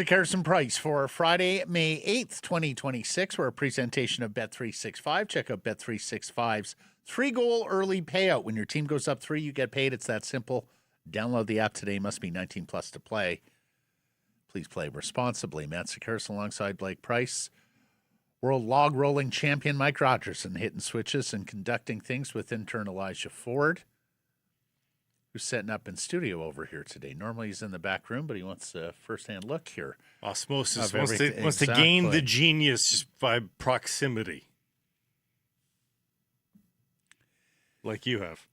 Carson Price for Friday, May 8th, 2026. We're a presentation of Bet365. Check out Bet365's 3-goal early payout. When your team goes up 3, you get paid. It's that simple. Download the app today. Must be 19 plus to play. Please play responsibly. Matt Sakaris alongside Blake Price. World log rolling champion Mike Rogerson hitting switches and conducting things with intern Elijah Ford, who's setting up in studio over here today. Normally he's in the back room, but he wants a first-hand look here. Osmosis wants to gain the genius just by proximity. Like you have.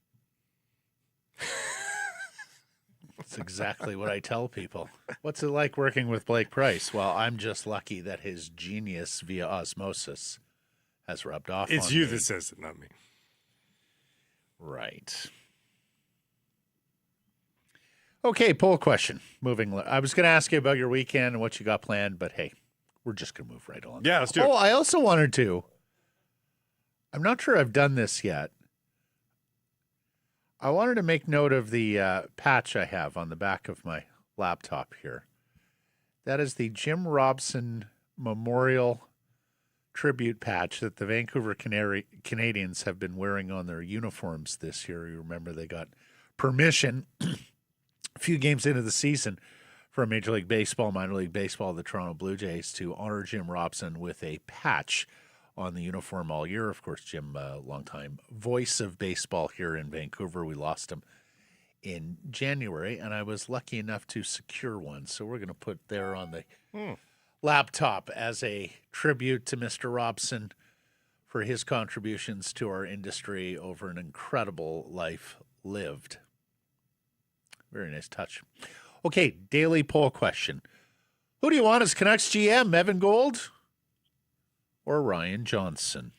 That's exactly what I tell people. What's it like working with Blake Price? Well, I'm just lucky that his genius via osmosis has rubbed off on me. It's you that says it, not me. Right. Okay, poll question. I was going to ask you about your weekend and what you got planned, but hey, we're just going to move right along. Yeah, let's do it. Oh, I also wanted to. I'm not sure I've done this yet. I wanted to make note of the patch I have on the back of my laptop here. That is the Jim Robson Memorial Tribute patch that the Vancouver Canadians have been wearing on their uniforms this year. You remember they got permission a few games into the season from Major League Baseball, Minor League Baseball, the Toronto Blue Jays to honor Jim Robson with a patch on the uniform all year. Of course, Jim, longtime voice of baseball here in Vancouver. We lost him in January, and I was lucky enough to secure one. So we're going to put there on the laptop as a tribute to Mr. Robson for his contributions to our industry over an incredible life lived. Very nice touch. Okay, daily poll question. Who do you want as Canucks GM, Evan Gold or Ryan Johnson?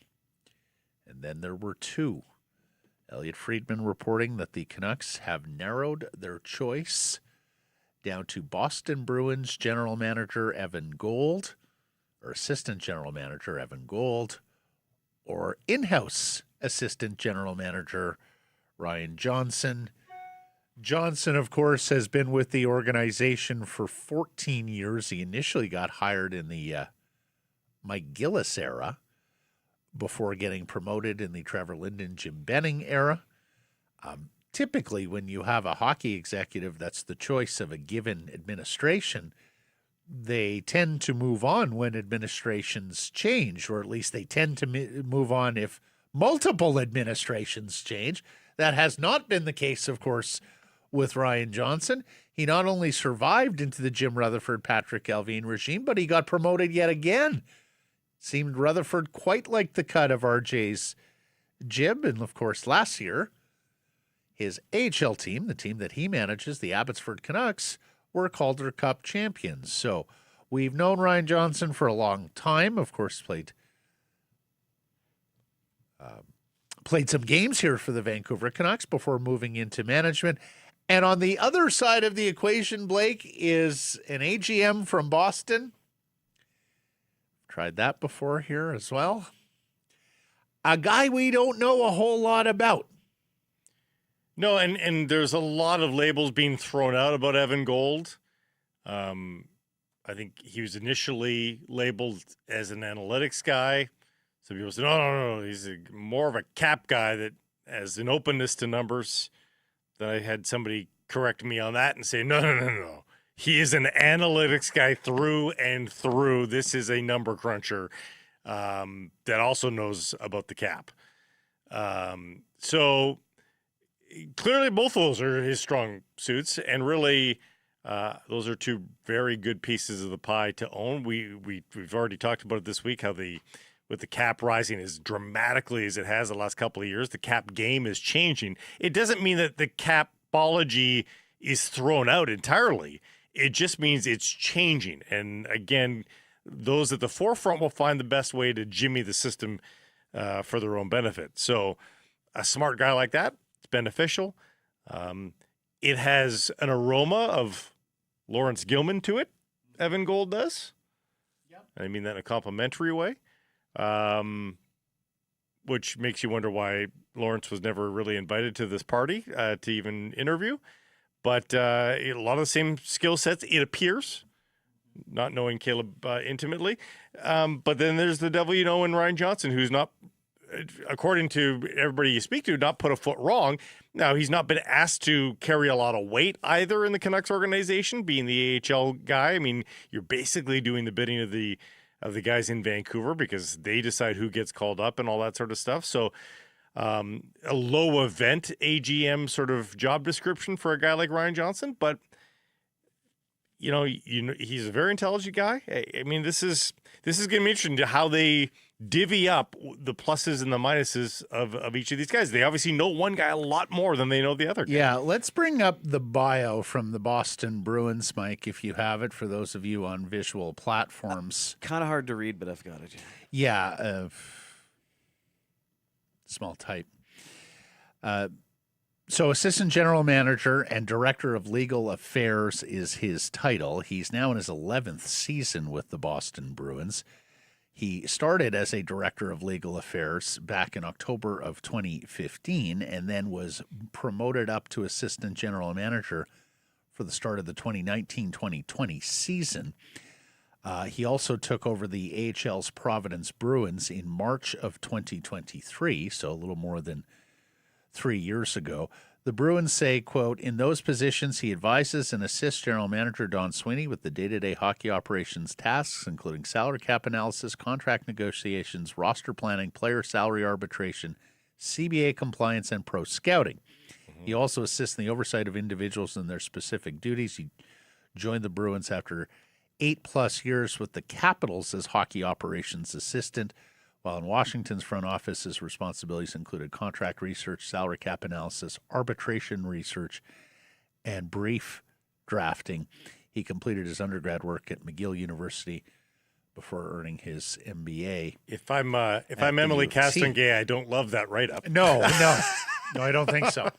And then there were 2. Elliot Friedman reporting that the Canucks have narrowed their choice down to Boston Bruins general manager Evan Gold, or assistant general manager Evan Gold, or in-house assistant general manager Ryan Johnson. Johnson, of course, has been with the organization for 14 years. He initially got hired in the Mike Gillis era before getting promoted in the Trevor Linden, Jim Benning era. Typically, when you have a hockey executive that's the choice of a given administration, they tend to move on when administrations change, or at least they tend to move on if multiple administrations change. That has not been the case, of course, with Ryan Johnson. He not only survived into the Jim Rutherford, Patrick Allvin regime, but he got promoted yet again. Seemed Rutherford quite like the cut of RJ's jib. And, of course, last year, his AHL team, the team that he manages, the Abbotsford Canucks, were Calder Cup champions. So we've known Ryan Johnson for a long time. Of course, played some games here for the Vancouver Canucks before moving into management. And on the other side of the equation, Blake, is an AGM from Boston. Tried that before here as well. A guy we don't know a whole lot about. No, and there's a lot of labels being thrown out about Evan Gold. I think he was initially labeled as an analytics guy. So people say, no, he's more of a cap guy that has an openness to numbers. Then I had somebody correct me on that and say, no. He is an analytics guy through and through. This is a number cruncher that also knows about the cap. So clearly both of those are his strong suits, and really those are 2 very good pieces of the pie to own. We've already talked about it this week, how with the cap rising as dramatically as it has the last couple of years, the cap game is changing. It doesn't mean that the capology is thrown out entirely. It just means it's changing. And again, those at the forefront will find the best way to jimmy the system for their own benefit. So a smart guy like that, it's beneficial. It has an aroma of Lawrence Gilman to it, Evan Gold does. Yep. I mean that in a complimentary way, which makes you wonder why Lawrence was never really invited to this party to even interview. But a lot of the same skill sets, it appears, not knowing Caleb intimately. But then there's the devil you know in Ryan Johnson, who's not, according to everybody you speak to, not put a foot wrong. Now, he's not been asked to carry a lot of weight either in the Canucks organization, being the AHL guy. I mean, you're basically doing the bidding of the guys in Vancouver because they decide who gets called up and all that sort of stuff. So a low event AGM sort of job description for a guy like Ryan Johnson, but you know, he's a very intelligent guy. I mean, this is going to be interesting to how they divvy up the pluses and the minuses of each of these guys. They obviously know one guy a lot more than they know the other guy. Yeah, let's bring up the bio from the Boston Bruins, Mike, if you have it, for those of you on visual platforms. Kind of hard to read, but I've got it. Yeah, small type. So assistant general manager and director of legal affairs is his title. He's now in his 11th season with the Boston Bruins. He started as a director of legal affairs back in October of 2015 and then was promoted up to assistant general manager for the start of the 2019-2020 season. He also took over the AHL's Providence Bruins in March of 2023, so a little more than 3 years ago. The Bruins say, quote, in those positions, he advises and assists General Manager Don Sweeney with the day-to-day hockey operations tasks, including salary cap analysis, contract negotiations, roster planning, player salary arbitration, CBA compliance, and pro scouting. Mm-hmm. He also assists in the oversight of individuals in their specific duties. He joined the Bruins after 8+ years with the Capitals as hockey operations assistant, while in Washington's front office, his responsibilities included contract research, salary cap analysis, arbitration research, and brief drafting. He completed his undergrad work at McGill University before earning his MBA. If I'm Emily Castonguay, I don't love that write-up. No, I don't think so.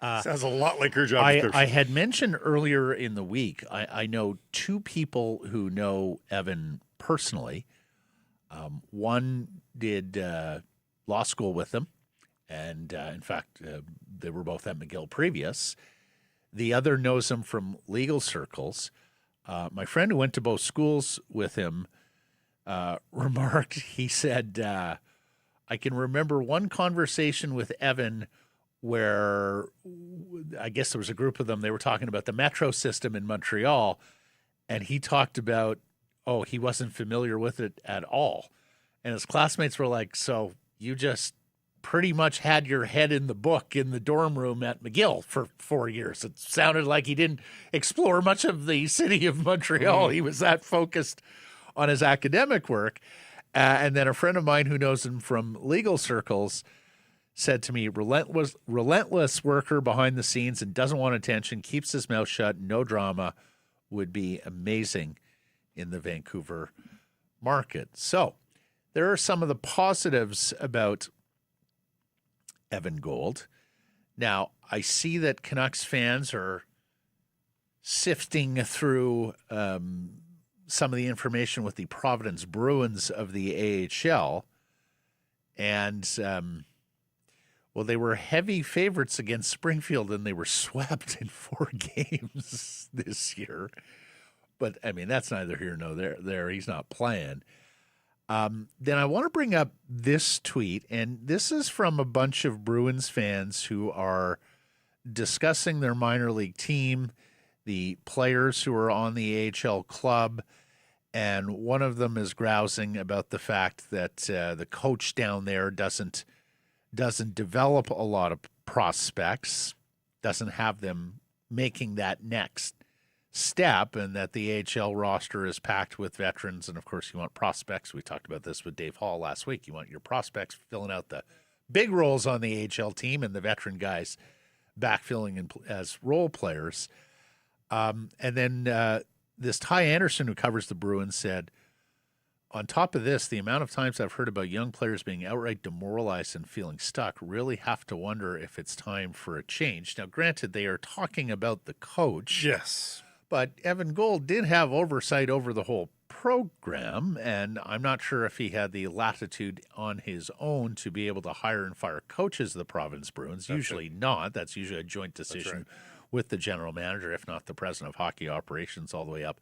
Sounds a lot like her job description. I had mentioned earlier in the week, I know two people who know Evan personally. One did law school with him, and in fact, they were both at McGill previous. The other knows him from legal circles. My friend who went to both schools with him remarked, he said, I can remember one conversation with Evan where I guess there was a group of them. They were talking about the metro system in Montreal, and he talked about, he wasn't familiar with it at all. And his classmates were like, so you just pretty much had your head in the book in the dorm room at McGill for 4 years. It sounded like he didn't explore much of the city of Montreal. He was that focused on his academic work. And then a friend of mine who knows him from legal circles said to me, relentless worker behind the scenes and doesn't want attention, keeps his mouth shut, no drama, would be amazing in the Vancouver market. So there are some of the positives about Evan Gold. Now, I see that Canucks fans are sifting through some of the information with the Providence Bruins of the AHL. And, they were heavy favorites against Springfield, and they were swept in 4 games this year. But, I mean, that's neither here nor there. He's not playing. Then I want to bring up this tweet, and this is from a bunch of Bruins fans who are discussing their minor league team, the players who are on the AHL club, and one of them is grousing about the fact that the coach down there doesn't develop a lot of prospects, doesn't have them making that next step, and that the AHL roster is packed with veterans. And of course, you want prospects. We talked about this with Dave Hall last week. You want your prospects filling out the big roles on the AHL team and the veteran guys backfilling as role players. And then this Ty Anderson, who covers the Bruins, said, on top of this, the amount of times I've heard about young players being outright demoralized and feeling stuck really have to wonder if it's time for a change. Now, granted, they are talking about the coach. Yes. But Evan Gold did have oversight over the whole program, and I'm not sure if he had the latitude on his own to be able to hire and fire coaches of the Providence Bruins. Usually not. That's usually a joint decision with the general manager, if not the president of hockey operations, all the way up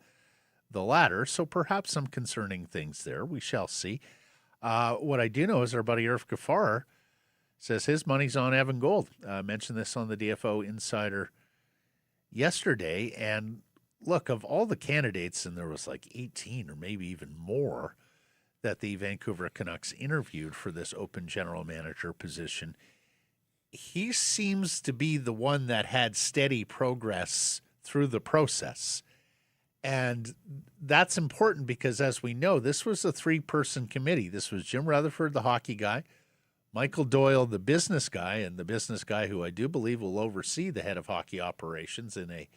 the ladder. So perhaps some concerning things there. We shall see. What I do know is our buddy Irv Gafar says his money's on Evan Gold. Mentioned this on the DFO Insider yesterday, and look, of all the candidates, and there was like 18 or maybe even more that the Vancouver Canucks interviewed for this open general manager position, he seems to be the one that had steady progress through the process. And that's important because, as we know, this was a three-person committee. This was Jim Rutherford, the hockey guy, Michael Doyle, the business guy, and the business guy who I do believe will oversee the head of hockey operations in a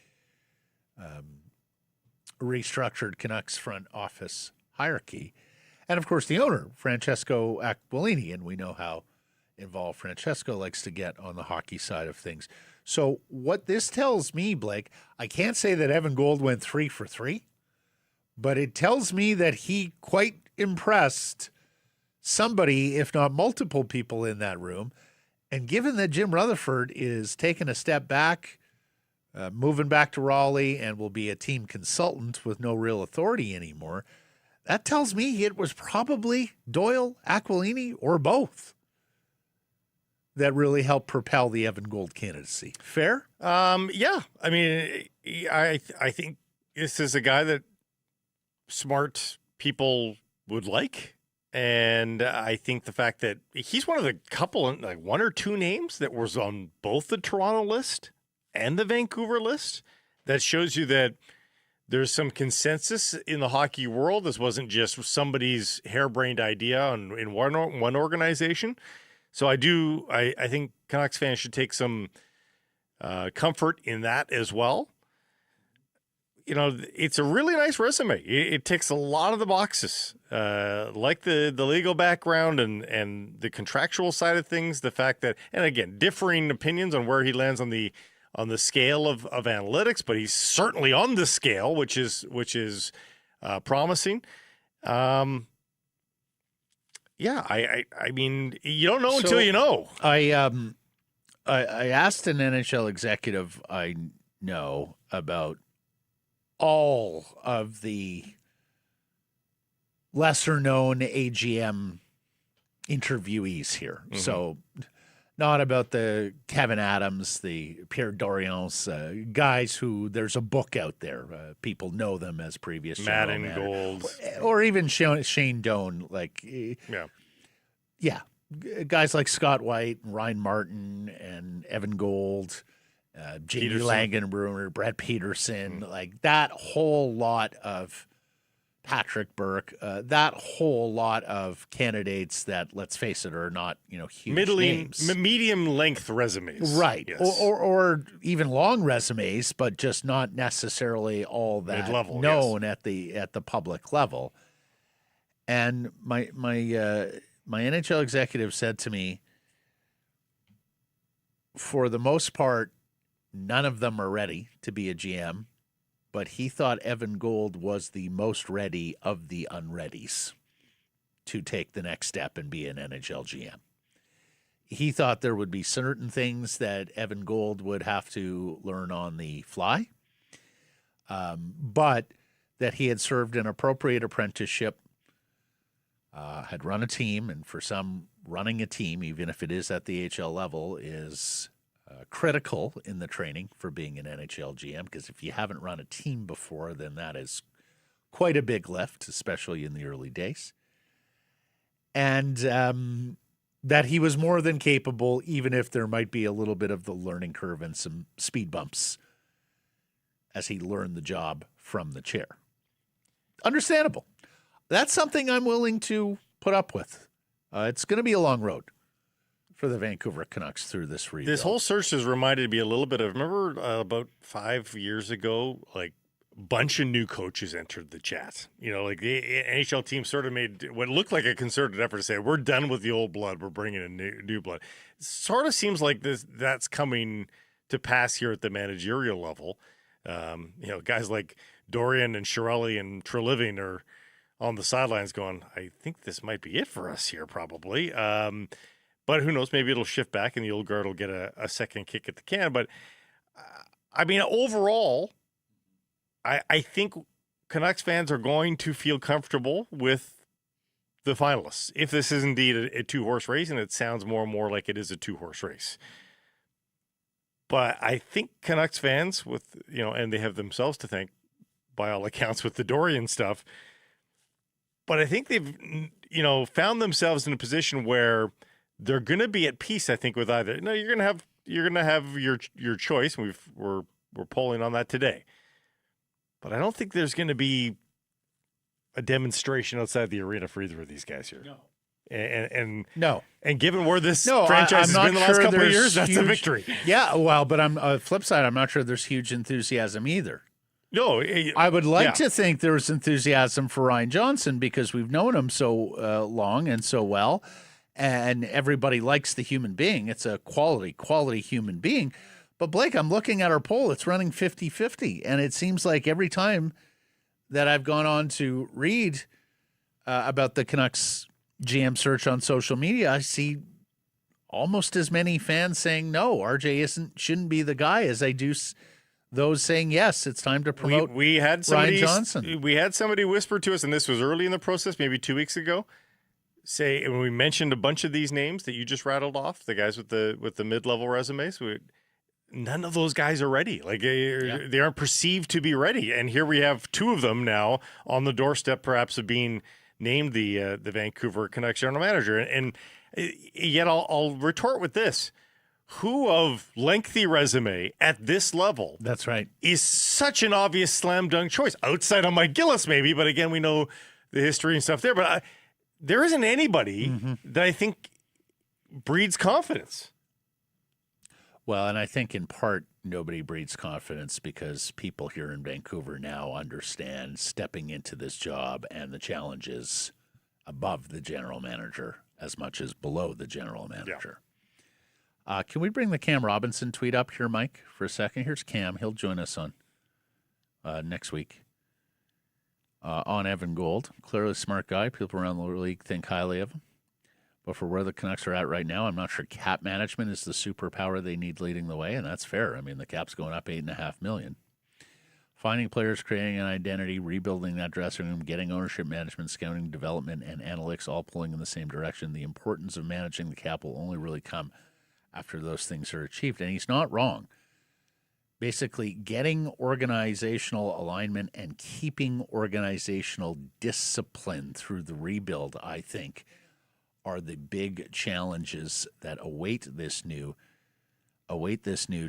restructured Canucks front office hierarchy. And, of course, the owner, Francesco Aquilini, and we know how involved Francesco likes to get on the hockey side of things. So what this tells me, Blake, I can't say that Evan Gold went 3 for 3, but it tells me that he quite impressed somebody, if not multiple people in that room. And given that Jim Rutherford is taking a step back, moving back to Raleigh, and will be a team consultant with no real authority anymore, that tells me it was probably Doyle, Aquilini, or both that really helped propel the Evan Gold candidacy. Fair? Yeah. I mean, I think this is a guy that smart people would like. And I think the fact that he's one of the couple, like one or two names that was on both the Toronto list and the Vancouver list, that shows you that there's some consensus in the hockey world. This wasn't just somebody's harebrained idea in one organization. So I think Canucks fans should take some comfort in that as well. You know, it's a really nice resume. It ticks a lot of the boxes, like the legal background and the contractual side of things. The fact that, and again, differing opinions on where he lands on the scale of analytics, but he's certainly on the scale, which is promising. Yeah, I mean, you don't know until you know. I asked an NHL executive I know about all of the lesser-known AGM interviewees here. Mm-hmm. So not about the Kevin Adams, the Pierre Dorians, guys who there's a book out there. People know them as previous Madden Gold. Or even Shane Doan. Yeah. Guys like Scott White, and Ryan Martin, and Evan Gold, Jamie Langenbrunner, Brett Peterson, like that whole lot of Patrick Burke, that whole lot of candidates that, let's face it, are not, huge names. Medium length resumes. Right. Yes. Or even long resumes, but just not necessarily all that mid-level, known at the public level. And my NHL executive said to me, for the most part, none of them are ready to be a GM, but he thought Evan Gold was the most ready of the unreadies to take the next step and be an NHL GM. He thought there would be certain things that Evan Gold would have to learn on the fly, but that he had served an appropriate apprenticeship, had run a team, and for some, running a team, even if it is at the HL level, is critical in the training for being an NHL GM, because if you haven't run a team before, then that is quite a big lift, especially in the early days. And that he was more than capable, even if there might be a little bit of the learning curve and some speed bumps as he learned the job from the chair. Understandable. That's something I'm willing to put up with. It's going to be a long road for the Vancouver Canucks through this rebuild. This whole search has reminded me a little bit of, remember about 5 years ago, like bunch of new coaches entered the chat. You know, like the NHL team sort of made what looked like a concerted effort to say, we're done with the old blood. We're bringing in new blood. Sort of seems like that's coming to pass here at the managerial level. You know, guys like Dorian and Chiarelli and Treliving are on the sidelines going, I think this might be it for us here probably. But who knows, maybe it'll shift back and the old guard will get a second kick at the can. But I mean, overall, I think Canucks fans are going to feel comfortable with the finalists if this is indeed a two-horse race, and it sounds more and more like it is a two-horse race. But I think Canucks fans, with and they have themselves to thank by all accounts with the Dorian stuff. But I think they've found themselves in a position where they're going to be at peace. I think with either you're going to have your choice. And we're polling on that today. But I don't think there's going to be a demonstration outside the arena for either of these guys here. No. And given where this franchise has been the last couple of years, that's a victory. Yeah, well, but on flip side, I'm not sure there's huge enthusiasm either. No, I would like to think there's enthusiasm for Ryan Johnson because we've known him so long and so well, and everybody likes the human being. It's a quality human being. But Blake, I'm looking at our poll. It's running 50-50, and it seems like every time that I've gone on to read about the Canucks GM search on social media, I see almost as many fans saying no, RJ shouldn't be the guy as I do those saying yes, it's time to promote we had somebody, Ryan Johnson. We had somebody whisper to us, and this was early in the process, maybe 2 weeks ago, say when we mentioned a bunch of these names that you just rattled off, the guys with the mid-level resumes, none of those guys are ready. Like they aren't perceived to be ready. And here we have two of them now on the doorstep, perhaps, of being named the Vancouver Canucks general manager. And yet I'll retort with this. Who of lengthy resume at this level that's right is such an obvious slam dunk choice outside of Mike Gillis maybe, but again, we know the history and stuff there, but there isn't anybody that I think breeds confidence. Well, and I think in part nobody breeds confidence because people here in Vancouver now understand stepping into this job and the challenges above the general manager as much as below the general manager. Can we bring the Cam Robinson tweet up here, Mike, for a second? Here's Cam. He'll join us on next week on Evan Gold. Clearly a smart guy. People around the league think highly of him. But for where the Canucks are at right now, I'm not sure cap management is the superpower they need leading the way, and that's fair. I mean, the cap's going up $8.5 million. Finding players, creating an identity, rebuilding that dressing room, getting ownership management, scouting, development, and analytics all pulling in the same direction. The importance of managing the cap will only really come after those things are achieved. And he's not wrong. Basically, getting organizational alignment and keeping organizational discipline through the rebuild, I think, are the big challenges that await this new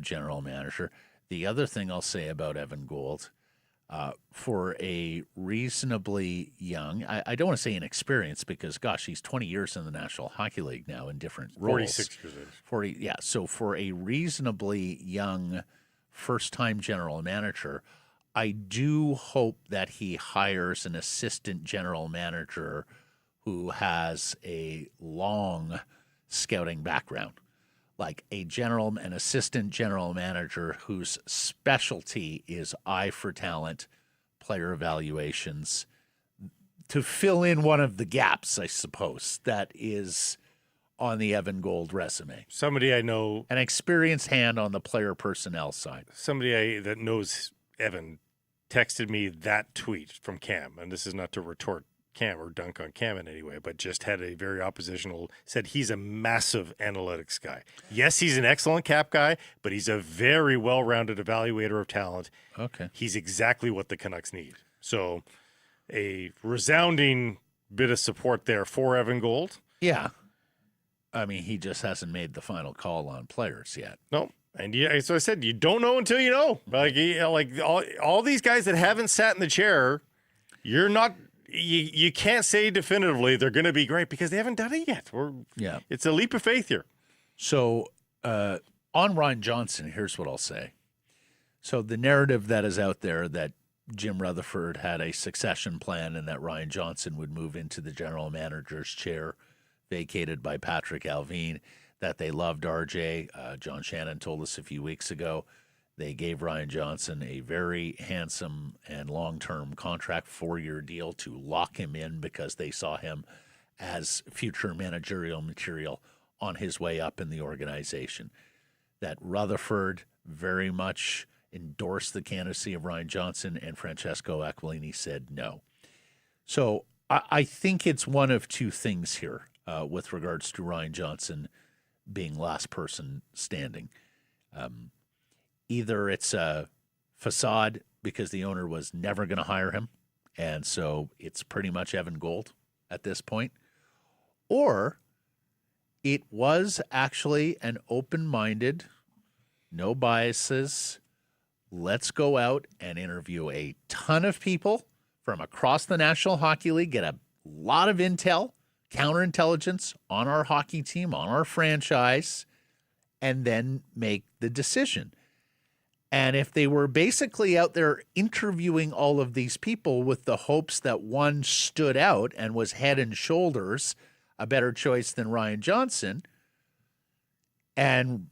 general manager. The other thing I'll say about Evan Gold, for a reasonably young, I don't want to say inexperienced because, gosh, he's 20 years in the National Hockey League now in different roles. 46 years old. 40, yeah. So for a reasonably young first-time general manager, I do hope that he hires an assistant general manager who has a long scouting background, like an assistant general manager whose specialty is eye for talent, player evaluations, to fill in one of the gaps, I suppose, that is on the Evan Gold resume. Somebody I know. An experienced hand on the player personnel side. Somebody that knows Evan texted me that tweet from Cam, and this is not to retort Cam or dunk on Cam in any way, but just had a very oppositional, said he's a massive analytics guy. Yes, he's an excellent cap guy, but he's a very well-rounded evaluator of talent. Okay. He's exactly what the Canucks need. So a resounding bit of support there for Evan Gold. Yeah. I mean, he just hasn't made the final call on players yet. No. And so I said, you don't know until you know. Like all these guys that haven't sat in the chair, you can't say definitively they're going to be great because they haven't done it yet. It's a leap of faith here. So on Ryan Johnson, here's what I'll say. So the narrative that is out there that Jim Rutherford had a succession plan and that Ryan Johnson would move into the general manager's chair vacated by Patrick Alvin, that they loved RJ. John Shannon told us a few weeks ago they gave Ryan Johnson a very handsome and long-term contract, 4-year deal to lock him in because they saw him as future managerial material on his way up in the organization. That Rutherford very much endorsed the candidacy of Ryan Johnson, and Francesco Aquilini said no. So I think it's one of two things here with regards to Ryan Johnson being last person standing. Either it's a facade because the owner was never going to hire him, and so it's pretty much Evan Gold at this point, or it was actually an open-minded, no biases, let's go out and interview a ton of people from across the National Hockey League, get a lot of intel, counterintelligence on our hockey team, on our franchise, and then make the decision. And if they were basically out there interviewing all of these people with the hopes that one stood out and was head and shoulders a better choice than Ryan Johnson, and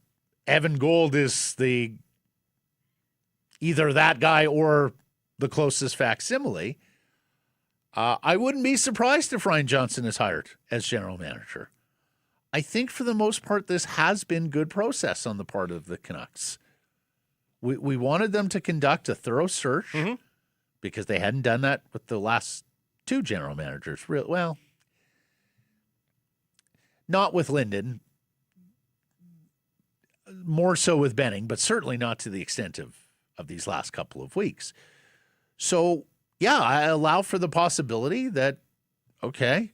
Evan Gold is either that guy or the closest facsimile, I wouldn't be surprised if Ryan Johnson is hired as general manager. I think for the most part, this has been good process on the part of the Canucks. We wanted them to conduct a thorough search because they hadn't done that with the last two general managers. Well, not with Linden, more so with Benning, but certainly not to the extent of these last couple of weeks. So, yeah, I allow for the possibility that, okay,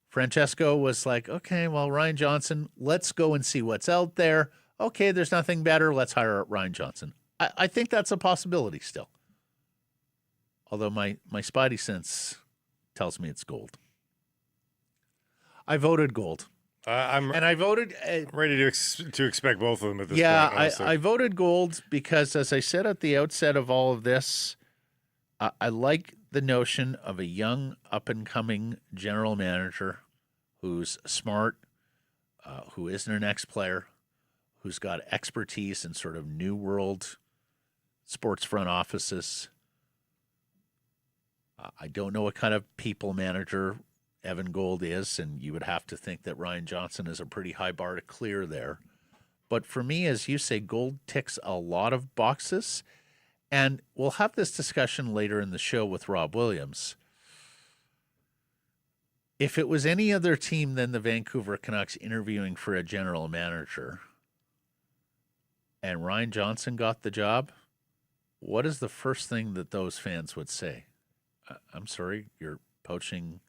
Francesco was like, okay, well, Ryan Johnson, let's go and see what's out there. Okay, there's nothing better. Let's hire Ryan Johnson. I think that's a possibility still. Although my spidey sense tells me it's Gold. I voted Gold. I voted ready to expect both of them at this point. Yeah, I voted Gold because, as I said at the outset of all of this, I like the notion of a young, up-and-coming general manager who's smart, who isn't an ex-player, who's got expertise in sort of new world sports front offices. I don't know what kind of people manager Evan Gold is, and you would have to think that Ryan Johnson is a pretty high bar to clear there. But for me, as you say, Gold ticks a lot of boxes, and we'll have this discussion later in the show with Rob Williams. If it was any other team than the Vancouver Canucks interviewing for a general manager and Ryan Johnson got the job, what is the first thing that those fans would say? I'm sorry, you're poaching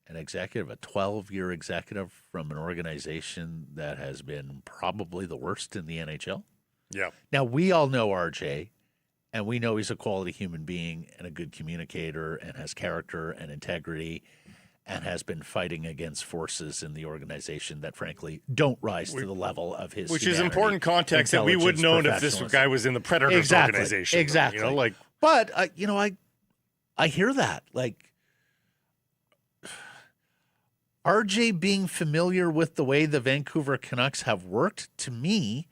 an executive, a 12-year executive from an organization that has been probably the worst in the NHL? Yeah. Now, we all know RJ, and we know he's a quality human being and a good communicator and has character and integrity and has been fighting against forces in the organization that, frankly, don't rise to the level of his Which humanity, is important context that we would know if this guy was in the Predators organization. Exactly. But, I hear that. Like, RJ being familiar with the way the Vancouver Canucks have worked, to me,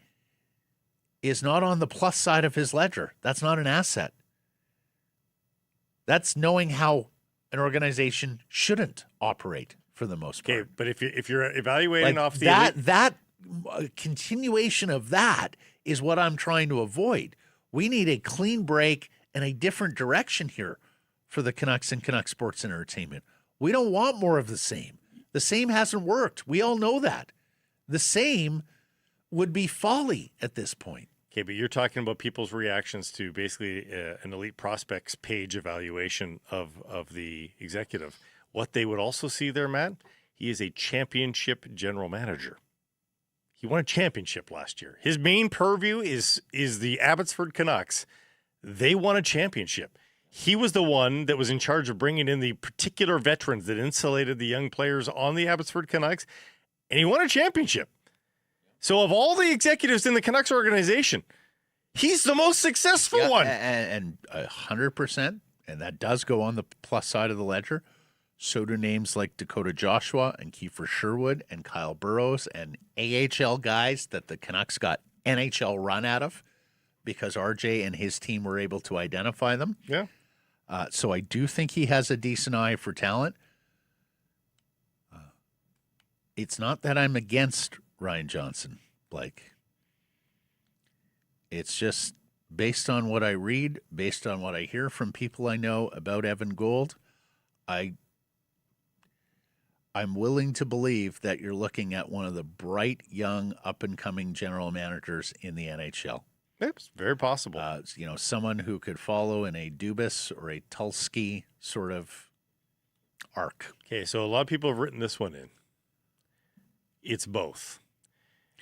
is not on the plus side of his ledger. That's not an asset. That's knowing how an organization shouldn't operate for the most part. Okay, but if you're evaluating off the that continuation of that is what I'm trying to avoid. We need a clean break and a different direction here for the Canucks and Canuck Sports and Entertainment. We don't want more of the same. The same hasn't worked. We all know that. The same would be folly at this point. Okay, but you're talking about people's reactions to basically an elite prospects page evaluation of the executive. What they would also see there, Matt, he is a championship general manager. He won a championship last year. His main purview is the Abbotsford Canucks. They won a championship. He was the one that was in charge of bringing in the particular veterans that insulated the young players on the Abbotsford Canucks, and he won a championship. So of all the executives in the Canucks organization, He's the most successful one. And 100%, and that does go on the plus side of the ledger. So do names like Dakota Joshua and Kiefer Sherwood and Kyle Burrows and AHL guys that the Canucks got NHL run out of because RJ and his team were able to identify them. Yeah. So I do think he has a decent eye for talent. It's not that I'm against Ryan Johnson, Blake. It's just based on what I read, based on what I hear from people I know about Evan Gould, I'm willing to believe that you're looking at one of the bright, young, up-and-coming general managers in the NHL. It's very possible. Someone who could follow in a Dubas or a Tulski sort of arc. Okay, so a lot of people have written this one in. It's both.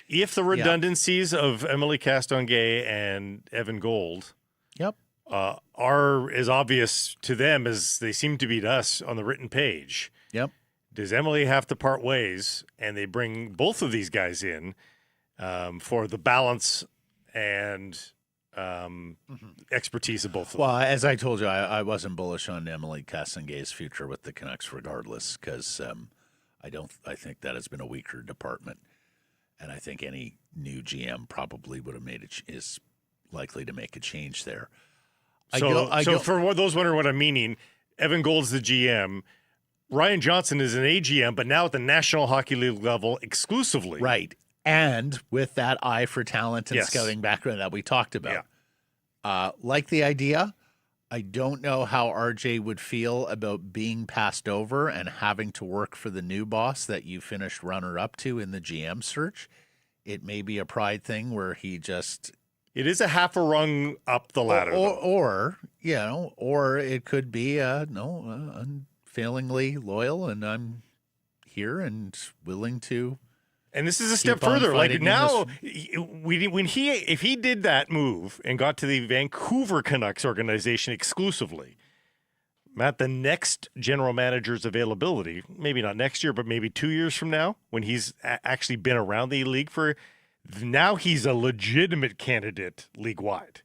If the redundancies of Emily Castonguay and Evan Gould are as obvious to them as they seem to be to us on the written page, does Emily have to part ways and they bring both of these guys in for the balance and expertise of both of them? Well, as I told you, I wasn't bullish on Emily Castonguay's future with the Canucks regardless because I think that has been a weaker department. And I think any new GM probably would have is likely to make a change there. So for those wondering what I'm meaning, Evan Gould's the GM. Ryan Johnson is an AGM, but now at the National Hockey League level exclusively. Right. And with that eye for talent and scouting background that we talked about. Like the idea. I don't know how RJ would feel about being passed over and having to work for the new boss that you finished runner-up to in the GM search. It may be a pride thing where he just... It is a half a rung up the ladder. Or it could be, unfailingly loyal, and I'm here and willing to... And this is a step further. Like now, if he did that move and got to the Vancouver Canucks organization exclusively, Matt, the next general manager's availability, maybe not next year, but maybe 2 years from now, when he's actually been around the league now he's a legitimate candidate league-wide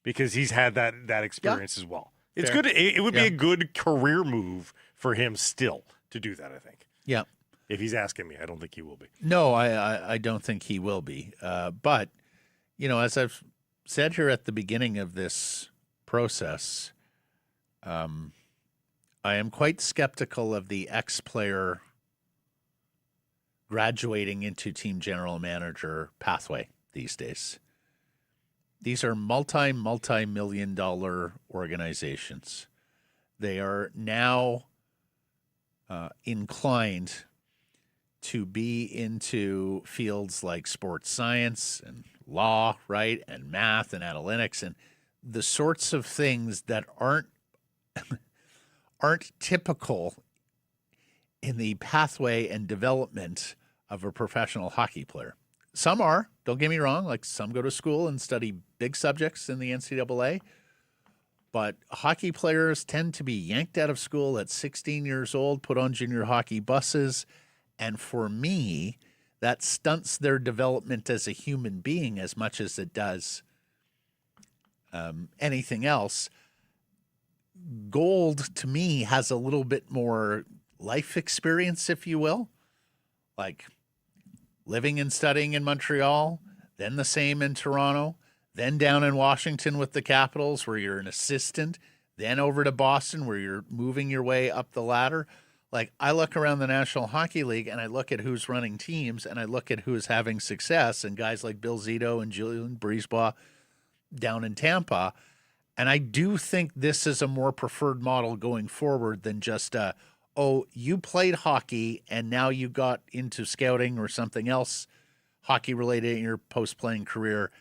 because he's had that experience as well. It's good. It would be a good career move for him still to do that, I think. Yeah. If he's asking me, I don't think he will be. No, I don't think he will be. But, as I've said here at the beginning of this process, I am quite skeptical of the ex-player graduating into team general manager pathway these days. These are multi-million dollar organizations. They are now inclined to be into fields like sports science and law, right, and math and analytics and the sorts of things that aren't typical in the pathway and development of a professional hockey player. Some are, don't get me wrong, like some go to school and study big subjects in the NCAA, but hockey players tend to be yanked out of school at 16 years old, put on junior hockey buses. And for me, that stunts their development as a human being as much as it does anything else. Gould, to me, has a little bit more life experience, if you will. Like living and studying in Montreal, then the same in Toronto, then down in Washington with the Capitals where you're an assistant, then over to Boston where you're moving your way up the ladder. Like, I look around the National Hockey League and I look at who's running teams and I look at who's having success and guys like Bill Zito and Julian Brisebois down in Tampa. And I do think this is a more preferred model going forward than just, you played hockey and now you got into scouting or something else hockey-related in your post-playing career,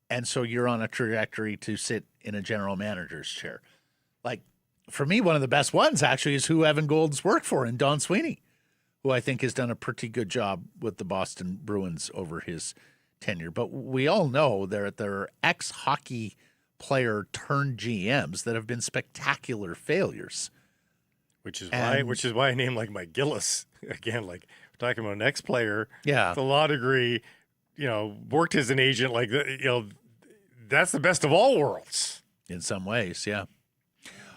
and so you're on a trajectory to sit in a general manager's chair. Like, for me, one of the best ones, actually, is who Evan Gould's worked for, and Don Sweeney, who I think has done a pretty good job with the Boston Bruins over his tenure. But we all know there are ex-hockey player turned GMs that have been spectacular failures. Which is why I named like Mike Gillis again. Like we're talking about an ex-player, yeah, with a law degree, worked as an agent. Like that's the best of all worlds. In some ways, yeah.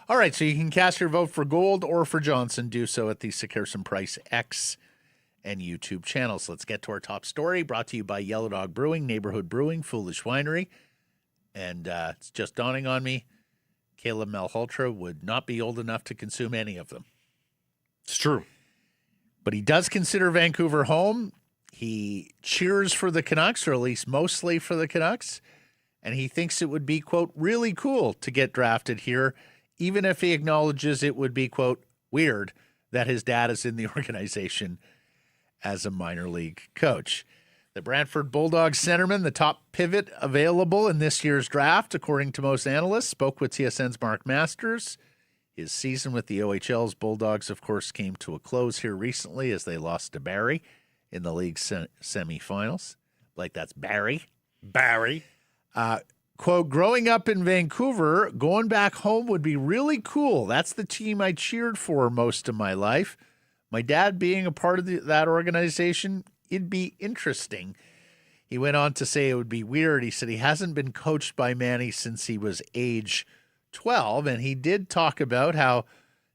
All right, so you can cast your vote for Gold or for Johnson. Do so at the Sickerson Price X and YouTube channels. Let's get to our top story, brought to you by Yellow Dog Brewing, Neighborhood Brewing, Foolish Winery. And it's just dawning on me, Caleb Malhotra would not be old enough to consume any of them. It's true. But he does consider Vancouver home. He cheers for the Canucks, or at least mostly for the Canucks. And he thinks it would be, quote, really cool to get drafted here, even if he acknowledges it would be, quote, weird that his dad is in the organization as a minor league coach. The Brantford Bulldogs centerman, the top pivot available in this year's draft, according to most analysts, spoke with TSN's Mark Masters. His season with the OHL's Bulldogs, of course, came to a close here recently as they lost to Barrie in the league semifinals. Like, that's Barrie. Barrie. Quote, growing up in Vancouver, going back home would be really cool. That's the team I cheered for most of my life. My dad being a part of that organization, it'd be interesting. He went on to say it would be weird. He said he hasn't been coached by Manny since he was age 12, and he did talk about how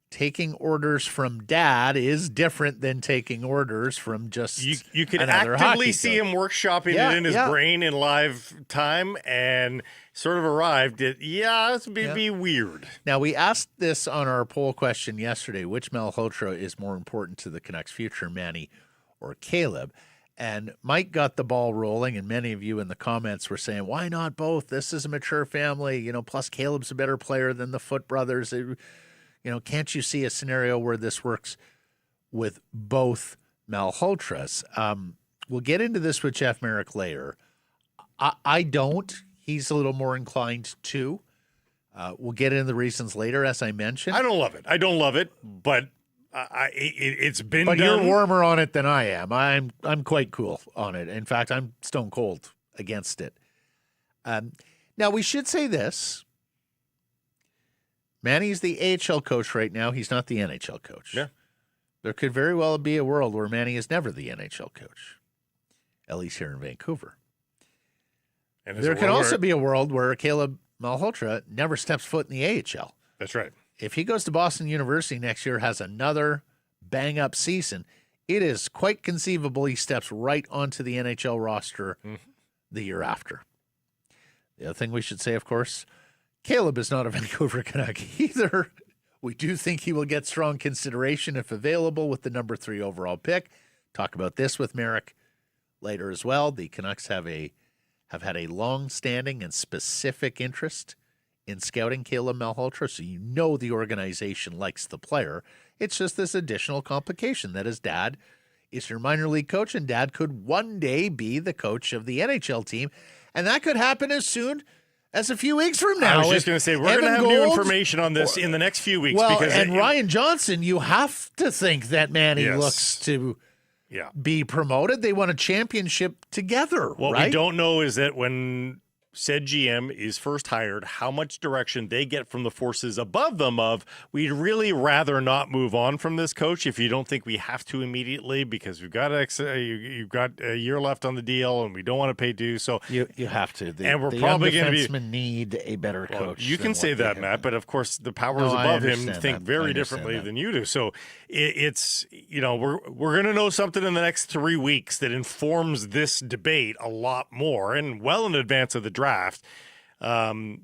taking orders from dad is different than taking orders from just you could another actively hockey see coach. him workshopping it in his brain in live time, and sort of arrived at, this would be weird. Now, we asked this on our poll question yesterday, which Malhotra is more important to the Canucks' future, Manny or Caleb? And Mike got the ball rolling, and many of you in the comments were saying, why not both? This is a mature family, plus Caleb's a better player than the Foot brothers. Can't you see a scenario where this works with both Malhotras? We'll get into this with Jeff Merrick later. I don't. He's a little more inclined to. We'll get into the reasons later, as I mentioned. I don't love it, but it's been But done. you're warmer on it than I am. I'm quite cool on it. In fact, I'm stone cold against it. Now, we should say this. Manny's the AHL coach right now. He's not the NHL coach. Yeah. There could very well be a world where Manny is never the NHL coach, at least here in Vancouver. And there can also be a world where Caleb Malhotra never steps foot in the AHL. That's right. If he goes to Boston University next year, has another bang-up season, it is quite conceivable he steps right onto the NHL roster the year after. The other thing we should say, of course, Caleb is not a Vancouver Canuck either. We do think he will get strong consideration if available with the number 3 overall pick. Talk about this with Merrick later as well. The Canucks have had a long-standing and specific interest in scouting Caleb Malhotra, so the organization likes the player. It's just this additional complication that his dad is your minor league coach, and dad could one day be the coach of the NHL team, and that could happen as soon as a few weeks from now. I was just going to say, we're going to have new information on this in the next few weeks. Well, Ryan Johnson, you have to think that Manny looks to be promoted. They won a championship together, What right? we don't know is that when said GM is first hired, how much direction they get from the forces above them of, we'd really rather not move on from this coach if you don't think we have to immediately because we've got you've got a year left on the deal and we don't want to pay dues. So you have to. And we're probably going to be need a better coach. You can say that, Matt, but of course the powers above him think very differently than you do. So it's we're going to know something in the next 3 weeks that informs this debate a lot more and well in advance of the draft.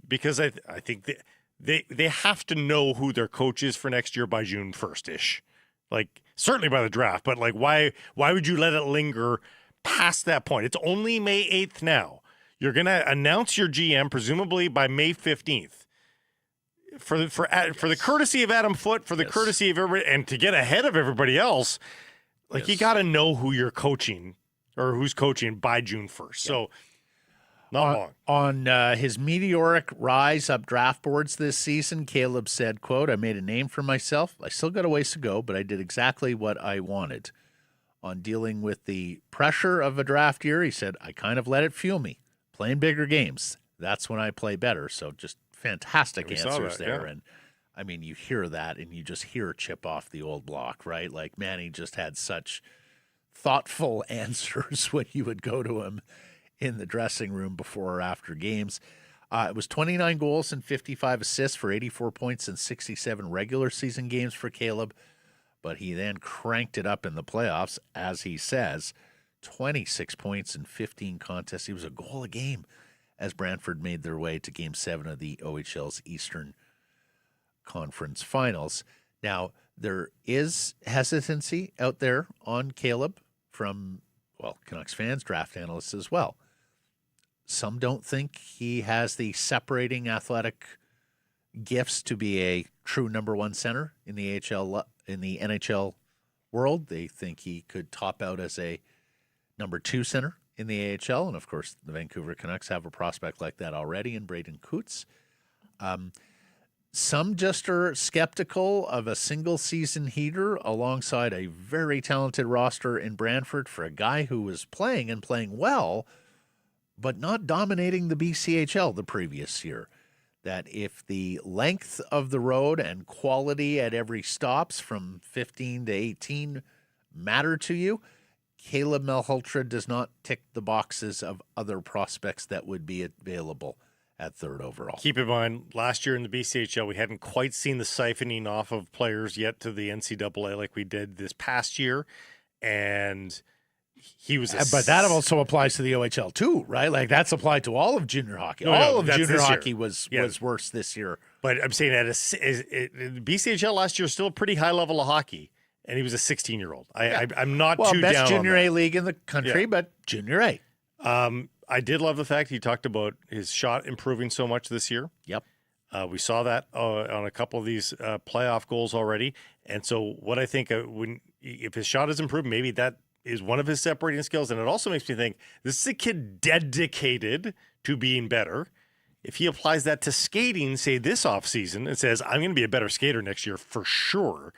Because I think they have to know who their coach is for next year by June 1st-ish. Like, certainly by the draft, but like why would you let it linger past that point? It's only May 8th now. You're going to announce your GM presumably by May 15th. For the courtesy of Adam Foote, for the courtesy of everybody, and to get ahead of everybody else, like you got to know who you're coaching or who's coaching by June 1st. So not long. On his meteoric rise up draft boards this season, Caleb said, quote, I made a name for myself. I still got a ways to go, but I did exactly what I wanted. On dealing with the pressure of a draft year, he said, I kind of let it fuel me. Playing bigger games, that's when I play better. So just fantastic answers there. And I mean, you hear that and you just hear chip off the old block, right? Like Manny just had such thoughtful answers when you would go to him in the dressing room before or after games. It was 29 goals and 55 assists for 84 points in 67 regular season games for Caleb. But he then cranked it up in the playoffs, as he says, 26 points in 15 contests. He was a goal a game as Brantford made their way to Game 7 of the OHL's Eastern Conference Finals. Now, there is hesitancy out there on Caleb from, well, Canucks fans, draft analysts as well. Some don't think he has the separating athletic gifts to be a true number one center in the NHL world. They think he could top out as a number two center in the AHL. And of course, the Vancouver Canucks have a prospect like that already in Braden Coots. Some just are skeptical of a single season heater alongside a very talented roster in Brantford for a guy who was playing and playing well, but not dominating the BCHL the previous year. That if the length of the road and quality at every stops from 15 to 18 matter to you, Caleb Malhotra does not tick the boxes of other prospects that would be available at third overall. Keep in mind, last year in the BCHL, we hadn't quite seen the siphoning off of players yet to the NCAA like we did this past year. And he was but that also applies to the OHL too, right? Like that's applied to all of junior hockey. All of junior hockey was worse this year. But I'm saying BCHL last year was still a pretty high level of hockey, and he was a 16-year-old. I'm not too down best junior on A league in the country, but junior A. I did love the fact he talked about his shot improving so much this year. Yep. We saw that on a couple of these playoff goals already. And so what I think if his shot is improved, maybe that is one of his separating skills. And it also makes me think this is a kid dedicated to being better. If he applies that to skating, say this offseason, and says, I'm going to be a better skater next year for sure,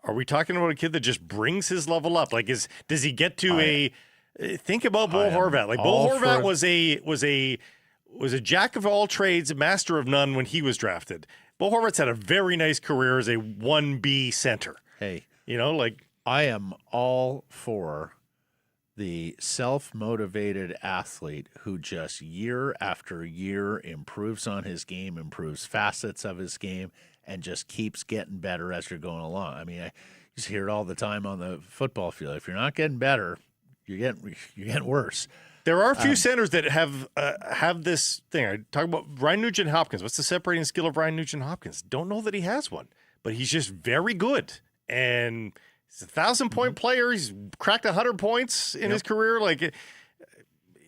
are we talking about a kid that just brings his level up? Like, does he get to think about Bo Horvat? Like, Bo Horvat was a jack of all trades, master of none when he was drafted. Bo Horvat's had a very nice career as a 1B center. Hey. I am all for the self-motivated athlete who just year after year improves on his game, improves facets of his game, and just keeps getting better as you're going along. I mean, I just hear it all the time on the football field. If you're not getting better, you're getting worse. There are a few centers that have this thing. I talk about Ryan Nugent-Hopkins. What's the separating skill of Ryan Nugent-Hopkins? Don't know that he has one, but he's just very good. And he's a 1,000-point player. He's cracked 100 points in his career. Like,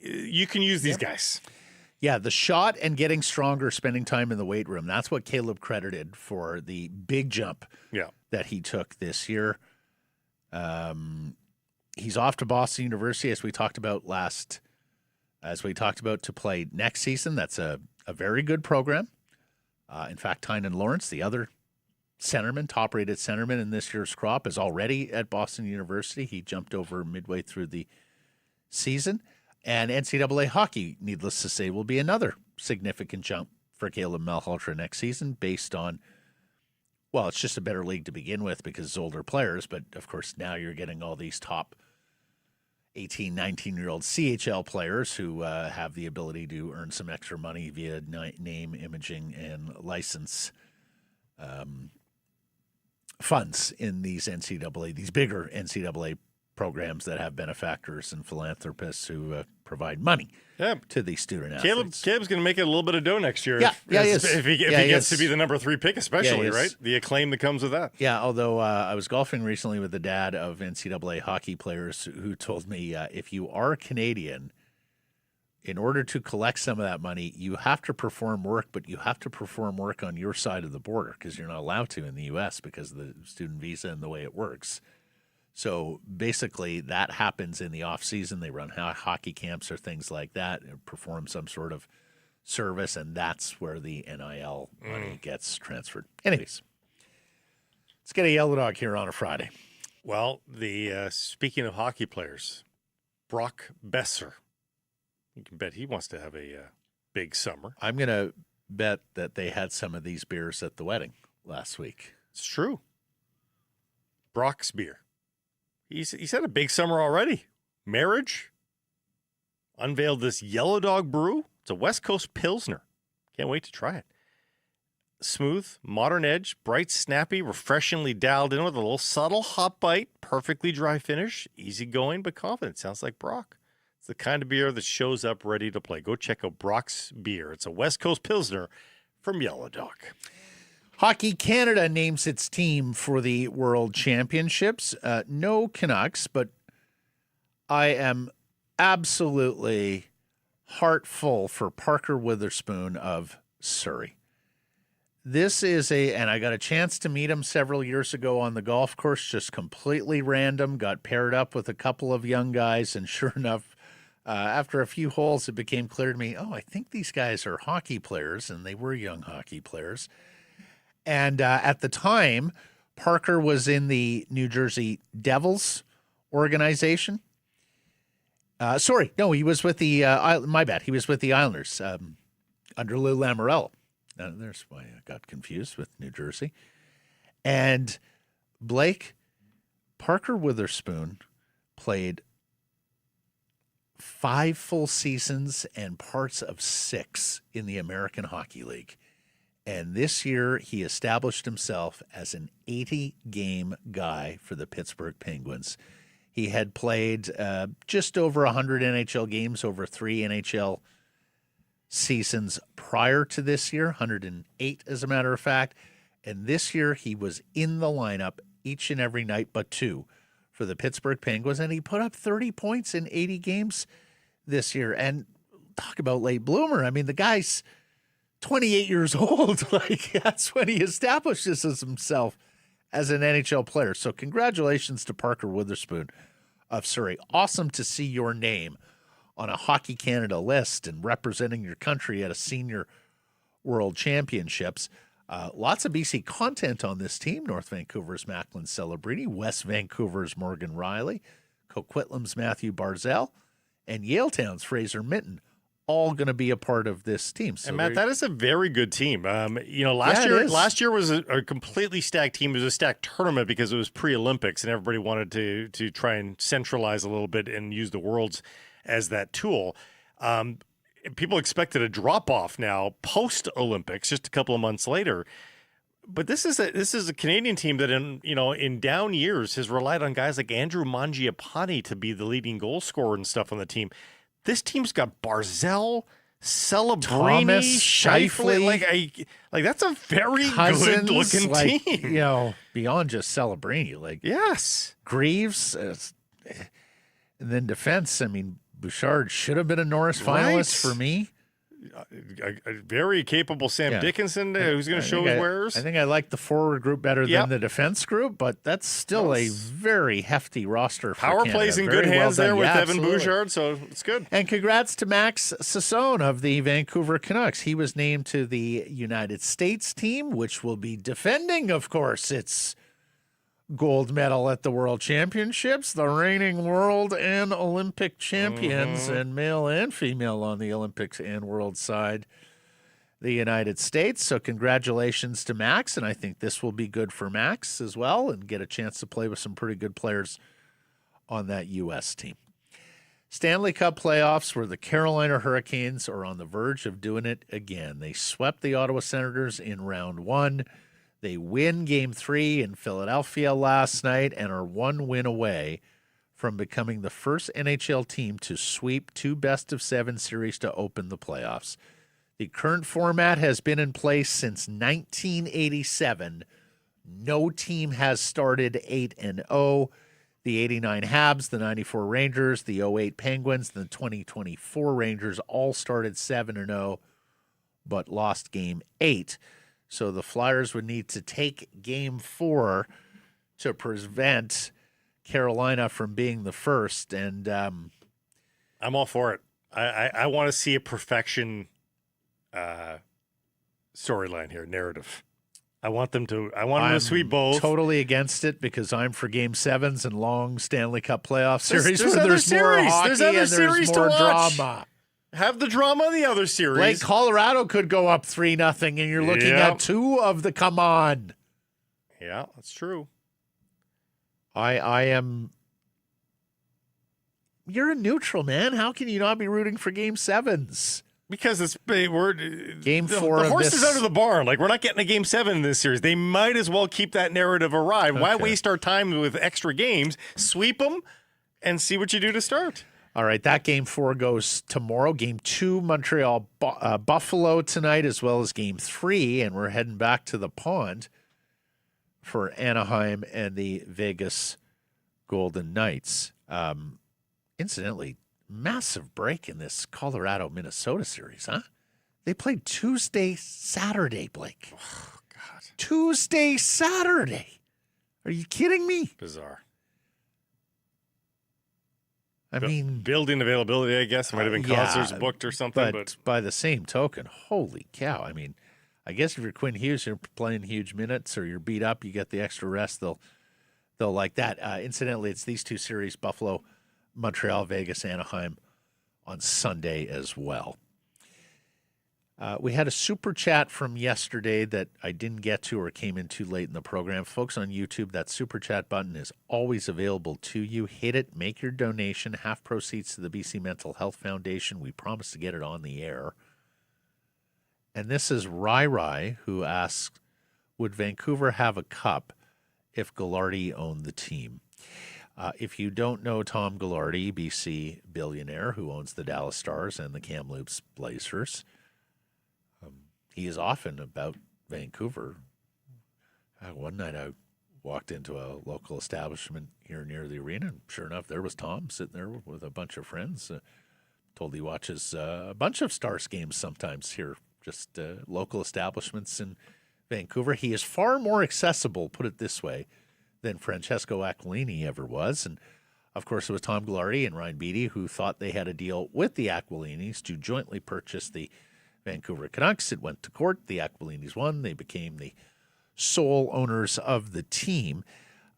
you can use these guys. Yeah, the shot and getting stronger, spending time in the weight room. That's what Caleb credited for the big jump that he took this year. He's off to Boston University, as we talked about to play next season. That's a very good program. In fact, Tynan Lawrence, the other centerman, top-rated centerman in this year's crop, is already at Boston University. He jumped over midway through the season. And NCAA hockey, needless to say, will be another significant jump for Caleb Malhotra next season based on, well, it's just a better league to begin with because it's older players. But, of course, now you're getting all these top 18, 19-year-old CHL players who have the ability to earn some extra money via name, imaging, and license funds in these bigger NCAA programs that have benefactors and philanthropists who provide money to these student athletes. Caleb's going to make it a little bit of dough next year. If he gets to be the number 3 pick, especially, right? The acclaim that comes with that. Yeah, although I was golfing recently with the dad of NCAA hockey players who told me if you are Canadian, in order to collect some of that money, you have to perform work, but you have to perform work on your side of the border because you're not allowed to in the U.S. because of the student visa and the way it works. So basically that happens in the off season. They run hockey camps or things like that and perform some sort of service, and that's where the NIL money gets transferred. Anyways, let's get a yellow dog here on a Friday. Well, speaking of hockey players, Brock Besser, you can bet he wants to have a big summer. I'm going to bet that they had some of these beers at the wedding last week. It's true. Brock's beer. He's had a big summer already. Marriage unveiled this Yellow Dog brew. It's a West Coast Pilsner. Can't wait to try it. Smooth, modern edge, bright, snappy, refreshingly dialed in with a little subtle hot bite, perfectly dry finish, easygoing but confident. Sounds like Brock. It's the kind of beer that shows up ready to play. Go check out Brock's Beer. It's a West Coast Pilsner from Yellow Dog. Hockey Canada names its team for the World Championships. No Canucks, but I am absolutely heartful for Parker Witherspoon of Surrey. This is and I got a chance to meet him several years ago on the golf course, just completely random, got paired up with a couple of young guys, and sure enough, after a few holes, it became clear to me, I think these guys are hockey players, and they were young hockey players. And at the time, Parker was in the New Jersey Devils organization. He was with the, my bad, he was with the Islanders under Lou Lamoriello. There's why I got confused with New Jersey. And Blake, Parker Witherspoon played 5 full seasons and parts of 6 in the American Hockey League. And this year he established himself as an 80-game guy for the Pittsburgh Penguins. He had played just over 100 NHL games over 3 NHL seasons prior to this year, 108 as a matter of fact. And this year he was in the lineup each and every night but 2 for the Pittsburgh Penguins. And he put up 30 points in 80 games this year. And talk about late bloomer. I mean, the guy's 28 years old. Like, that's when he establishes himself as an NHL player. So congratulations to Parker Witherspoon of Surrey. Awesome to see your name on a Hockey Canada list and representing your country at a senior world championships. Lots of BC content on this team. North Vancouver's Macklin Celebrini, West Vancouver's Morgan Riley, Coquitlam's Matthew Barzell, and Yaletown's Fraser Minton, all going to be a part of this team. So and Matt, that is a very good team. Last year was a completely stacked team. It was a stacked tournament because it was pre-Olympics, and everybody wanted to try and centralize a little bit and use the Worlds as that tool. People expected a drop-off now post-Olympics, just a couple of months later. But this is a Canadian team that in down years has relied on guys like Andrew Mangiapane to be the leading goal scorer and stuff on the team. This team's got Barzell, Celebrini, Thomas, Scheifele. Like that's a very Cousins, good-looking team. Beyond just Celebrini. Yes. Greaves. And then defense, I mean, Bouchard should have been a Norris finalist for me. A very capable Sam Dickinson who's going to show his wares. I think I like the forward group better than the defense group, but that's still a very hefty roster for Power Canada. plays in good hands there with Evan Bouchard, so it's good. And congrats to Max Sassone of the Vancouver Canucks. He was named to the United States team, which will be defending, of course, its gold medal at the World Championships, the reigning world and Olympic champions, and male and female on the Olympics and world side, the United States. So congratulations to Max, and I think this will be good for Max as well and get a chance to play with some pretty good players on that U.S. team. Stanley Cup playoffs, where the Carolina Hurricanes are on the verge of doing it again. They swept the Ottawa Senators in round 1. They win Game 3 in Philadelphia last night and are 1 win away from becoming the first NHL team to sweep 2 best-of-7 series to open the playoffs. The current format has been in place since 1987. No team has started 8-0. The 89 Habs, the 94 Rangers, the 08 Penguins, the 2024 Rangers all started 7-0, but lost Game 8. So the Flyers would need to take Game 4 to prevent Carolina from being the first. And I'm all for it. I want to see a perfection storyline here, narrative. I want them to sweep both. Totally against it because I'm for Game 7s and long Stanley Cup playoff series there's where there's more hockey there's other and series there's more to watch. drama. Have the drama of the other series. Like Colorado could go up 3-0 and you're looking at 2 of the come on. Yeah, that's true. I am. You're a neutral, man. How can you not be rooting for Game 7s? Because Game 4 the of horse this. is out of the barn. Like, we're not getting a Game 7 in this series. They might as well keep that narrative alive. Why waste our time with extra games? Sweep them and see what you do to start. All right, that Game 4 goes tomorrow. Game 2, Montreal Buffalo tonight, as well as Game 3, and we're heading back to the pond for Anaheim and the Vegas Golden Knights. Incidentally, massive break in this Colorado-Minnesota series, huh? They played Tuesday, Saturday, Blake. Oh, God. Tuesday, Saturday. Are you kidding me? Bizarre. I mean, building availability, I guess. It might have been concerts booked or something. But by the same token, holy cow. I mean, I guess if you're Quinn Hughes, you're playing huge minutes or you're beat up, you get the extra rest, they'll like that. Incidentally, it's these two series, Buffalo, Montreal, Vegas, Anaheim, on Sunday as well. We had a super chat from yesterday that I didn't get to or came in too late in the program. Folks on YouTube, that super chat button is always available to you. Hit it, make your donation, half proceeds to the BC Mental Health Foundation. We promise to get it on the air. And this is Rai, who asks, would Vancouver have a cup if Ghilardi owned the team? If you don't know Tom Ghilardi, BC billionaire who owns the Dallas Stars and the Kamloops Blazers, he is often about Vancouver. One night I walked into a local establishment here near the arena, and sure enough, there was Tom sitting there with a bunch of friends. Told he watches a bunch of Stars games sometimes here, just local establishments in Vancouver. He is far more accessible, put it this way, than Francesco Aquilini ever was. And, of course, it was Tom Ghilardi and Ryan Beatty who thought they had a deal with the Aquilinis to jointly purchase the Vancouver Canucks. It went to court. The Aquilinis won. They became the sole owners of the team.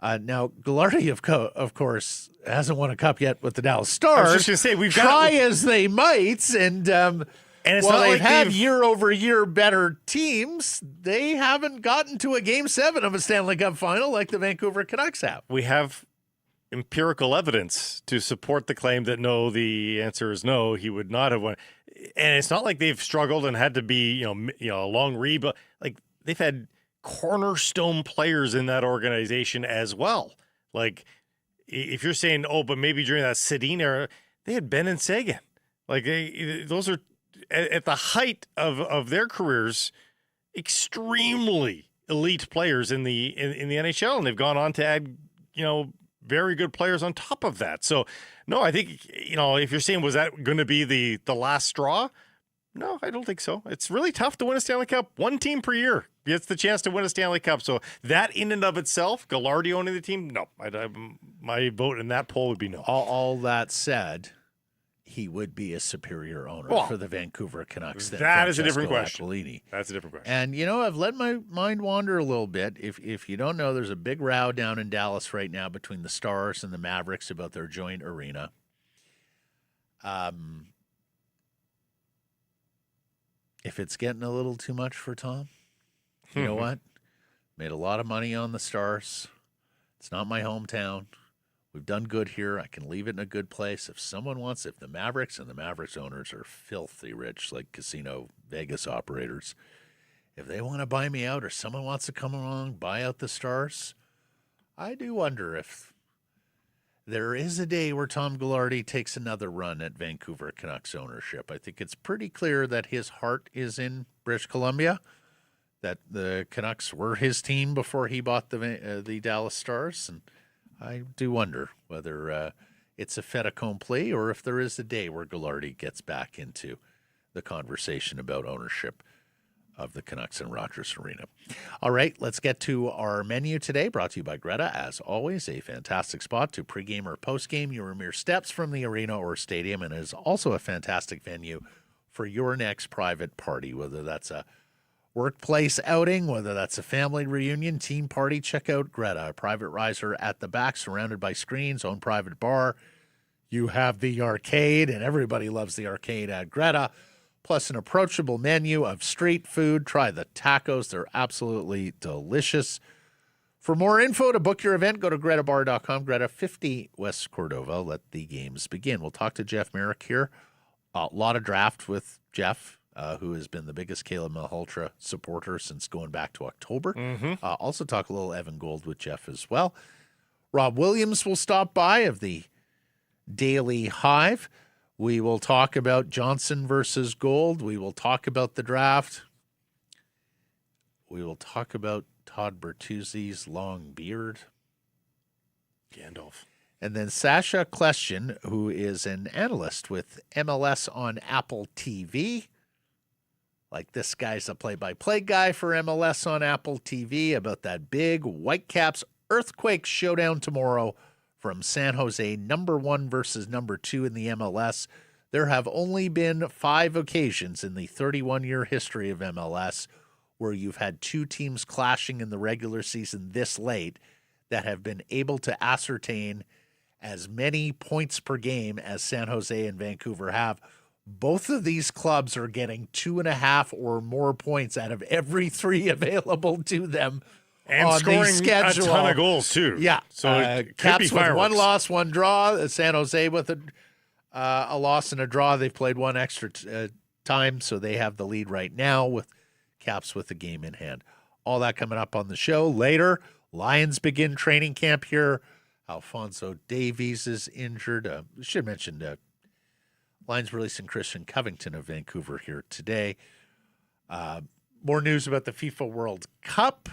Now, Ghilardi, of course, hasn't won a cup yet with the Dallas Stars. I was just going to say, we've try as they might, and it's while not they've like had year-over-year better teams, they haven't gotten to a Game 7 of a Stanley Cup final like the Vancouver Canucks have. We have empirical evidence to support the claim that no, the answer is no, he would not have won. And it's not like they've struggled and had to be, a long rebuild. Like, they've had cornerstone players in that organization as well. Like, if you're saying, but maybe during that Sedin era, they had Ben and Sagan. Like, those are at the height of their careers, extremely elite players in the NHL, and they've gone on to add, very good players on top of that. So, no, I think, if you're saying, was that going to be the last straw? No, I don't think so. It's really tough to win a Stanley Cup. One team per year gets the chance to win a Stanley Cup. So that in and of itself, Ghilardi owning the team, no. My vote in that poll would be no. All that said, he would be a superior owner for the Vancouver Canucks. That is a different question. Aquilini. That's a different question. And, I've let my mind wander a little bit. If you don't know, there's a big row down in Dallas right now between the Stars and the Mavericks about their joint arena. If it's getting a little too much for Tom, you know what? Made a lot of money on the Stars. It's not my hometown. We've done good here. I can leave it in a good place. If the Mavericks and the Mavericks owners are filthy rich, like casino Vegas operators, if they want to buy me out or someone wants to come along, buy out the Stars, I do wonder if there is a day where Tom Ghilardi takes another run at Vancouver Canucks ownership. I think it's pretty clear that his heart is in British Columbia, that the Canucks were his team before he bought the Dallas Stars, and I do wonder whether it's a fait accompli or if there is a day where Ghilardi gets back into the conversation about ownership of the Canucks and Rogers Arena. All right, let's get to our menu today, brought to you by Greta. As always, a fantastic spot to pregame or postgame. You are mere steps from the arena or stadium, and it is also a fantastic venue for your next private party, whether that's a workplace outing, whether that's a family reunion, team party. Check out Greta, a private riser at the back, surrounded by screens, own private bar. You have the arcade, and everybody loves the arcade at Greta, plus an approachable menu of street food. Try the tacos. They're absolutely delicious. For more info to book your event, go to gretabar.com. Greta, 50 West Cordova. Let the games begin. We'll talk to Jeff Merrick here A lot of draft with Jeff, who has been the biggest Caleb Malhotra supporter since going back to October. Also talk a little Evan Gold with Jeff as well. Rob Williams will stop by of the Daily Hive. We will talk about Johnson versus Gold. We will talk about the draft. We will talk about Todd Bertuzzi's long beard. Gandalf. And then Sascha Kljestan, who is an analyst with MLS on Apple TV. Like, this guy's a play-by-play guy for MLS on Apple TV about that big Whitecaps earthquake showdown tomorrow from San Jose, number 1 versus number 2 in the MLS. There have only been 5 occasions in the 31-year history of MLS where you've had 2 teams clashing in the regular season this late that have been able to ascertain as many points per game as San Jose and Vancouver have. Both of these clubs are getting 2.5 or more points out of every 3 available to them. And on scoring the schedule. a ton of goals, too. Yeah. So it could Caps be with fireworks. 1 loss, 1 draw. San Jose with a loss and a draw. They've played 1 extra time, so they have the lead right now with Caps with the game in hand. All that coming up on the show later. Lions begin training camp here. Alphonso Davies is injured. Should mention Lions releasing Christian Covington of Vancouver here today. More news about the FIFA World Cup.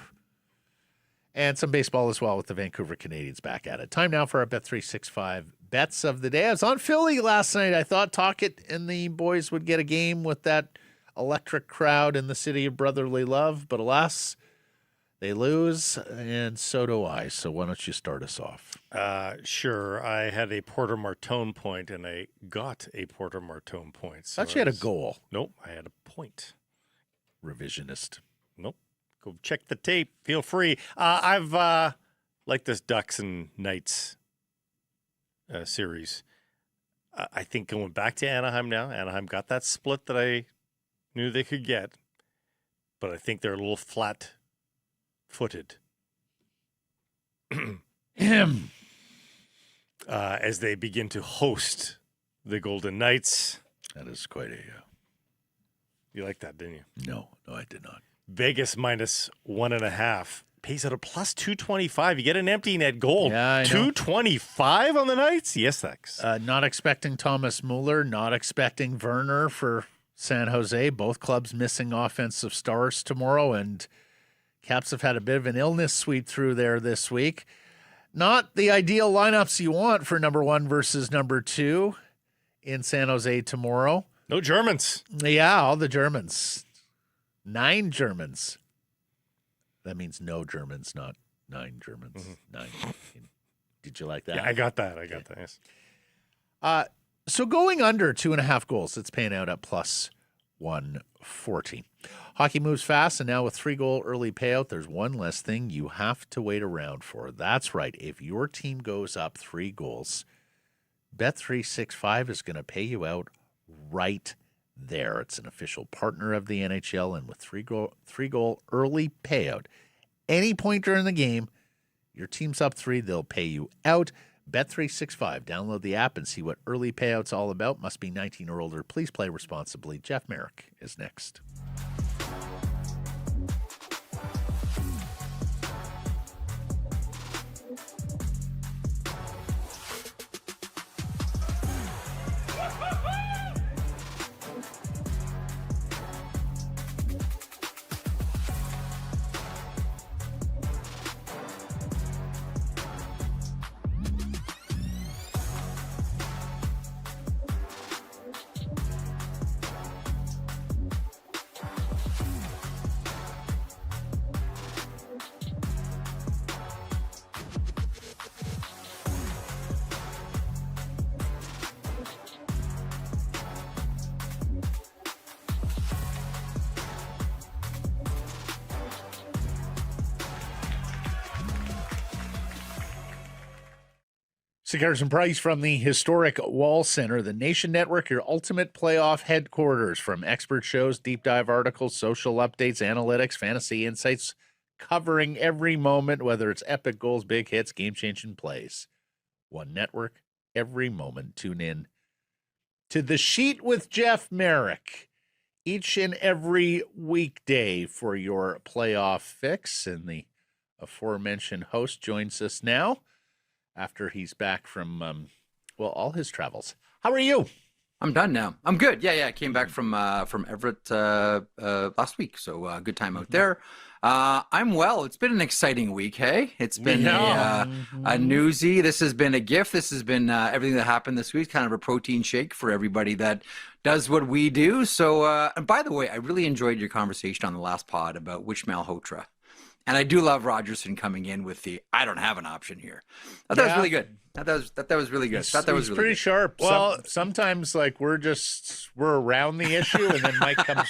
And some baseball as well with the Vancouver Canadians back at it. Time now for our Bet365 bets of the day. I was on Philly last night. I thought Talkett and the boys would get a game with that electric crowd in the city of brotherly love. But alas, they lose, and so do I. So why don't you start us off? Sure. I had a Porter Martone point, and I got a Porter Martone point. So Thought you had a goal. Nope, I had a point. Revisionist. Nope. Go check the tape. Feel free. I've like this Ducks and Knights series. I think going back to Anaheim now. Anaheim got that split that I knew they could get, but I think they're a little flat-footed as they begin to host the Golden Knights. That is quite a... You like that, didn't you? No, I did not. Vegas minus 1.5 pays at a plus 225. You get an empty net goal. Yeah, I know. 225 on the Knights? Yes, thanks. Not expecting Thomas Mueller, not expecting Werner for San Jose. Both clubs missing offensive stars tomorrow, and Caps have had a bit of an illness sweep through there this week. Not the ideal lineups you want for number 1 versus number 2 in San Jose tomorrow. No Germans. Yeah, all the Germans. 9 Germans. That means no Germans, not 9 Germans. 9. Did you like that? Yeah, I got that. Yes. So going under 2.5 goals, it's paying out at plus 140. Hockey moves fast, and now with 3-goal early payout, there's one less thing you have to wait around for. That's right. If your team goes up 3 goals, Bet365 is going to pay you out right there. It's an official partner of the NHL, and with 3-goal early payout, any point during the game, your team's up 3, they'll pay you out. Bet365. Download the app and see what early payout's all about. Must be 19 or older. Please play responsibly. Jeff Merrick is next. Cigars and Price from the historic Wall Center, the Nation Network, your ultimate playoff headquarters. From expert shows, deep dive articles, social updates, analytics, fantasy insights, covering every moment, whether it's epic goals, big hits, game-changing plays. One network, every moment. Tune in to The Sheet with Jeff Merrick each and every weekday for your playoff fix. And the aforementioned host joins us now after he's back from, all his travels. How are you? I'm done now. I'm good. Yeah. I came back from Everett last week, so good time out there. I'm well. It's been an exciting week, hey? It's been a newsy. This has been a gift. This has been everything that happened this week, kind of a protein shake for everybody that does what we do. So, and by the way, I really enjoyed your conversation on the last pod about which Malhotra. And I do love Rogerson coming in with the I don't have an option here. I thought that was really good. That was really good. That was really pretty good. Sharp. Well, sometimes like we're around the issue, and then Mike comes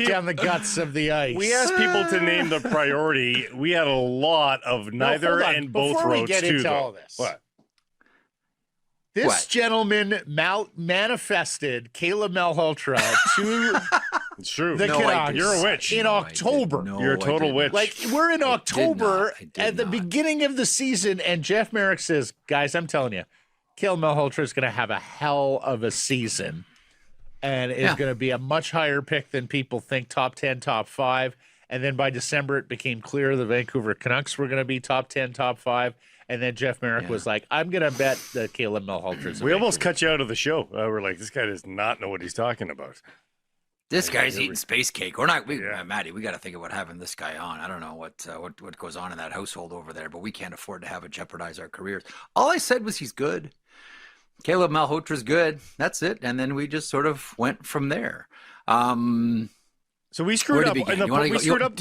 down the guts of the ice. We asked people to name the priority. We had a lot of neither and both Before roads we get too. into all this, this gentleman manifested Caleb Malhotra to It's true. the Canucks. You're a witch. In October. You're a total witch. Like, we're in October I did at the not. beginning of the season, and Jeff Merrick says, guys, I'm telling you, Caleb Malhotra is going to have a hell of a season and is going to be a much higher pick than people think, top 10, top 5. And then by December, it became clear the Vancouver Canucks were going to be top 10, top 5. And then Jeff Merrick was like, I'm going to bet that Caleb Malhotra We almost cut you out of the show. We're like, this guy does not know what he's talking about. This guy's eating space cake. We're not, Maddie. We got to think about having this guy on. I don't know what goes on in that household over there, but we can't afford to have it jeopardize our careers. All I said was he's good. Caleb Malhotra's good. That's it. And then we just sort of went from there. So we screwed up. We screwed up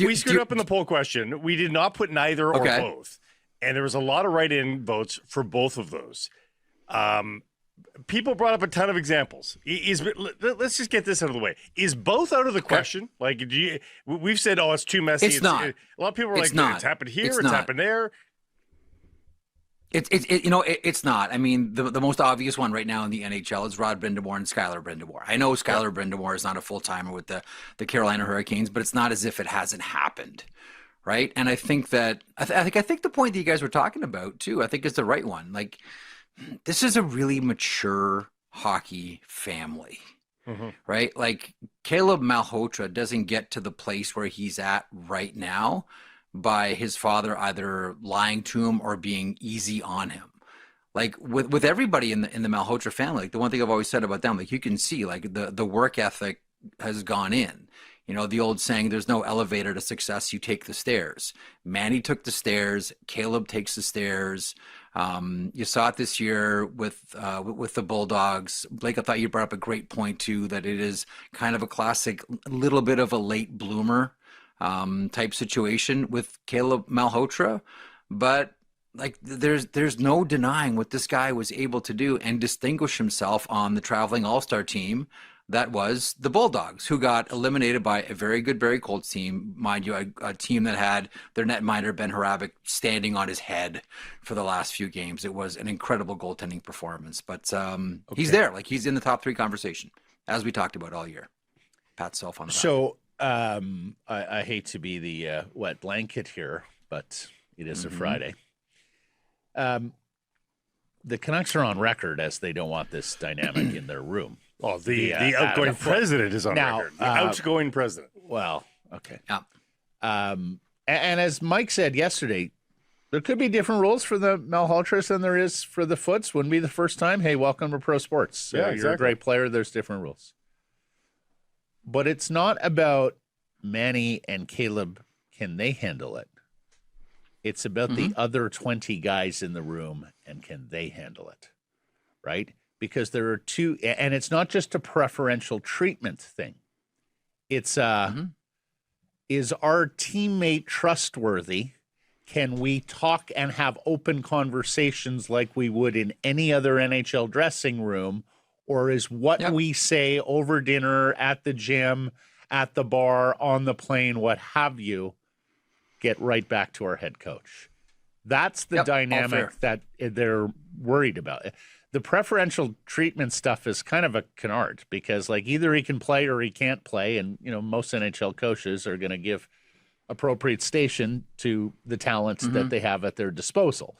in the the poll question. We did not put neither or both, and there was a lot of write-in votes for both of those. People brought up a ton of examples. Let's just get this out of the way. Is both out of the question? Like, we've said, oh, it's too messy. It's not. A lot of people are like, not. it's happened here, It's it's not. happened there. It's not. I mean, the most obvious one right now in the NHL is Rod Brindamore and Skylar Brindamore. I know Skylar Brindamore is not a full-timer with the Carolina Hurricanes, but it's not as if it hasn't happened, right? And I think that I think the point that you guys were talking about too, I think is the right one. Like, this is a really mature hockey family, right? Like, Caleb Malhotra doesn't get to the place where he's at right now by his father either lying to him or being easy on him. Like, with everybody in the Malhotra family, like, the one thing I've always said about them, like, you can see like the work ethic has gone in. You know, the old saying, there's no elevator to success, you take the stairs. Manny took the stairs, Caleb takes the stairs. You saw it this year with the Bulldogs. Blake, I thought you brought up a great point too, that it is kind of a classic, little bit of a late bloomer type situation with Caleb Malhotra. But like, there's no denying what this guy was able to do and distinguish himself on the traveling all-star team that was the Bulldogs, who got eliminated by a very good Barrie Colts team, mind you, a team that had their netminder Ben Harabik standing on his head for the last few games. It was an incredible goaltending performance, but he's there. Like, he's in the top 3 conversation, as we talked about all year. Pat self on the back. So I hate to be the wet blanket here, but it is a Friday. The Canucks are on record as they don't want this dynamic in their room. Oh, the outgoing president is on record. The outgoing president. Well, okay. Yeah. And as Mike said yesterday, there could be different rules for the Malhotras than there is for the Foots. Wouldn't be the first time. Hey, welcome to pro sports. Yeah, You're exactly. a great player. There's different rules. But it's not about Manny and Caleb. Can they handle it? It's about the other 20 guys in the room, and can they handle it, right? Because there are two, and it's not just a preferential treatment thing. It's is our teammate trustworthy? Can we talk and have open conversations like we would in any other NHL dressing room? Or is what we say over dinner, at the gym, at the bar, on the plane, what have you, get right back to our head coach? That's the dynamic that they're worried about. The preferential treatment stuff is kind of a canard because, like, either he can play or he can't play. And, you know, most NHL coaches are going to give appropriate station to the talent that they have at their disposal.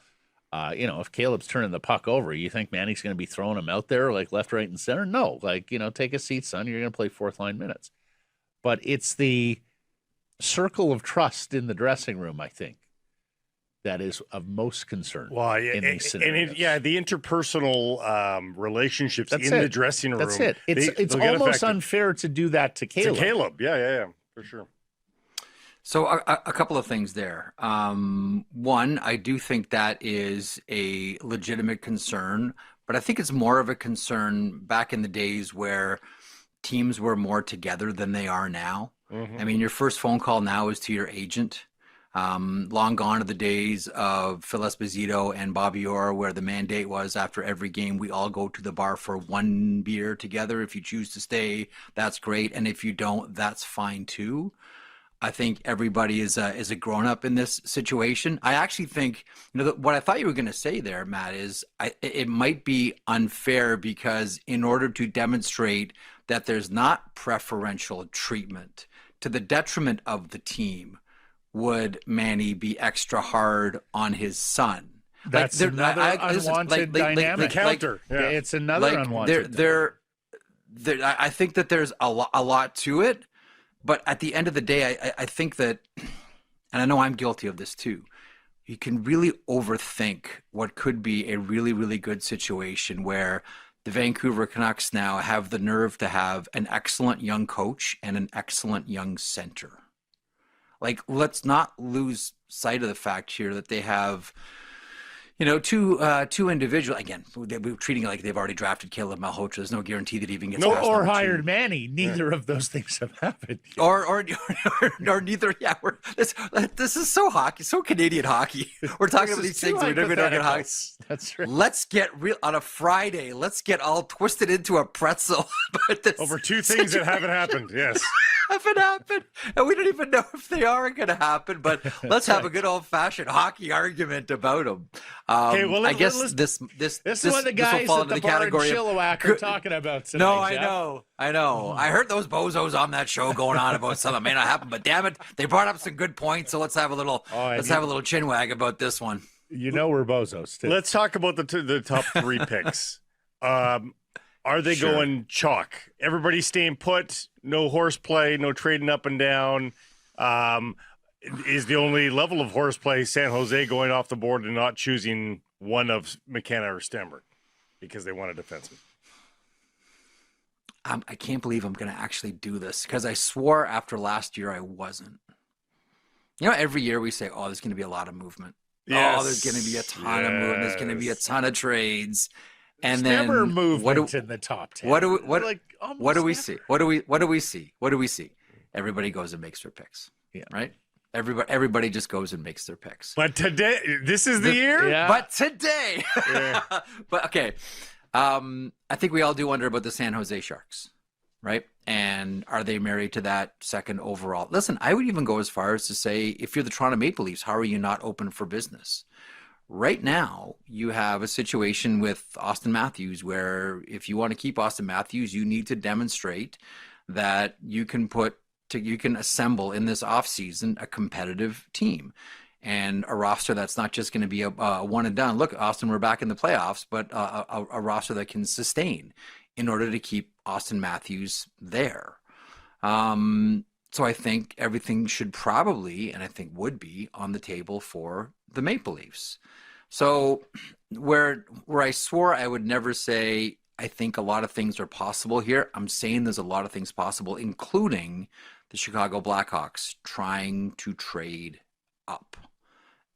If Caleb's turning the puck over, you think Manny's going to be throwing him out there like left, right, and center? No. Take a seat, son. You're going to play fourth line minutes. But it's the circle of trust in the dressing room, I think, that is of most concern in these scenarios. The interpersonal relationships the dressing room. That's it. It's almost unfair to do that to Caleb. Yeah, for sure. So a couple of things there. One, I do think that is a legitimate concern, but I think it's more of a concern back in the days where teams were more together than they are now. Mm-hmm. I mean, your first phone call now is to your agent. Long gone are the days of Phil Esposito and Bobby Orr, where the mandate was after every game, we all go to the bar for one beer together. If you choose to stay, that's great. And if you don't, that's fine too. I think everybody is a grown-up in this situation. I actually think, what I thought you were going to say there, Matt, is it might be unfair because in order to demonstrate that there's not preferential treatment to the detriment of the team, would Manny be extra hard on his son? That's another unwanted dynamic. Counter. It's another unwanted. I think that there's a lot to it. But at the end of the day, I think that, and I know I'm guilty of this too, you can really overthink what could be a really, really good situation where the Vancouver Canucks now have the nerve to have an excellent young coach and an excellent young center. Let's not lose sight of the fact here that they have, two individual. Again, we're treating it like they've already drafted Caleb Malhotra. There's no guarantee that he even gets past or hired 2. Manny. Neither of those things have happened yet. Or neither. Yeah, this is so hockey, so Canadian hockey. We're talking about these things. We're never talking hockey. That's right. Let's get real on a Friday. Let's get all twisted into a pretzel about this over two things that haven't happened. Yes. Haven't happened, and we don't even know if they are going to happen. But let's have a good old-fashioned hocky argument about them. I guess this is what the guys at the bar in Chilliwack are talking about tonight. No, I know. I heard those bozos on that show going on about something that may not happen, but damn it, they brought up some good points. So let's have a little chinwag about this one. We're bozos too. Let's talk about the top 3 picks. Are they going chalk? Everybody staying put, no horseplay, no trading up and down. Is the only level of horseplay San Jose going off the board and not choosing one of McKenna or Stemmer because they want a defenseman? I can't believe I'm going to actually do this because I swore after last year I wasn't. Every year we say, there's going to be a lot of movement. Yes. There's going to be a ton of movement. There's going to be a ton of trades. And then never movement in the top 10. What do we see? What do we see? Everybody goes and makes their picks. Yeah. Right? Everybody just goes and makes their picks. But today, this is the year? Yeah. But today. Yeah. But okay. I think we all do wonder about the San Jose Sharks, right? And are they married to that second overall? Listen, I would even go as far as to say, if you're the Toronto Maple Leafs, how are you not open for business? Right now, you have a situation with Austin Matthews where if you want to keep Austin Matthews, you need to demonstrate that you can assemble in this offseason a competitive team and a roster that's not just going to be a one and done. Look, Austin, we're back in the playoffs, but a roster that can sustain in order to keep Austin Matthews there. So I think everything should probably, and I think would be, on the table for the Maple Leafs. So where I swore I would never say I think a lot of things are possible here, I'm saying there's a lot of things possible, including the Chicago Blackhawks trying to trade up.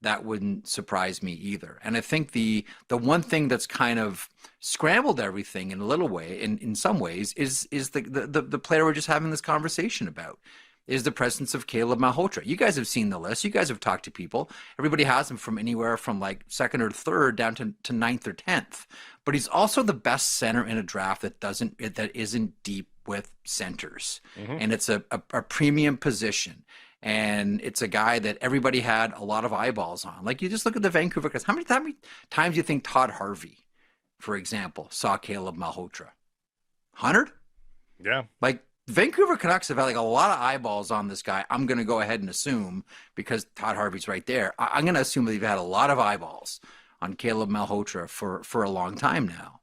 That wouldn't surprise me either. And I think the one thing that's kind of scrambled everything in a little way, in some ways, is the player we're just having this conversation about, is the presence of Caleb Malhotra. You guys have seen the list. You guys have talked to people. Everybody has him from anywhere from like second or third down to ninth or 10th. But he's also the best center in a draft that isn't deep with centers. Mm-hmm. And it's a premium position. And it's a guy that everybody had a lot of eyeballs on. Like, you just look at the Vancouver Canucks. How many times do you think Todd Harvey, for example, saw Caleb Malhotra? 100? Yeah. Like, Vancouver Canucks have had like a lot of eyeballs on this guy. I'm going to go ahead and assume, because Todd Harvey's right there, I'm going to assume that they've had a lot of eyeballs on Caleb Malhotra for a long time now.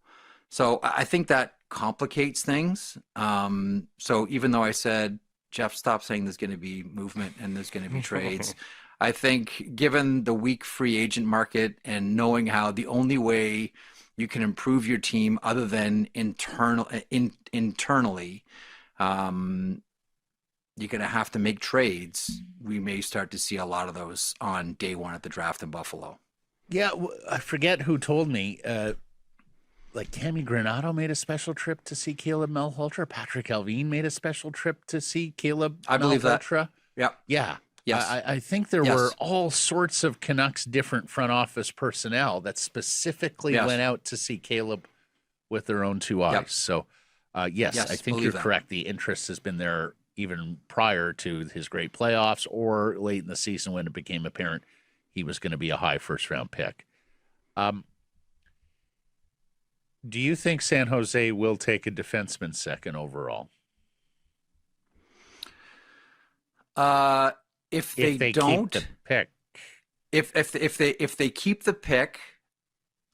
So I think that complicates things. So even though I said, Jeff, stop saying there's going to be movement and there's going to be trades, I think given the weak free agent market and knowing how the only way you can improve your team other than internally, you're going to have to make trades. We may start to see a lot of those on day one at the draft in Buffalo. Yeah, I forget who told me. Like Cammy Granato made a special trip to see Caleb Malhotra. Patrick Alvin made a special trip to see Caleb I believe Malhotra. That. Yeah. Yes. I think there were all sorts of Canucks different front office personnel that specifically went out to see Caleb with their own two eyes. Yep. So, yes, I think you're that. correct. The interest has been there even prior to his great playoffs or late in the season when it became apparent he was going to be a high first-round pick. Do you think San Jose will take a defenseman second overall? If they don't keep the pick, if they keep the pick,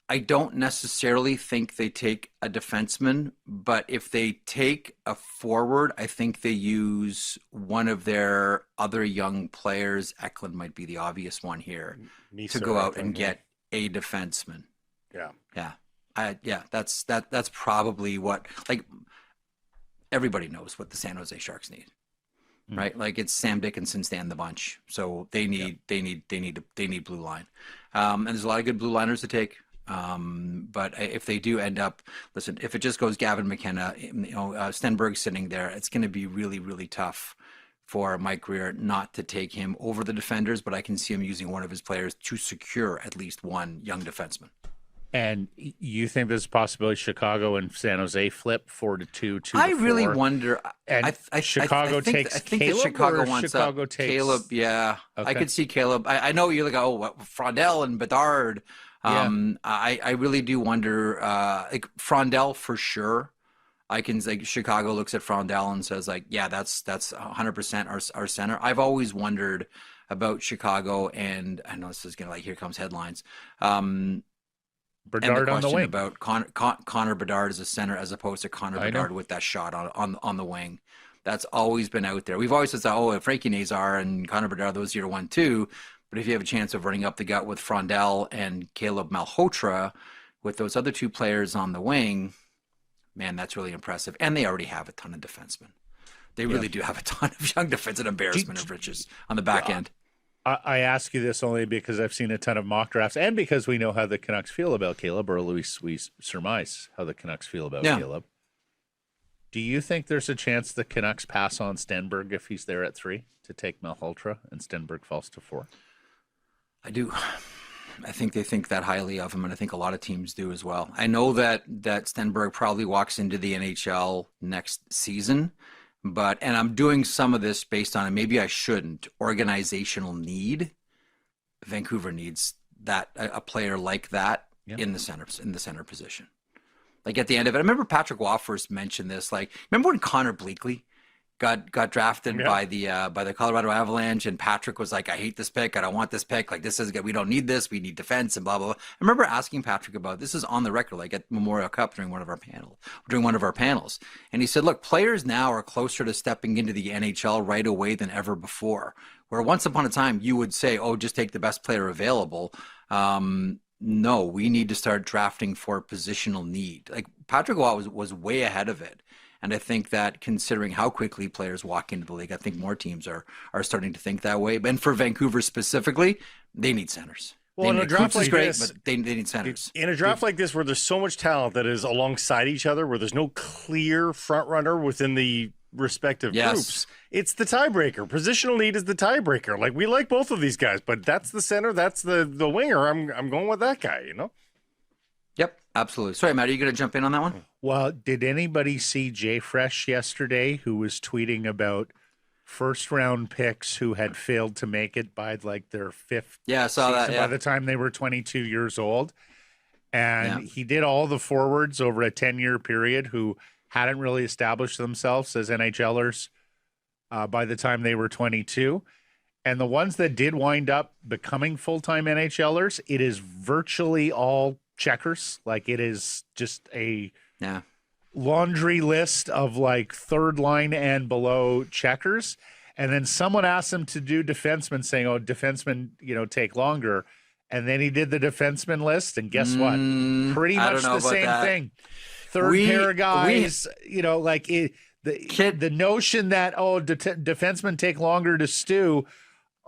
I don't necessarily think they take a defenseman. But if they take a forward, I think they use one of their other young players. Eklund might be the obvious one here to go out and get a defenseman. That's probably what, like, everybody knows what the San Jose Sharks need. Right, like it's Sam Dickinson stand the bunch, so they need blue line, and there's a lot of good blue liners to take. But if they do end up, listen, if it just goes Gavin McKenna, Stenberg sitting there, it's going to be really, really tough for Mike Greer not to take him over the defenders. But I can see him using one of his players to secure at least one young defenseman. And you think there's a possibility Chicago and San Jose flip 4-2, 2-4? I really wonder. And Chicago takes Caleb, that Chicago or wants Chicago takes Caleb. Yeah, okay. I could see Caleb. I know you're like, Frondel and Bedard. I really do wonder. Like Frondel for sure. I can like Chicago looks at Frondel and says like, yeah, that's 100% our center. I've always wondered about Chicago, and I know this is gonna like here comes headlines. Bedard on the wing. About Connor Bedard as a center as opposed to Connor Bedard with that shot on the wing. That's always been out there. We've always said, Frankie Nazar and Connor Bedard, those are 1-2. But if you have a chance of running up the gut with Frondel and Caleb Malhotra with those other two players on the wing, man, that's really impressive. And they already have a ton of defensemen. They really do have a ton of young defensive embarrassment of riches on the back end. I ask you this only because I've seen a ton of mock drafts and because we know how the Canucks feel about Caleb, or at least we surmise how the Canucks feel about Caleb. Do you think there's a chance the Canucks pass on Stenberg if he's there at 3 to take Malhotra and Stenberg falls to 4? I do. I think they think that highly of him, and I think a lot of teams do as well. I know that Stenberg probably walks into the NHL next season. And I'm doing some of this based on, and maybe I shouldn't, organizational need. Vancouver needs that, a player like that in the center position. Like at the end of it, I remember Patrick Waugh first mentioned this. Like, remember when Connor Bleakley got drafted by the Colorado Avalanche, and Patrick was like, I hate this pick, I don't want this pick, like this is good, we don't need this, we need defense and blah blah blah. I remember asking Patrick about this, is on the record, like at Memorial Cup during one of our panels, and he said, look, players now are closer to stepping into the NHL right away than ever before, where once upon a time you would say, just take the best player available. No, we need to start drafting for positional need. Like Patrick Waugh was way ahead of it. And I think that considering how quickly players walk into the league, I think more teams are starting to think that way. And for Vancouver specifically, they need centers. Well, in a draft like great, this, but they need centers. In a draft like this, where there's so much talent that is alongside each other, where there's no clear front runner within the respective groups, it's the tiebreaker. Positional need is the tiebreaker. Like, we like both of these guys, but that's the center, that's the winger. I'm going with that guy, Yep, absolutely. Sorry, Matt, are you going to jump in on that one? Well, did anybody see Jay Fresh yesterday, who was tweeting about first-round picks who had failed to make it by like their 5th I saw that, by the time they were 22 years old? And he did all the forwards over a 10-year period who hadn't really established themselves as NHLers by the time they were 22. And the ones that did wind up becoming full-time NHLers, it is virtually all checkers. Like, it is just a laundry list of like third line and below checkers. And then someone asked him to do defensemen, saying, "Oh, defensemen, take longer." And then he did the defenseman list, and guess what? Pretty much the same thing. Third pair of guys, the notion that defensemen take longer to stew.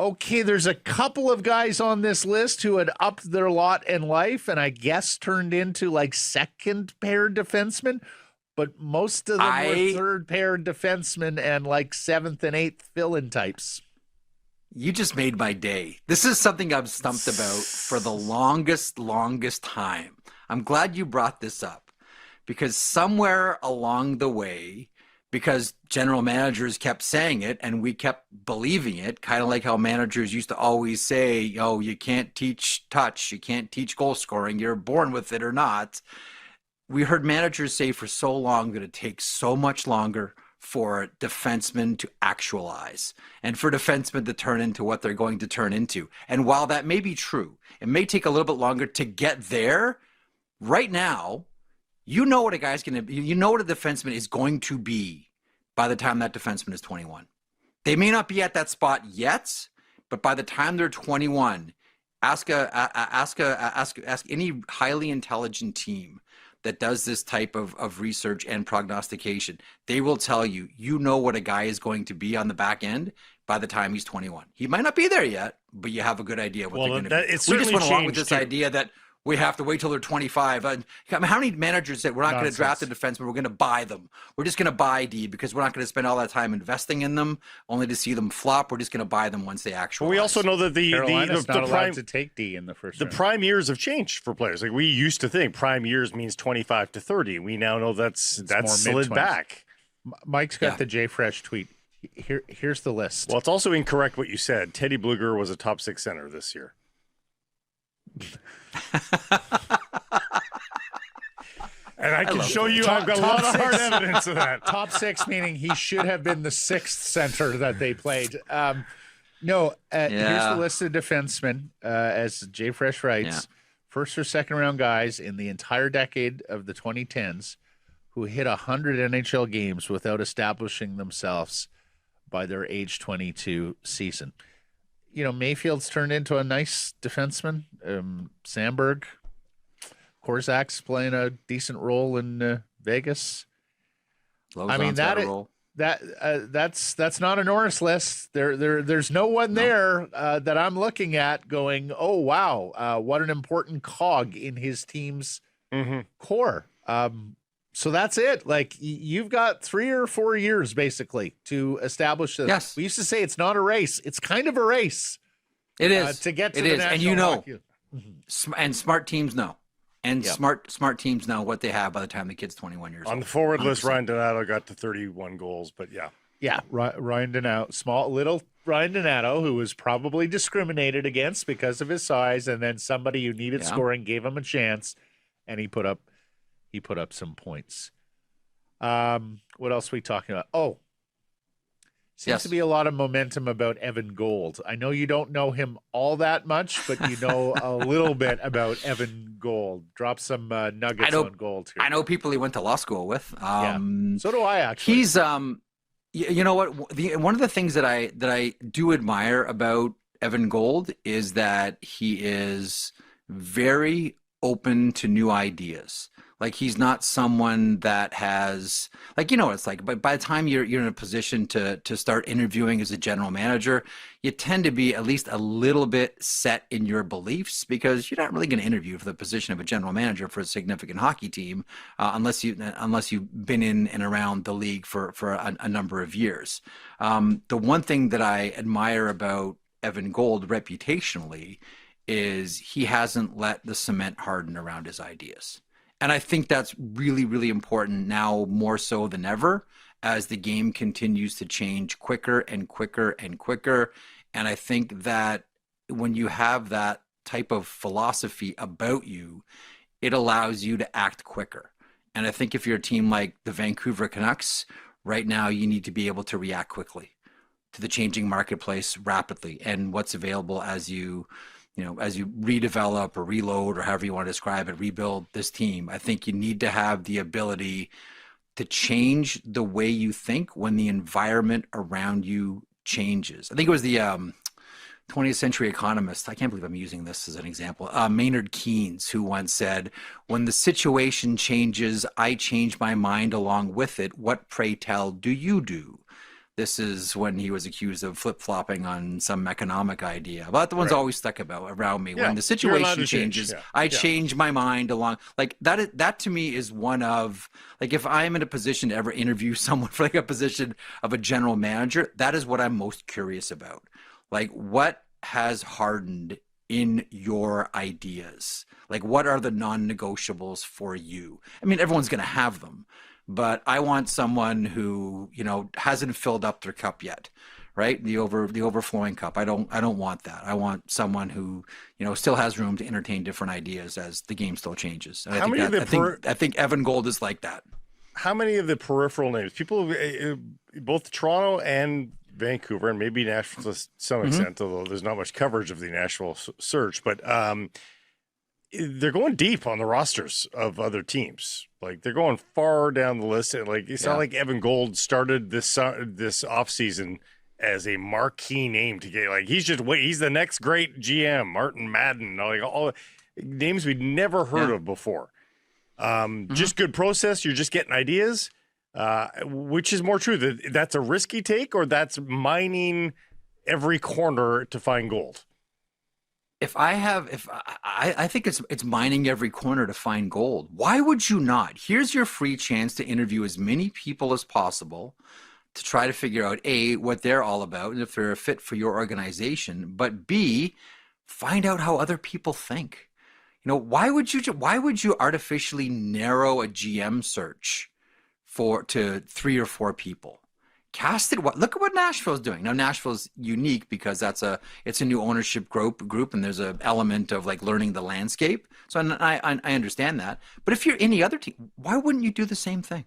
Okay, there's a couple of guys on this list who had upped their lot in life, and I guess turned into like second pair defensemen. But most of them were third pair defensemen and like seventh and eighth fill-in types. You just made my day. This is something I've stumped about for the longest time. I'm glad you brought this up, because somewhere along the way, because general managers kept saying it and we kept believing it, kind of like how managers used to always say, "Oh, you can't teach touch, you can't teach goal scoring, you're born with it or not." We heard managers say for so long that it takes so much longer for defensemen to actualize and for defensemen to turn into what they're going to turn into. And while that may be true, it may take a little bit longer to get there. Right now, you know what a guy's going to be, you know what a defenseman is going to be by the time that defenseman is 21. They may not be at that spot yet, but by the time they're 21, ask any highly intelligent team that does this type of research and prognostication. They will tell you, you know what a guy is going to be on the back end by the time he's 21. He might not be there yet, but you have a good idea what they're going to be. We just went along with this idea that we have to wait till they're 25. I mean, how many managers said we're not going to draft a defenseman, we're going to buy them? We're just going to buy D because we're not going to spend all that time investing in them only to see them flop. We're just going to buy them once they actually. We also know that Carolina's not the allowed to take D in the first round. The prime years have changed for players. Like, we used to think prime years means 25 to 30. We now know that's slid back. Mike's got the J Fresh tweet. Here's the list. Well, it's also incorrect what you said. Teddy Bluger was a top 6 center this year. And I can show you, I've got a lot of hard evidence of that. Top 6, meaning he should have been the 6th center that they played. Here's the list of defensemen, as Jay Fresh writes. First or second round guys in the entire decade of the 2010s who hit 100 NHL games without establishing themselves by their age 22 season. Mayfield's turned into a nice defenseman. Sandberg, Korzak's playing a decent role in Vegas. Lozon's that's not a Norris list. There's no one there that I'm looking at going, oh wow, what an important cog in his team's core. So that's it. Like, you've got 3 or 4 years basically to establish this. Yes. We used to say it's not a race. It's kind of a race. It is to get to the national and hockey. And smart teams know. And smart teams know what they have by the time the kid's 21 years old. On the forward 100%. List, Ryan Donato got to 31 goals, but Ryan Donato, little Ryan Donato, who was probably discriminated against because of his size, and then somebody who needed scoring gave him a chance, and he put up some points. What else are we talking about? Seems to be a lot of momentum about Evan Gold. I know you don't know him all that much, but you know a little bit about Evan Gold. Drop some nuggets on Gold here. I know people he went to law school with. So do I, actually. He's you know what? One of the things that I do admire about Evan Gold is that he is very open to new ideas. Like, he's not someone that has, like, what it's like. But by the time you're in a position to start interviewing as a general manager, you tend to be at least a little bit set in your beliefs, because you're not really going to interview for the position of a general manager for a significant hockey team unless you've been in and around the league for a number of years. The one thing that I admire about Evan Gold reputationally is he hasn't let the cement harden around his ideas. And I think that's really, really important now, more so than ever, as the game continues to change quicker and quicker and quicker. And I think that when you have that type of philosophy about you, it allows you to act quicker. And I think if you're a team like the Vancouver Canucks, right now you need to be able to react quickly. to the changing marketplace rapidly, and what's available as you redevelop or reload or however you want to describe it, rebuild this team. I think you need to have the ability to change the way you think when the environment around you changes. I think it was the 20th century economist, I can't believe I'm using this as an example, Maynard Keynes, who once said, when the situation changes, I change my mind along with it. What, pray tell, do you do? This is when he was accused of flip-flopping on some economic idea. But the one's always stuck around me. Yeah, when the situation changes, I change my mind along. Like that to me is one of, like, if I'm in a position to ever interview someone for like a position of a general manager, that is what I'm most curious about. Like, what has hardened in your ideas? Like, what are the non-negotiables for you? I mean, everyone's going to have them. But I want someone who, hasn't filled up their cup yet, right? The overflowing cup. I don't want that. I want someone who, still has room to entertain different ideas as the game still changes. And I think Evan Gold is like that. How many of the peripheral names, people, both Toronto and Vancouver, and maybe Nashville to some extent, although there's not much coverage of the Nashville search, but they're going deep on the rosters of other teams. Like, they're going far down the list, and like it's not like Evan Gold started this offseason as a marquee name to get. Like, he's the next great GM, Martin Madden, like all names we'd never heard of before. Just good process. You're just getting ideas. Which is more true? That's a risky take, or that's mining every corner to find gold? I think it's mining every corner to find gold. Why would you not? Here's your free chance to interview as many people as possible to try to figure out A, what they're all about and if they're a fit for your organization, but B, find out how other people think. Why would you artificially narrow a GM search to 3 or 4 people? Cast it. Look at what Nashville's doing. Now, Nashville's unique because it's a new ownership group, and there's an element of like learning the landscape. So I understand that. But if you're any other team, why wouldn't you do the same thing?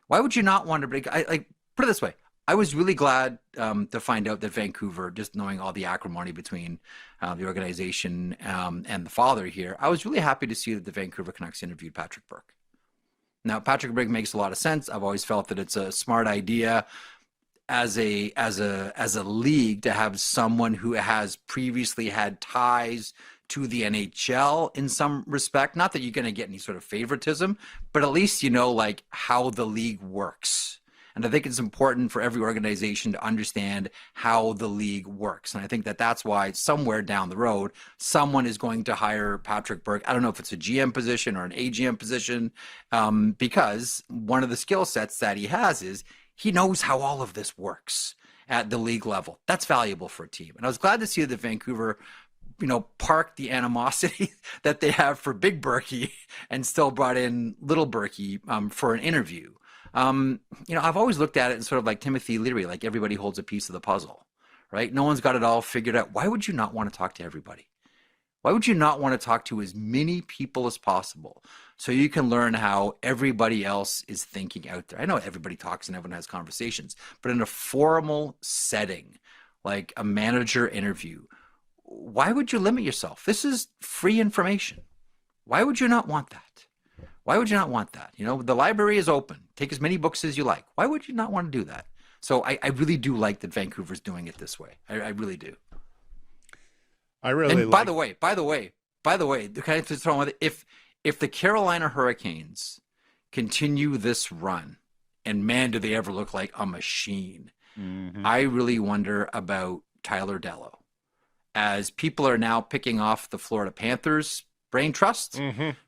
Why would you not want to break? Put it this way. I was really glad to find out that Vancouver, just knowing all the acrimony between the organization and the father here, I was really happy to see that the Vancouver Canucks interviewed Patrick Burke. Now, Patrick Burke makes a lot of sense. I've always felt that it's a smart idea as a league to have someone who has previously had ties to the NHL in some respect. Not that you're going to get any sort of favoritism, but at least like how the league works. And I think it's important for every organization to understand how the league works. And I think that's why somewhere down the road, someone is going to hire Patrick Burke. I don't know if it's a GM position or an AGM position, because one of the skill sets that he has is he knows how all of this works at the league level. That's valuable for a team. And I was glad to see that Vancouver parked the animosity that they have for Big Berkey and still brought in Little Berkey for an interview. I've always looked at it in sort of like Timothy Leary, like everybody holds a piece of the puzzle, right? No one's got it all figured out. Why would you not want to talk to everybody? Why would you not want to talk to as many people as possible so you can learn how everybody else is thinking out there? I know everybody talks and everyone has conversations, but in a formal setting, like a manager interview, why would you limit yourself? This is free information. Why would you not want that? Why would you not want that? The library is open. Take as many books as you like. Why would you not want to do that? So I really do like that Vancouver's doing it this way. I really do. By the way, can I just throw in, if the Carolina Hurricanes continue this run, and man, do they ever look like a machine, I really wonder about Tyler Dellow. As people are now picking off the Florida Panthers brain trust,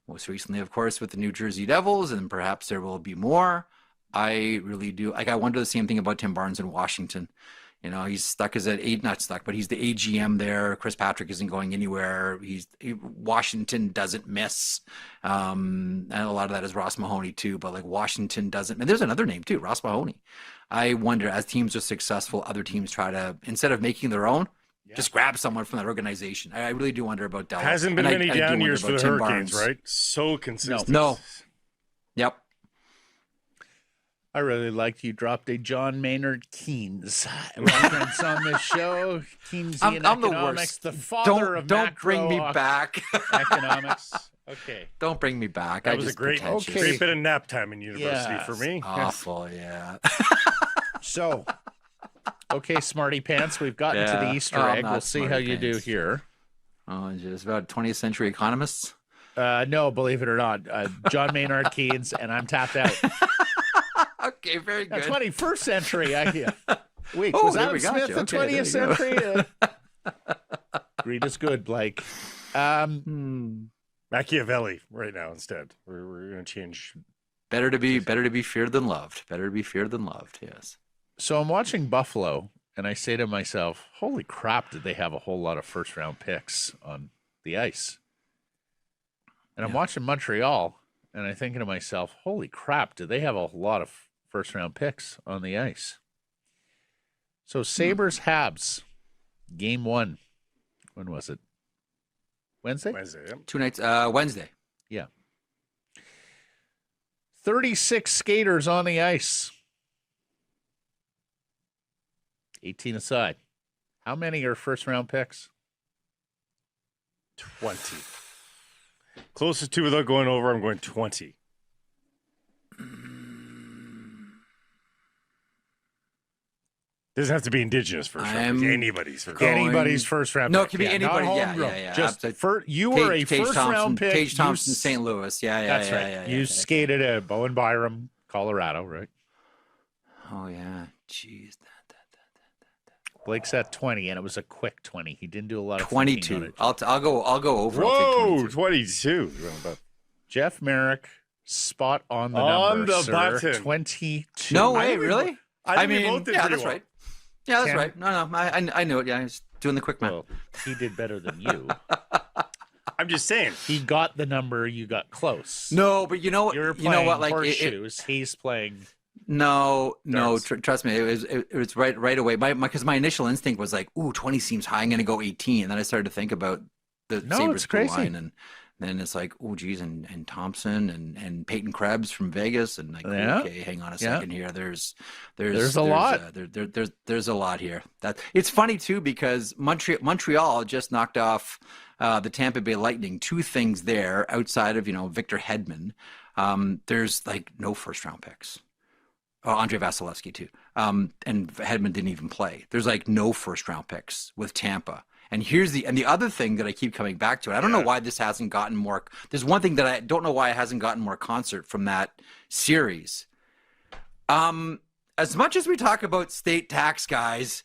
most recently, of course, with the New Jersey Devils, and perhaps there will be more. I really do. I wonder the same thing about Tim Barnes in Washington. He's stuck as not stuck, but he's the AGM there. Chris Patrick isn't going anywhere. Washington doesn't miss. And a lot of that is Ross Mahoney too, but like Washington doesn't. And there's another name too, Ross Mahoney. I wonder, as teams are successful, other teams try to, instead of making their own, just grab someone from that organization. I really do wonder about Delaware. Hasn't been many down years for the Hurricanes, right? So consistent. No. Yep. I really liked you dropped a John Maynard Keynes. Reference on this show. Keynesian I'm the economics, worst. the father of Don't macro bring me back. economics. Okay. Don't bring me back. That was a great bit of nap time in university for me. Awful, yeah. So, okay, Smarty Pants, we've gotten to the Easter egg. We'll see how you do here. Oh, it's about 20th century economists? No, believe it or not. John Maynard Keynes, and I'm tapped out. Okay, very good. 21st century idea. Wait, Oh, was there Adam we got Smith you. the Okay, 20th there you century? Read is good, Blake. Machiavelli right now instead. We're going to change. Better to be feared than loved. Better to be feared than loved, yes. So I'm watching Buffalo, and I say to myself, holy crap, did they have a whole lot of first-round picks on the ice? And I'm watching Montreal, and I'm thinking to myself, holy crap, did they have a lot of first-round picks on the ice? So Sabres-Habs, game 1. When was it? Wednesday? Wednesday, yeah. 2 nights, Wednesday. Yeah. 36 skaters on the ice. 18 aside. How many are first-round picks? 20. Closest to without going over, I'm going 20. Doesn't have to be indigenous first round. Anybody's first round. Anybody's first round. No, pick. it could be anybody. Not Yeah, homegrown. yeah, yeah. Just you were a Tage first round pick. Tage Thompson, St. Louis. Yeah, That's right. Yeah, you skated at Bowen Byram, Colorado, right? Oh yeah, jeez. Blake's at 20, and it was a quick 20. He didn't do a lot of 22. I'll go over. Whoa, I'll take 22. Jeff Merrick, spot on the on number, the sir. button. 22. No way, really? I mean, both did yeah, pretty that's well. right. Yeah, that's right. No, I knew it. Yeah, I was doing the quick math. Well, he did better than you. I'm just saying. He got the number. You got close. No, but you know what? You're You know what? Like horseshoes. He's playing. No, trust me. It was right away. Because my initial instinct was like, ooh, 20 seems high. I'm going to go 18. And then I started to think about the Sabres blue line, and then it's like, oh, geez, and Thompson and Peyton Krebs from Vegas, and like, okay, hang on a second here. There's a lot. There's a lot here. That it's funny too because Montreal just knocked off the Tampa Bay Lightning. 2 things there outside of Victor Hedman. There's like no first round picks. Oh, Andre Vasilevsky too. And Hedman didn't even play. There's like no first round picks with Tampa. And here's the other thing that I keep coming back to. And I don't know why this hasn't gotten more. There's one thing that I don't know why it hasn't gotten more concert from that series. As much as we talk about state tax, guys,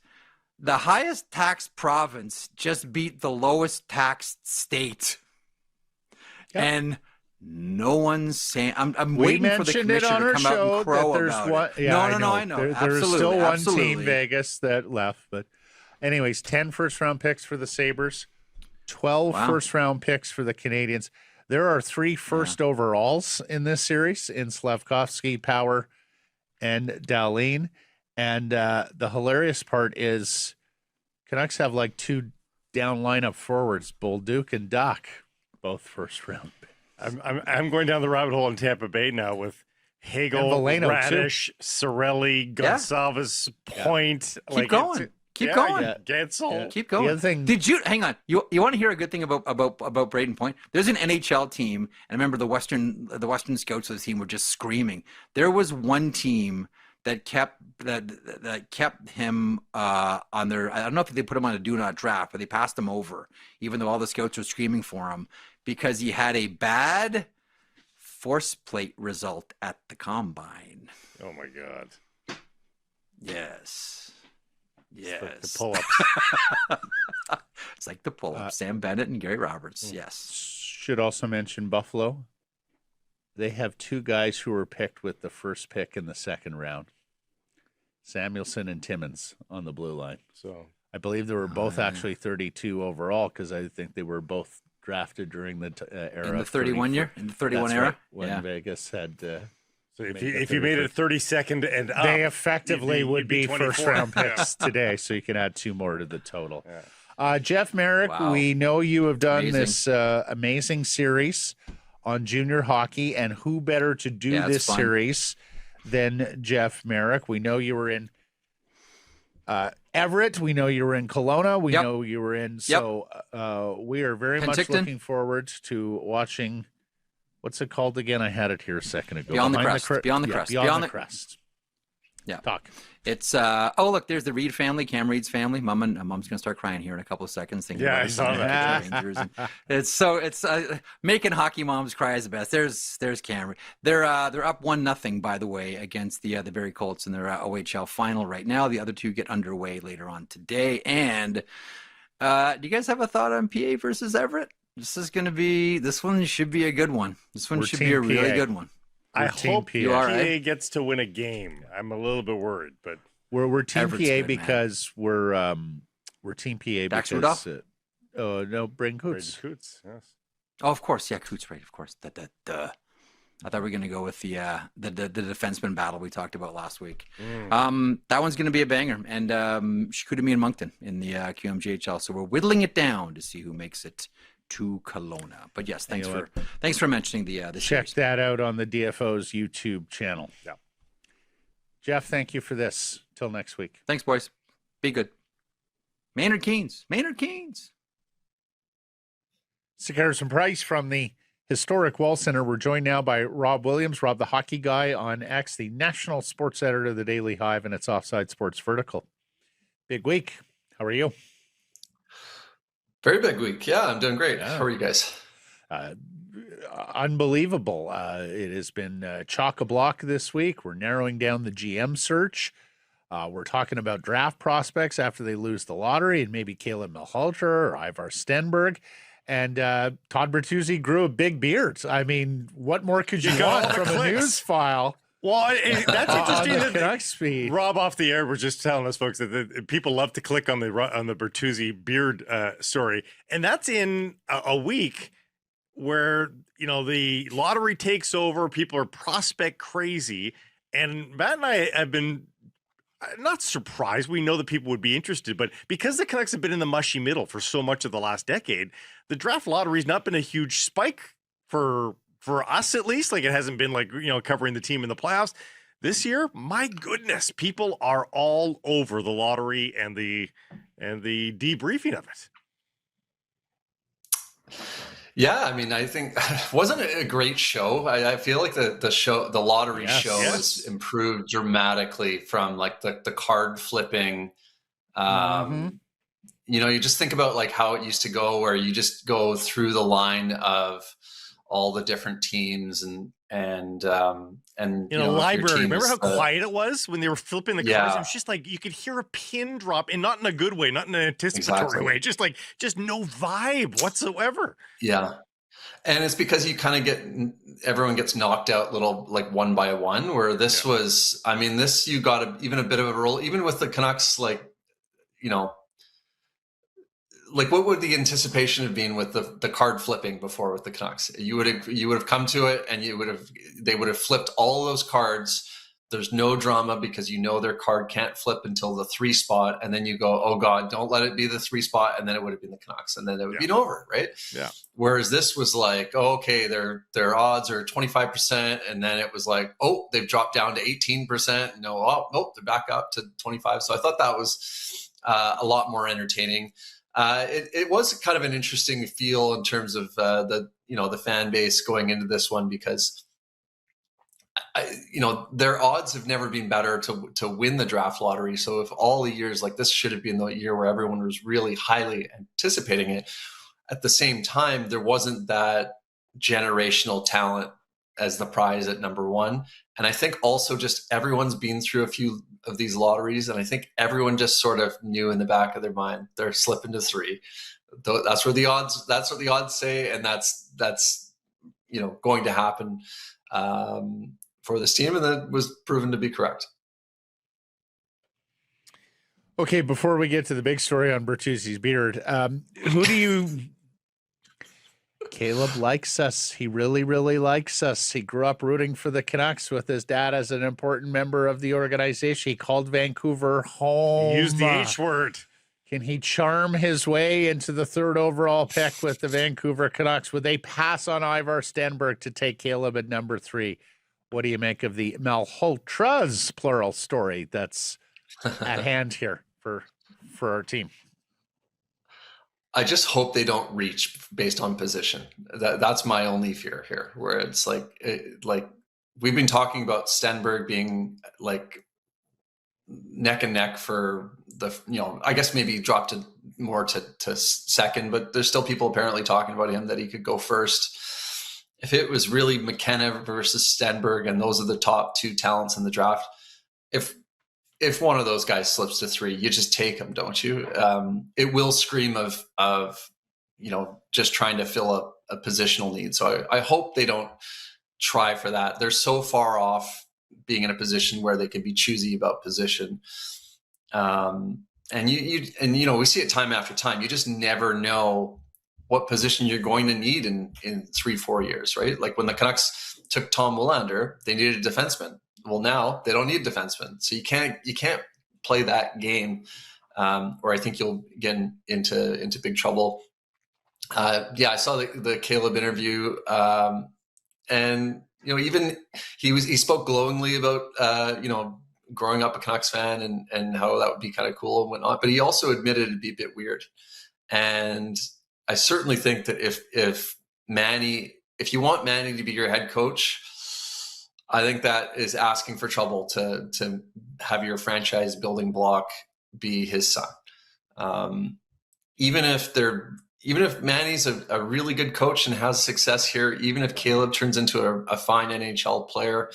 the highest tax province just beat the lowest taxed state. Yep. And no one's saying. I'm waiting for the commissioner to come out and crow about it. Yeah, no, I know. There's still one team, Vegas, that left. But anyways, 10 first-round picks for the Sabres, 12 first-round picks for the Canadians. There are 3 first overalls in this series in Slavkovsky, Power, and Dahlin. And the hilarious part is Canucks have like 2 down lineup forwards, Bolduc and Doc, both first-round picks. I'm going down the rabbit hole in Tampa Bay now with Hagel, Radish, Cirelli, Gonsalves, Point. Keep going. Keep going. Gensel. Keep going. The other thing, did you hang on? You want to hear a good thing about Braden Point? There's an NHL team, and I remember the Western scouts of the team were just screaming. There was one team that kept him on their. I don't know if they put him on a do not draft, but they passed him over, even though all the scouts were screaming for him because he had a bad force plate result at the combine. Oh my God. Yes. It's like the pull-ups. It's like the pull-ups. Sam Bennett and Gary Roberts. Yes. Should also mention Buffalo. They have 2 guys who were picked with the first pick in the second round. Samuelson and Timmins on the blue line. So I believe they were both actually 32 overall because I think they were both drafted during the era. In the 31 year? In the 31 era? Right, when Vegas had... So if you made it 32nd and up, they effectively would be 24. first-round picks today, so you can add 2 more to the total. Yeah. Jeff Merrick, we know you have done this amazing series on junior hockey, and who better to do this series than Jeff Merrick. We know you were in Everett. We know you were in Kelowna. We know you were in. So we are very much looking forward to watching. What's it called again? I had it here a second ago. Beyond the Crest. Beyond the Crest. Beyond the Crest. Yeah. Talk. It's oh look, there's the Reed family, Cam Reed's family. Mom's gonna start crying here in a couple of seconds. Thinking about I saw that. It's making hockey moms cry is the best. There's Cam. They're up 1-0 by the way against the Barrie Colts in their OHL final right now. The other two get underway later on today. And do you guys have a thought on PA versus Everett? This one should be a good one. This one should be a really good one. I hope PA PA gets to win a game. I'm a little bit worried, but we're Team Everett's PA good, because we're Team PA Dax because no, Braden Coots. Brady Coots, yes. Oh, of course, Coots, right? Of course. I thought we were going to go with the defenseman battle we talked about last week. That one's going to be a banger, and Chicoutimi and Moncton in the QMJHL. So we're whittling it down to see who makes it to Kelowna. But yes, thanks for mentioning the check series. that out on the DFO's YouTube channel. Yeah. Jeff, thank you for this. Till next week. Thanks, boys. Be good. Maynard Keynes. Sekeres and Price from the historic Wall Center. We're joined now by Rob Williams, Rob the Hockey Guy on X, the national sports editor of the Daily Hive and its Offside Sports Vertical. Big week. How are you? Very big week. Yeah, I'm doing great. Yeah. How are you guys? Unbelievable. It has been chock-a-block this week. We're narrowing down the GM search. We're talking about draft prospects after they lose the lottery and maybe Caleb Malhotra or Ivar Stenberg. And Todd Bertuzzi grew a big beard. I mean, what more could you want from a news file? Well, that's interesting. On the Canucks feed. Rob off the air was just telling us, folks, that people love to click on the Bertuzzi beard story, and that's in a week where the lottery takes over. People are prospect crazy, and Matt and I have been not surprised. We know that people would be interested, but because the Canucks have been in the mushy middle for so much of the last decade, the draft lottery's not been a huge spike for us, at least. Like, it hasn't been like, covering the team in the playoffs this year. My goodness, people are all over the lottery and the debriefing of it. Yeah, I mean, I think wasn't it a great show? I feel like the lottery show has improved dramatically from like the card flipping. You just think about like how it used to go, where you just go through the line of all the different teams and library. Remember how quiet it was when they were flipping the cards? It was just like you could hear a pin drop, and not in a good way, not in an anticipatory way. Just no vibe whatsoever. Yeah, and it's because you kind of everyone gets knocked out little like one by one. Where this was, I mean, you got even a bit of a roll, even with the Canucks, like what would the anticipation have been with the card flipping before with the Canucks? You would have come to it and they would have flipped all those cards. There's no drama because their card can't flip until the 3 spot, and then you go, oh God, don't let it be the 3 spot, and then it would have been the Canucks, and then it would have been over, right? Yeah. Whereas this was like, oh, okay, their odds are 25%, and then it was like, oh, they've dropped down to 18%. Nope, they're back up to 25%. So I thought that was a lot more entertaining. It was kind of an interesting feel in terms of the fan base going into this one, because their odds have never been better to win the draft lottery. So if all the years, like, this should have been the year where everyone was really highly anticipating it, at the same time there wasn't that generational talent as the prize at number 1. And I think also just everyone's been through a few of these lotteries, and I think everyone just sort of knew in the back of their mind they're slipping to 3. That's what the odds say, and that's going to happen for this team, and that was proven to be correct. Okay, before we get to the big story on Bertuzzi's beard, who do you? Caleb likes us. He really, really likes us. He grew up rooting for the Canucks with his dad as an important member of the organization. He called Vancouver home. Use the H word. Can he charm his way into the 3rd overall pick with the Vancouver Canucks? Would they pass on Ivar Stenberg to take Caleb at number 3? What do you make of the Malhotras plural story that's at hand here for our team? I just hope they don't reach based on position. That's my only fear here, where it's like we've been talking about Stenberg being like neck and neck for the, I guess maybe dropped to more to second, but there's still people apparently talking about him that he could go first. If it was really McKenna versus Stenberg, and those are the top two talents in the draft, if one of those guys slips to 3, you just take him, don't you? It will scream of just trying to fill a positional need. So I hope they don't try for that. They're so far off being in a position where they can be choosy about position. And we see it time after time. You just never know what position you're going to need in 3-4 years, right? Like when the Canucks took Tom Willander, they needed a defenseman. Well, now they don't need defensemen, so you can't play that game, or I think you'll get into big trouble. I saw the Caleb interview, and even he spoke glowingly about growing up a Canucks fan and how that would be kind of cool and whatnot. But he also admitted it'd be a bit weird, and I certainly think that if you want Manny to be your head coach, I think that is asking for trouble to have your franchise building block be his son. Even if Manny's a really good coach and has success here, even if Caleb turns into a fine NHL player,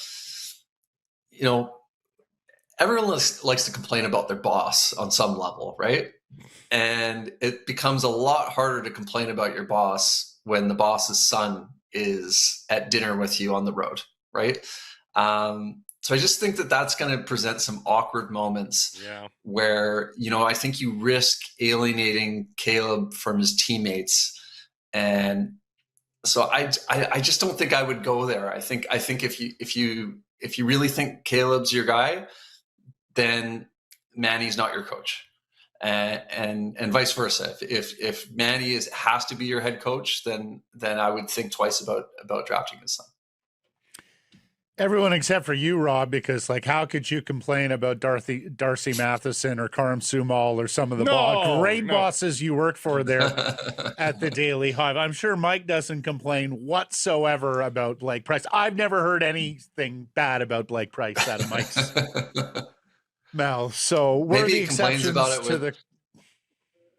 everyone likes to complain about their boss on some level, right? And it becomes a lot harder to complain about your boss when the boss's son is at dinner with you on the road, right? So I just think that that's going to present some awkward moments where, I think you risk alienating Caleb from his teammates. And so I just don't think I would go there. I think if you really think Caleb's your guy, then Manny's not your coach. And vice versa. If Manny has to be your head coach, then I would think twice about drafting his son. Everyone except for you, Rob, because how could you complain about Darcy Matheson or Karim Sumal or some of the great bosses you work for there at the Daily Hive? I'm sure Mike doesn't complain whatsoever about Blake Price. I've never heard anything bad about Blake Price out of Mike's mouth. So we're the exceptions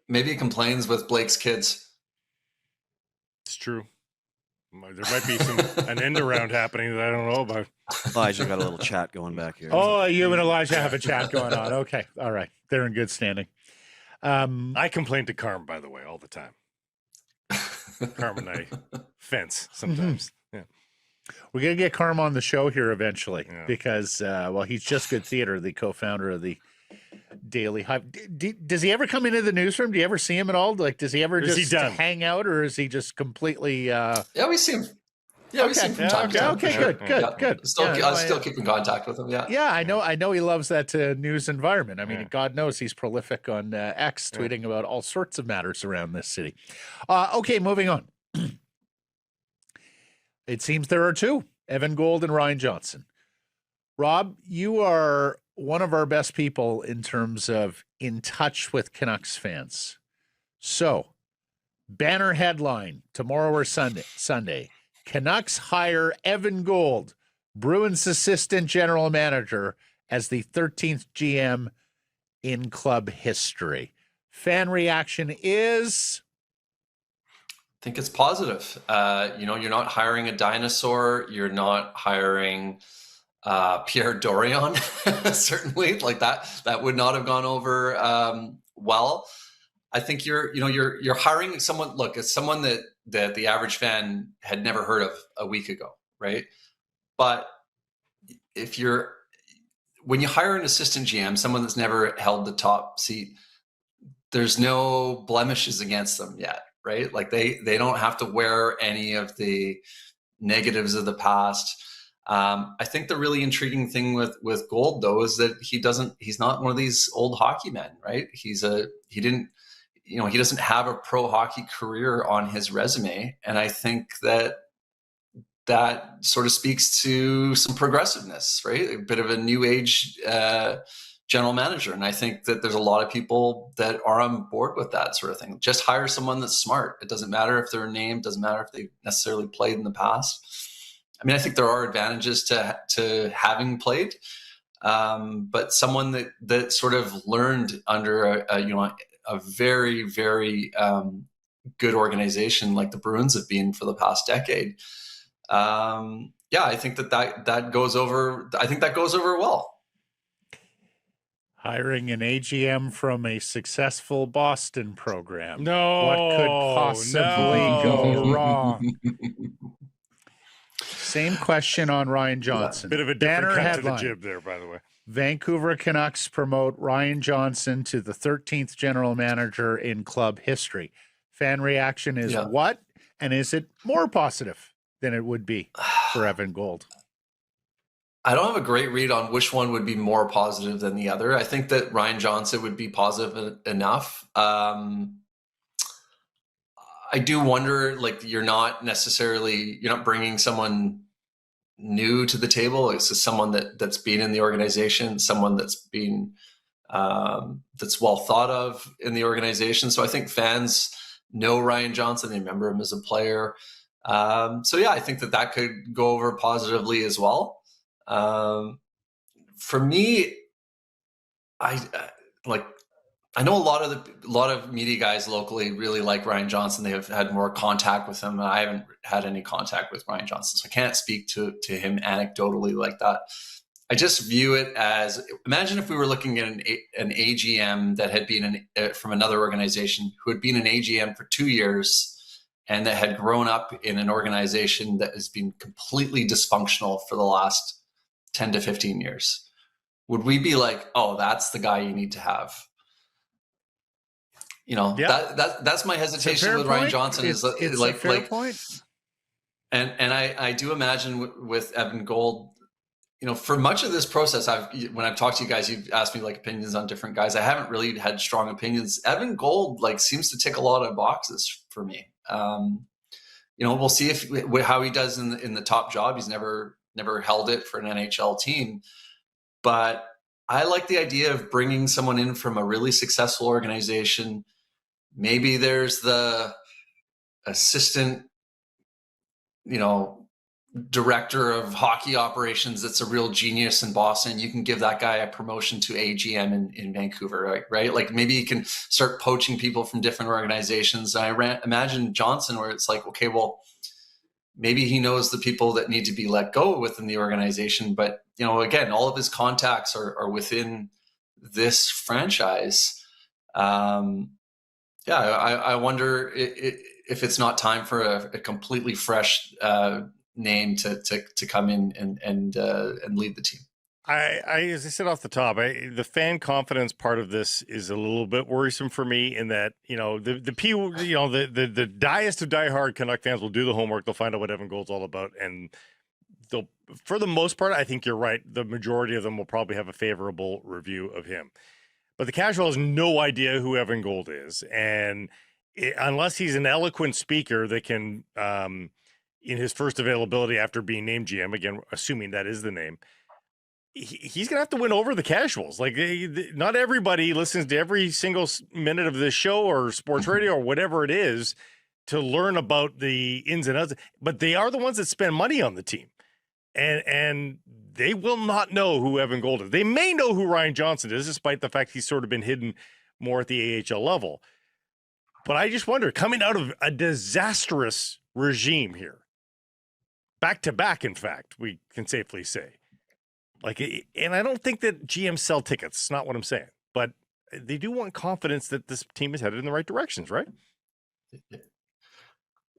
Maybe he complains with Blake's kids. It's true. There might be an end around happening that I don't know about. Elijah got a little chat going back here. Oh, you and Elijah have a chat going on. Okay. All right. They're in good standing. I complain to Carm, by the way, all the time. Carm and I fence sometimes. Mm-hmm. Yeah. We're going to get Carm on the show here eventually because, he's Just Good Theater, the co-founder of the Daily Hive. Does he ever come into the newsroom? Do you ever see him at all? Does he ever just hang out, or is he just completely? Yeah, we see him. Yeah, we see him from time to time. Okay, good. I still keep in contact with him. Yeah. Yeah, I know he loves that news environment. I mean, God knows he's prolific on X, tweeting about all sorts of matters around this city. Okay, moving on. It seems there are 2, Evan Gold and Ryan Johnson. Rob, you are one of our best people in terms of in touch with Canucks fans. So, banner headline tomorrow or Sunday. Canucks hire Evan Gold, Bruins assistant general manager, as the 13th GM in club history. Fan reaction is? I think it's positive. You're not hiring a dinosaur. You're not hiring Pierre Dorion, certainly. Like that would not have gone over well. I think you're hiring someone. Look, it's someone that the average fan had never heard of a week ago, right? But when you hire an assistant GM, someone that's never held the top seat, there's no blemishes against them yet, right? Like they don't have to wear any of the negatives of the past. I think the really intriguing thing with Gold, though, is that he's not one of these old hockey men, right? He doesn't have a pro hockey career on his resume. And I think that that sort of speaks to some progressiveness, right? A bit of a new age general manager. And I think that there's a lot of people that are on board with that sort of thing. Just hire someone that's smart. It doesn't matter if they're named, doesn't matter if they necessarily played in the past. I mean, I think there are advantages to having played, but someone that sort of learned under a very, very good organization like the Bruins have been for the past decade. I think that goes over. I think that goes over well. Hiring an AGM from a successful Boston program. No, what could possibly go wrong? Same question on Ryan Johnson. Bit of a different cut to the jib there, by the way. Vancouver Canucks promote Ryan Johnson to the 13th general manager in club history. Fan reaction is what? And is it more positive than it would be for Evan Gold? I don't have a great read on which one would be more positive than the other. I think that Ryan Johnson would be positive enough. I do wonder, like, you're not bringing someone new to the table. It's just someone that's been in the organization, someone that's been that's well thought of in the organization. So I think fans know Ryan Johnson. They remember him as a player. I think that could go over positively as well. For me, I know a lot of media guys locally really like Ryan Johnson. They have had more contact with him. I haven't had any contact with Ryan Johnson, so I can't speak to him anecdotally like that. I just view it as, imagine if we were looking at an AGM that had been from another organization who had been an AGM for 2 years and that had grown up in an organization that has been completely dysfunctional for the last 10 to 15 years. Would we be like, oh, that's the guy you need to have? That's my hesitation with Ryan Johnson. It's a fair point. And I do imagine with Evan Gold, for much of this process, when I've talked to you guys, you've asked me like opinions on different guys. I haven't really had strong opinions. Evan Gold seems to tick a lot of boxes for me. We'll see how he does in the top job. He's never held it for an NHL team, but I like the idea of bringing someone in from a really successful organization. Maybe there's the assistant, director of hockey operations that's a real genius in Boston. You can give that guy a promotion to AGM in Vancouver, right? Like maybe you can start poaching people from different organizations. I imagine Johnson, where it's like, okay, well, maybe he knows the people that need to be let go within the organization. But, again, all of his contacts are within this franchise. I wonder if it's not time for a completely fresh name to come in and lead the team. As I said off the top, the fan confidence part of this is a little bit worrisome for me in that, the diest of diehard Canuck fans will do the homework. They'll find out what Evan Gold's all about. And they'll, for the most part, I think you're right. The majority of them will probably have a favorable review of him. But the casual has no idea who Evan Gold is. And unless he's an eloquent speaker that can, in his first availability after being named GM, again, assuming that is the name, he's going to have to win over the casuals. Like, not everybody listens to every single minute of this show or sports radio or whatever it is to learn about the ins and outs, but they are the ones that spend money on the team. And they will not know who Evan Gold is. They may know who Ryan Johnson is, despite the fact he's sort of been hidden more at the AHL level. But I just wonder, coming out of a disastrous regime here, back to back, in fact, we can safely say, and I don't think that GMs sell tickets. It's not what I'm saying, but they do want confidence that this team is headed in the right directions, right?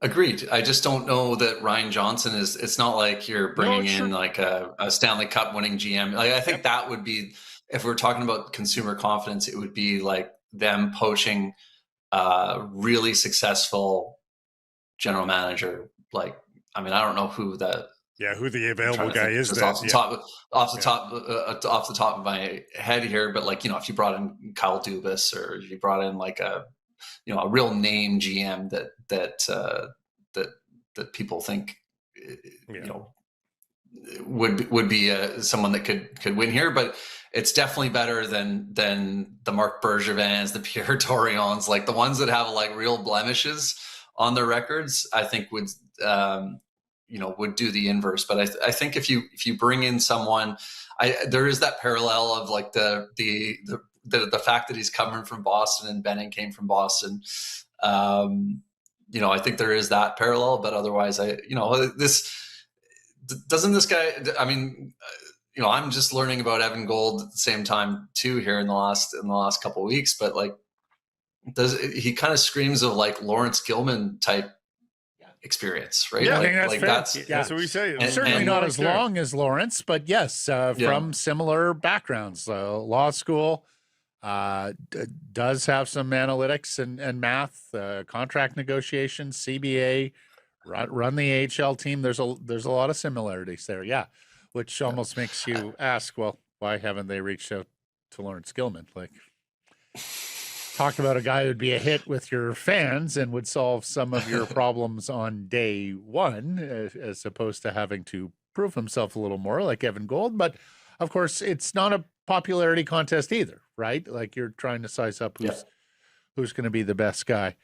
Agreed. I just don't know that Ryan Johnson is. It's not like you're bringing in like a Stanley Cup winning GM. Like, I think that would be, if we're talking about consumer confidence, it would be like them poaching really successful general manager. Like, I mean, I don't know who that. Yeah, who the available guy is. Off the top of my head here, but like, if you brought in Kyle Dubas, or if you brought in like a real name GM that people think you know, would be someone that could win here, but it's definitely better than the Marc Bergevins, the Pierre Torions, like the ones that have like real blemishes on their records. I think would do the inverse. But I think if you bring in someone, there is that parallel of like the fact that he's coming from Boston and Benning came from Boston. I think there is that parallel, but otherwise, this guy, I mean, I'm just learning about Evan Gold at the same time too here in the last couple of weeks, but like, he kind of screams of like Lawrence Gilman type experience, right? Yeah, like, I think that's what we say. Certainly not as long as Lawrence, but yes, from similar backgrounds. Law school, does have some analytics and math, contract negotiations, CBA, run the AHL team. There's a lot of similarities there, yeah, which almost makes you ask, well, why haven't they reached out to Lawrence Gilman? Like, talk about a guy who'd be a hit with your fans and would solve some of your problems on day one, as opposed to having to prove himself a little more like Evan Gold. But of course, it's not a popularity contest either, right? Like, you're trying to size up who's going to be the best guy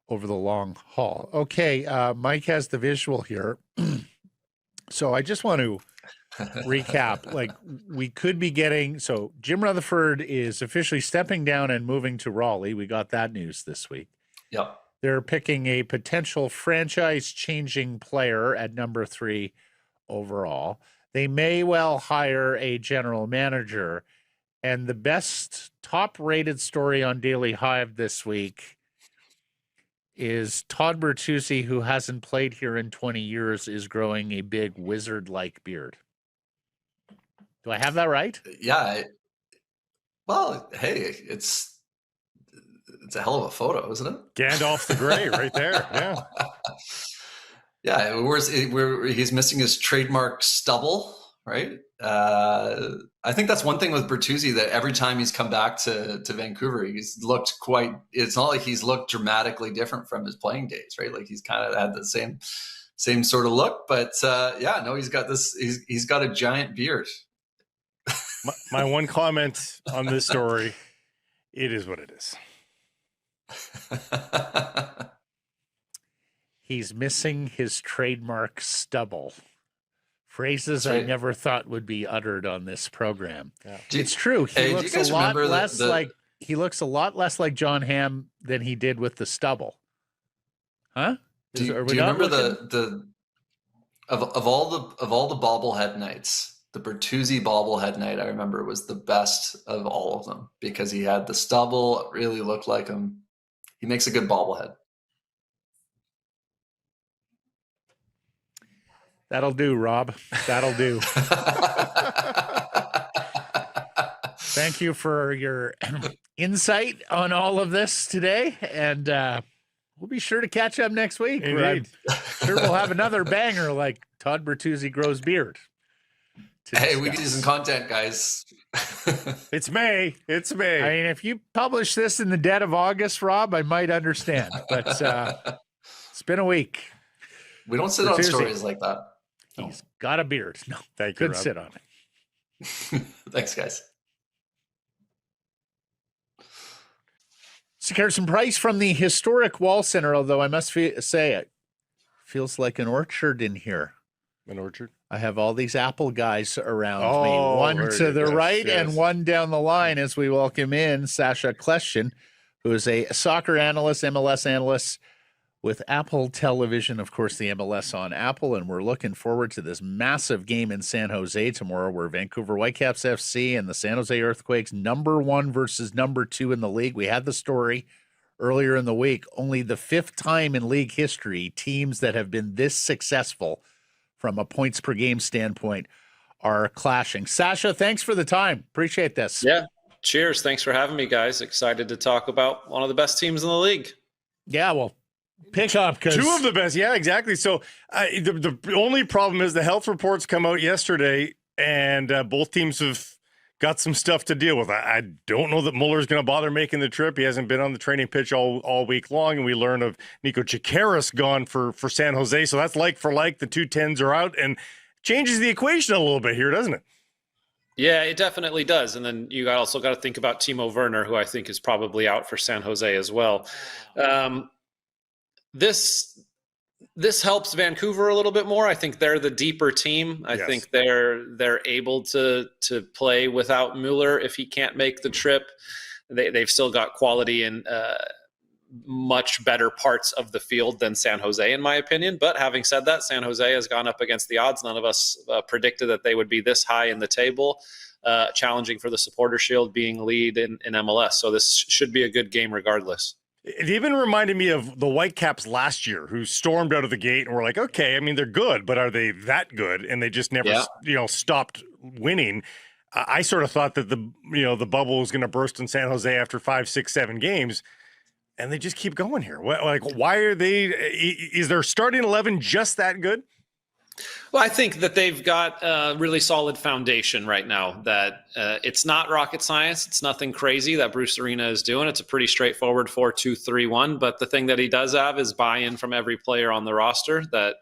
over the long haul. Okay, Mike has the visual here. So I just want to recap. Like, we could be getting, so Jim Rutherford is officially stepping down and moving to Raleigh. We got that news this week. Yep. They're picking a potential franchise-changing player at number 3 overall. They may well hire a general manager. And the best top-rated story on Daily Hive this week is Todd Bertuzzi, who hasn't played here in 20 years, is growing a big wizard-like beard. Do I have that right? Yeah. Well, hey, it's a hell of a photo, isn't it? Gandalf the Grey right there. Yeah. Yeah. Where he's missing his trademark stubble, right? I think that's one thing with Bertuzzi, that every time he's come back to Vancouver, he's looked it's not like he's looked dramatically different from his playing days, right? Like, he's kind of had the same sort of look, but he's got a giant beard. My one comment on this story, it is what it is. He's missing his trademark stubble. Phrases right. I never thought would be uttered on this program. Yeah. It's true. He looks a lot less like John Hamm than he did with the stubble. Huh? Do you remember of all the bobblehead nights, the Bertuzzi bobblehead night, I remember, was the best of all of them because he had the stubble. It really looked like him. He makes a good bobblehead. That'll do, Rob. That'll do. Thank you for your insight on all of this today. And we'll be sure to catch up next week. Indeed. I'm sure we'll have another banger like Todd Bertuzzi grows beard. Hey, we need some content, guys. It's May. It's May. I mean, if you publish this in the dead of August, Rob, I might understand. But it's been a week. We don't sit on stories like that. He's got a beard. No, thank you. Could sit on it. Thanks, guys. So, Carson Price from the historic Wall Center, although I must say it feels like an orchard in here. An orchard? I have all these Apple guys around me, one to the right and one down the line as we welcome in Sascha Kljestan, who is a soccer analyst, MLS analyst with Apple Television, of course, the MLS on Apple. And we're looking forward to this massive game in San Jose tomorrow where Vancouver Whitecaps FC and the San Jose Earthquakes, #1 versus #2 in the league. We had the story earlier in the week. Only the 5th time in league history teams that have been this successful from a points per game standpoint are clashing. Sasha, thanks for the time. Appreciate this. Yeah. Cheers. Thanks for having me, guys. Excited to talk about one of the best teams in the league. Yeah, well, pick up because 2 of the best. Yeah, exactly. So the only problem is the health reports come out yesterday, and both teams have got some stuff to deal with. I don't know that Muller's going to bother making the trip. He hasn't been on the training pitch all week long, and we learn of Nico Chikaris gone for San Jose. So that's like for like. The 210s are out and changes the equation a little bit here, doesn't it? Yeah, it definitely does. And then you also got to think about Timo Werner, who I think is probably out for San Jose as well. This helps Vancouver a little bit more. I think they're the deeper team. I think they're able to play without Mueller if he can't make the trip. They've still got quality in much better parts of the field than San Jose, in my opinion. But having said that, San Jose has gone up against the odds. None of us predicted that they would be this high in the table, challenging for the Supporter Shield, being lead in MLS. So this should be a good game regardless. It even reminded me of the Whitecaps last year, who stormed out of the gate and were like, okay, I mean, they're good, but are they that good? And they just never, stopped winning. I sort of thought that the bubble was going to burst in San Jose after 5, 6, 7 games, and they just keep going here. Why are they? Is their starting 11 just that good? Well, I think that they've got a really solid foundation right now, that it's not rocket science. It's nothing crazy that Bruce Arena is doing. It's a pretty straightforward 4-2-3-1. But the thing that he does have is buy-in from every player on the roster, that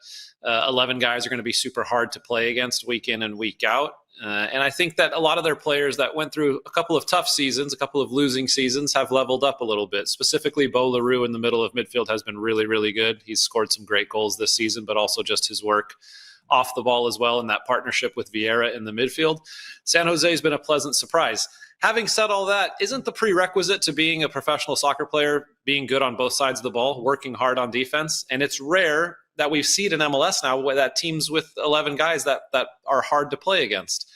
11 guys are going to be super hard to play against week in and week out. And I think that a lot of their players that went through a couple of tough seasons, a couple of losing seasons, have leveled up a little bit. Specifically, Bo LaRue in the middle of midfield has been really, really good. He's scored some great goals this season, but also just his work off the ball as well, in that partnership with Vieira in the midfield. San Jose has been a pleasant surprise. Having said all that, isn't the prerequisite to being a professional soccer player being good on both sides of the ball, working hard on defense? And it's rare that we've seen in MLS now that teams with 11 guys that are hard to play against.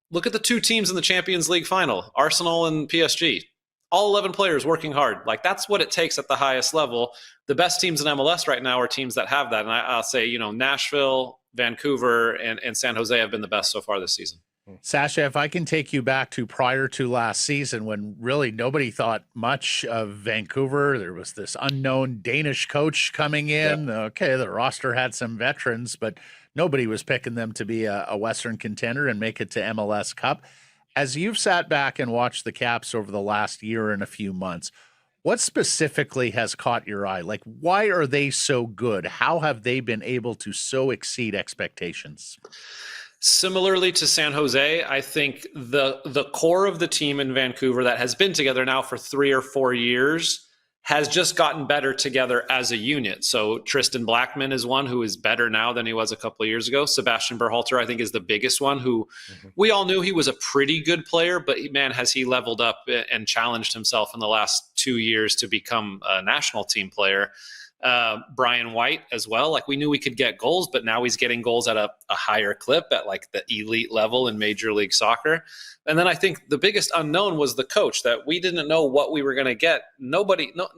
Look at the 2 teams in the Champions League final, Arsenal and PSG. All 11 players working hard. Like, that's what it takes at the highest level. The best teams in MLS right now are teams that have that. And I'll say, Nashville, Vancouver, and San Jose have been the best so far this season. Sasha, if I can take you back to prior to last season, when really nobody thought much of Vancouver, there was this unknown Danish coach coming in. Yep. Okay, the roster had some veterans, but nobody was picking them to be a Western contender and make it to MLS Cup. As you've sat back and watched the Caps over the last year and a few months, what specifically has caught your eye? Like, why are they so good? How have they been able to so exceed expectations? Similarly to San Jose, I think the core of the team in Vancouver that has been together now for 3 or 4 years has just gotten better together as a unit. So Tristan Blackman is one who is better now than he was a couple of years ago. Sebastian Berhalter, I think, is the biggest one, who we all knew he was a pretty good player, but man, has he leveled up and challenged himself in the last 2 years to become a national team player. Brian White as well. Like, we knew we could get goals, but now he's getting goals at a higher clip at like the elite level in Major League Soccer. And then I think the biggest unknown was the coach, that we didn't know what we were going to get. None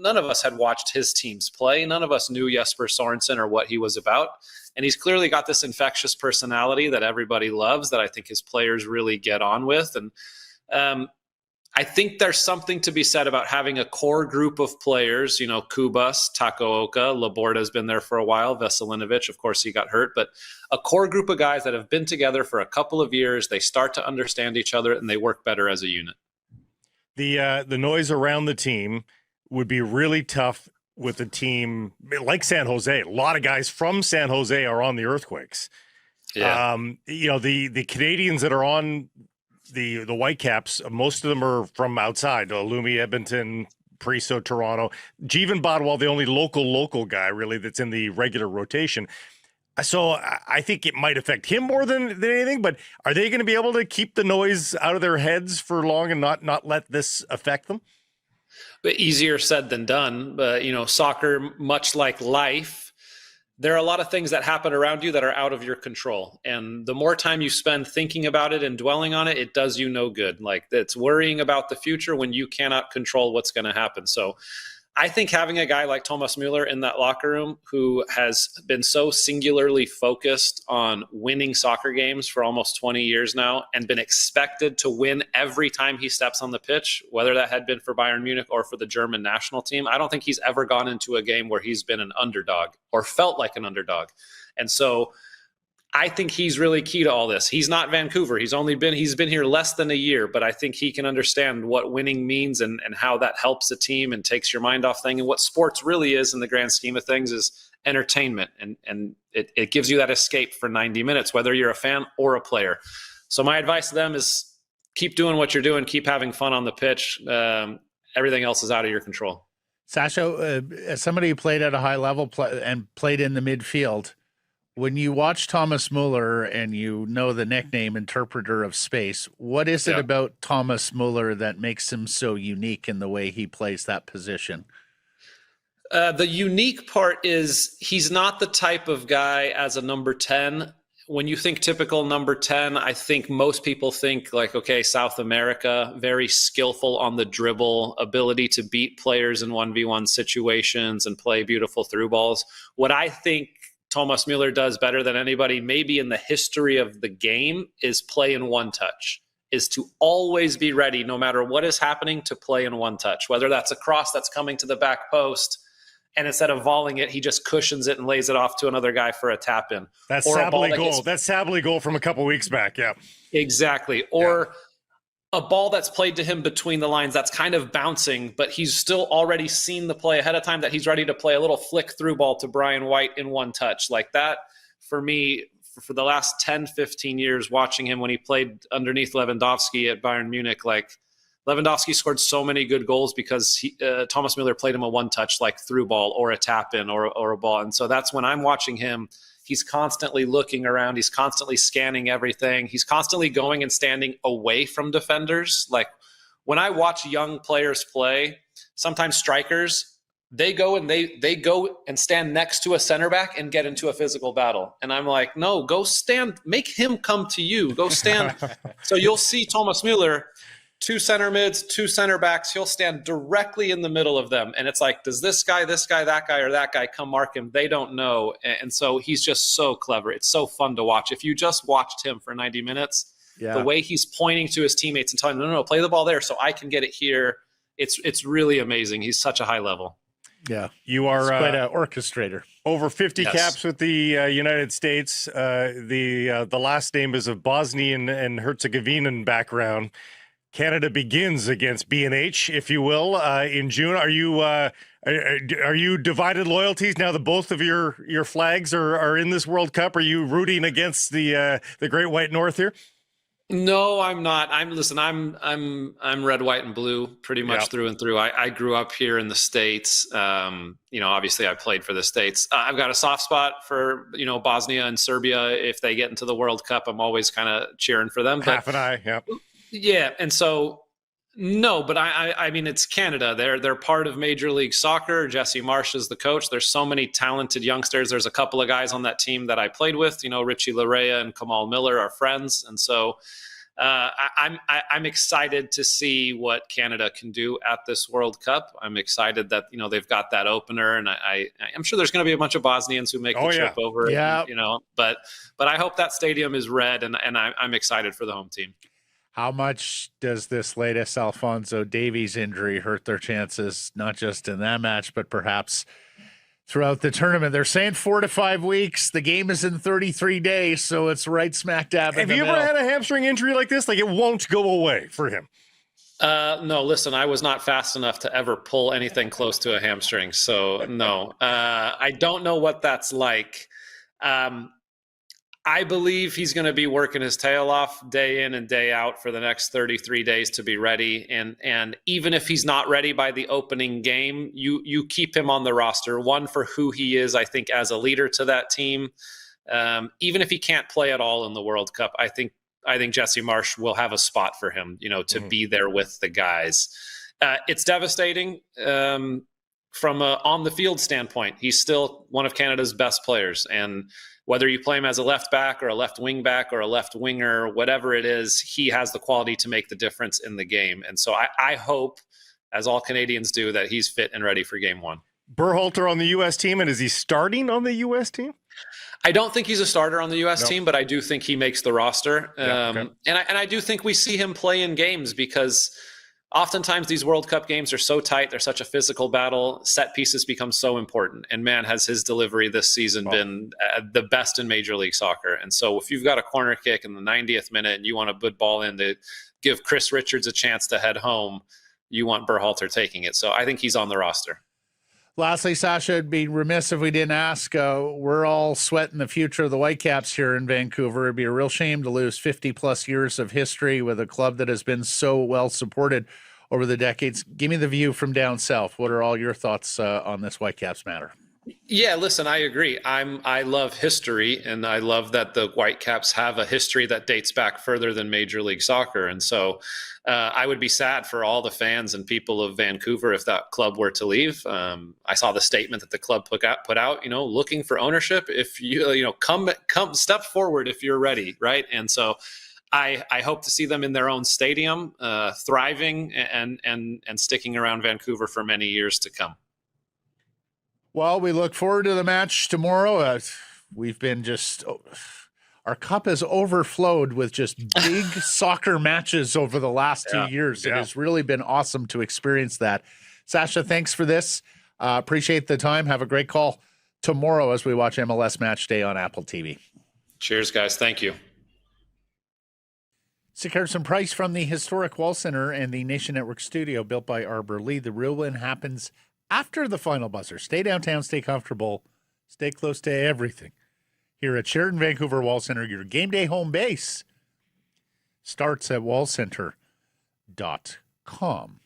of us had watched his teams play. None of us knew Jesper Sorensen or what he was about. And he's clearly got this infectious personality that everybody loves, that I think his players really get on with. And I think there's something to be said about having a core group of players, Kubas, Takaoka, Laborda's been there for a while, Veselinovic, of course he got hurt, but a core group of guys that have been together for a couple of years. They start to understand each other and they work better as a unit. The noise around the team would be really tough with a team like San Jose. A lot of guys from San Jose are on the Earthquakes. Yeah. The Canadians that are on the Whitecaps, most of them are from outside. Lumi, Edmonton, Priso, Toronto. Jeevan Bodwal, the only local guy really that's in the regular rotation. So I think it might affect him more than anything, but are they going to be able to keep the noise out of their heads for long and not let this affect them? But easier said than done. But, soccer, much like life, there are a lot of things that happen around you that are out of your control. And the more time you spend thinking about it and dwelling on it, it does you no good. Like, it's worrying about the future when you cannot control what's going to happen. So I think having a guy like Thomas Mueller in that locker room, who has been so singularly focused on winning soccer games for almost 20 years now and been expected to win every time he steps on the pitch, whether that had been for Bayern Munich or for the German national team, I don't think he's ever gone into a game where he's been an underdog or felt like an underdog. And so I think he's really key to all this. He's not Vancouver. He's been here less than a year, but I think he can understand what winning means and how that helps a team and takes your mind off things. And what sports really is in the grand scheme of things is entertainment. And it gives you that escape for 90 minutes, whether you're a fan or a player. So my advice to them is keep doing what you're doing, keep having fun on the pitch. Everything else is out of your control. Sasha, as somebody who played at a high level and played in the midfield, when you watch Thomas Muller and you know the nickname interpreter of space, what is it about Thomas Muller that makes him so unique in the way he plays that position? The unique part is he's not the type of guy as a number 10. When you think typical number 10, I think most people think like, okay, South America, very skillful on the dribble, ability to beat players in 1v1 situations and play beautiful through balls. What I think Thomas Muller does better than anybody, maybe in the history of the game, is play in one touch, is to always be ready, no matter what is happening, to play in one touch, whether that's a cross that's coming to the back post, and instead of volleying it, he just cushions it and lays it off to another guy for a tap in. That's Sablé goal. That's Sablé goal from a couple weeks back. Yeah, exactly. Or a ball that's played to him between the lines that's kind of bouncing, but he's still already seen the play ahead of time that he's ready to play a little flick through ball to Brian White in one touch. Like that, for me, for the last 10, 15 years, watching him when he played underneath Lewandowski at Bayern Munich, like Lewandowski scored so many good goals because Thomas Muller played him a one touch, like through ball or a tap in or a ball. And so that's when I'm watching him. He's constantly looking around. He's constantly scanning everything. He's constantly going and standing away from defenders. Like when I watch young players play, sometimes strikers, they go and stand next to a center back and get into a physical battle. And I'm like, no, go stand, make him come to you. Go stand. So you'll see Thomas Muller, 2 center mids, 2 center backs. He'll stand directly in the middle of them. And it's like, does this guy, that guy, or that guy come mark him? They don't know. And so he's just so clever. It's so fun to watch. If you just watched him for 90 minutes, the way he's pointing to his teammates and telling them, no, play the ball there so I can get it here. It's really amazing. He's such a high level. Yeah. You are quite an orchestrator. Over 50 caps with the United States. The last name is of Bosnian and Herzegovinian background. Canada begins against B&H, if you will, in June. Are you divided loyalties now that both of your flags are in this World Cup? Are you rooting against the Great White North here? No, I'm not. I'm red, white, and blue pretty much through and through. I grew up here in the States. Obviously I played for the States. I've got a soft spot for, Bosnia and Serbia. If they get into the World Cup, I'm always kind of cheering for them. Half an eye, yeah. Yeah, and so no, but I mean it's Canada. They're part of Major League Soccer. Jesse Marsh is the coach. There's so many talented youngsters. There's a couple of guys on that team that I played with. Richie Larea and Kamal Miller are friends, and so I'm excited to see what Canada can do at this World Cup. I'm excited that they've got that opener, and I'm sure there's going to be a bunch of Bosnians who make the trip over. Yeah, but I hope that stadium is red, and I'm excited for the home team. How much does this latest Alphonso Davies injury hurt their chances, not just in that match, but perhaps throughout the tournament? They're saying 4 to 5 weeks. The game is in 33 days, so it's right smack dab in the middle. Have you ever had a hamstring injury like this? Like, it won't go away for him? No, listen, I was not fast enough to ever pull anything close to a hamstring, so no. I don't know what that's like. I believe he's going to be working his tail off day in and day out for the next 33 days to be ready. And even if he's not ready by the opening game, you keep him on the roster. One, for who he is, I think, as a leader to that team. Even if he can't play at all in the World Cup, I think Jesse Marsh will have a spot for him, to be there with the guys. It's devastating from a on the field standpoint. He's still one of Canada's best players, and whether you play him as a left back or a left wing back or a left winger, whatever it is, he has the quality to make the difference in the game. And so I hope, as all Canadians do, that he's fit and ready for game one. Berhalter on the U.S. team, and is he starting on the U.S. team? I don't think he's a starter on the U.S. team, but I do think he makes the roster. Okay. And I do think we see him play in games because oftentimes these World Cup games are so tight. They're such a physical battle. Set pieces become so important. And man, has his delivery this season been the best in Major League Soccer. And so if you've got a corner kick in the 90th minute and you want to put ball in to give Chris Richards a chance to head home, you want Berhalter taking it. So I think he's on the roster. Lastly, Sasha, it'd be remiss if we didn't ask. We're all sweating the future of the Whitecaps here in Vancouver. It'd be a real shame to lose 50-plus years of history with a club that has been so well supported over the decades. Give me the view from down south. What are all your thoughts on this Whitecaps matter? Yeah, listen, I agree. I love history, and I love that the Whitecaps have a history that dates back further than Major League Soccer. And so I would be sad for all the fans and people of Vancouver if that club were to leave. I saw the statement that the club put out, looking for ownership. If you come step forward if you're ready, right? And so I hope to see them in their own stadium, thriving and sticking around Vancouver for many years to come. Well, we look forward to the match tomorrow. We've been our cup has overflowed with just big soccer matches over the last 2 years. Yeah. It has really been awesome to experience that. Sasha, thanks for this. Appreciate the time. Have a great call tomorrow as we watch MLS Match Day on Apple TV. Cheers, guys. Thank you. Secure some price from the historic Wall Center and the Nation Network studio built by Arbor Lee. The real win happens after the final buzzer. Stay downtown, stay comfortable, stay close to everything. Here at Sheraton Vancouver Wall Center, your game day home base starts at wallcenter.com.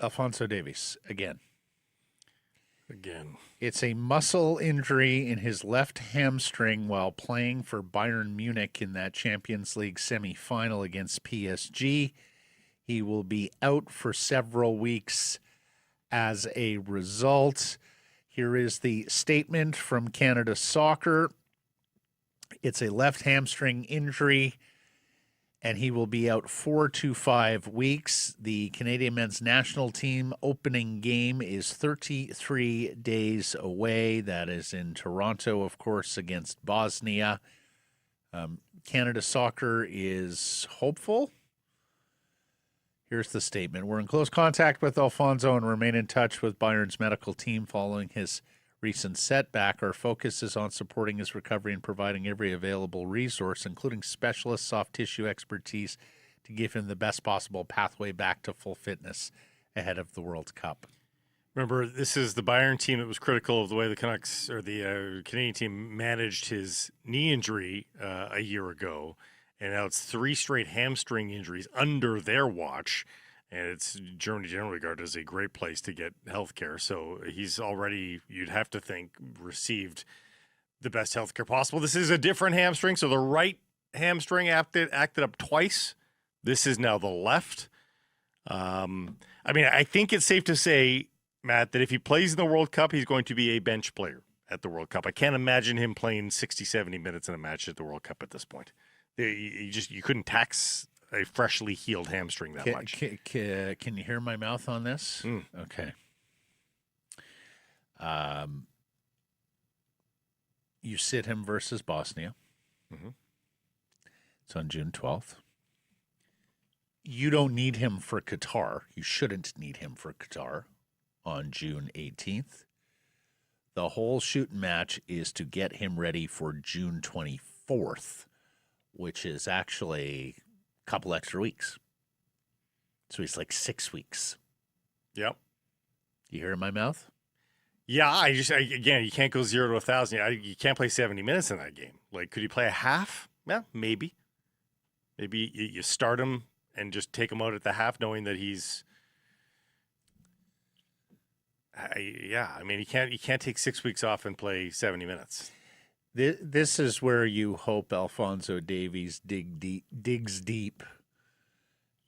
Alphonso Davies, again. It's a muscle injury in his left hamstring while playing for Bayern Munich in that Champions League semifinal against PSG. He will be out for several weeks as a result. Here is the statement from Canada Soccer. It's a left hamstring injury, and he will be out 4 to 5 weeks. The Canadian men's national team opening game is 33 days away. That is in Toronto, of course, against Bosnia. Canada Soccer is hopeful. Here's the statement. We're in close contact with Alphonso and remain in touch with Bayern's medical team following his recent setback. Our focus is on supporting his recovery and providing every available resource, including specialist soft tissue expertise, to give him the best possible pathway back to full fitness ahead of the World Cup. Remember, this is the Bayern team that was critical of the way the Canucks or the Canadian team managed his knee injury a year ago. And now it's 3 straight hamstring injuries under their watch. And it's Germany generally regarded as a great place to get health care. So he's already, you'd have to think, received the best health care possible. This is a different hamstring. So the right hamstring acted up twice. This is now the left. I think it's safe to say, Matt, that if he plays in the World Cup, he's going to be a bench player at the World Cup. I can't imagine him playing 60, 70 minutes in a match at the World Cup at this point. You couldn't tax a freshly healed hamstring that much. Can you hear my mouth on this? Okay. You sit him versus Bosnia. Mm-hmm. It's on June 12th. You don't need him for Qatar. You shouldn't need him for Qatar on June 18th. The whole shooting match is to get him ready for June 24th. Which is actually a couple extra weeks. So he's like 6 weeks. Yep. You hear in my mouth? Yeah, again, you can't go 0 to 1,000. You can't play 70 minutes in that game. Like, could you play a half? Yeah, maybe. Maybe you start him and just take him out at the half knowing that he's... you can't take 6 weeks off and play 70 minutes. This is where you hope Alphonso Davies digs deep,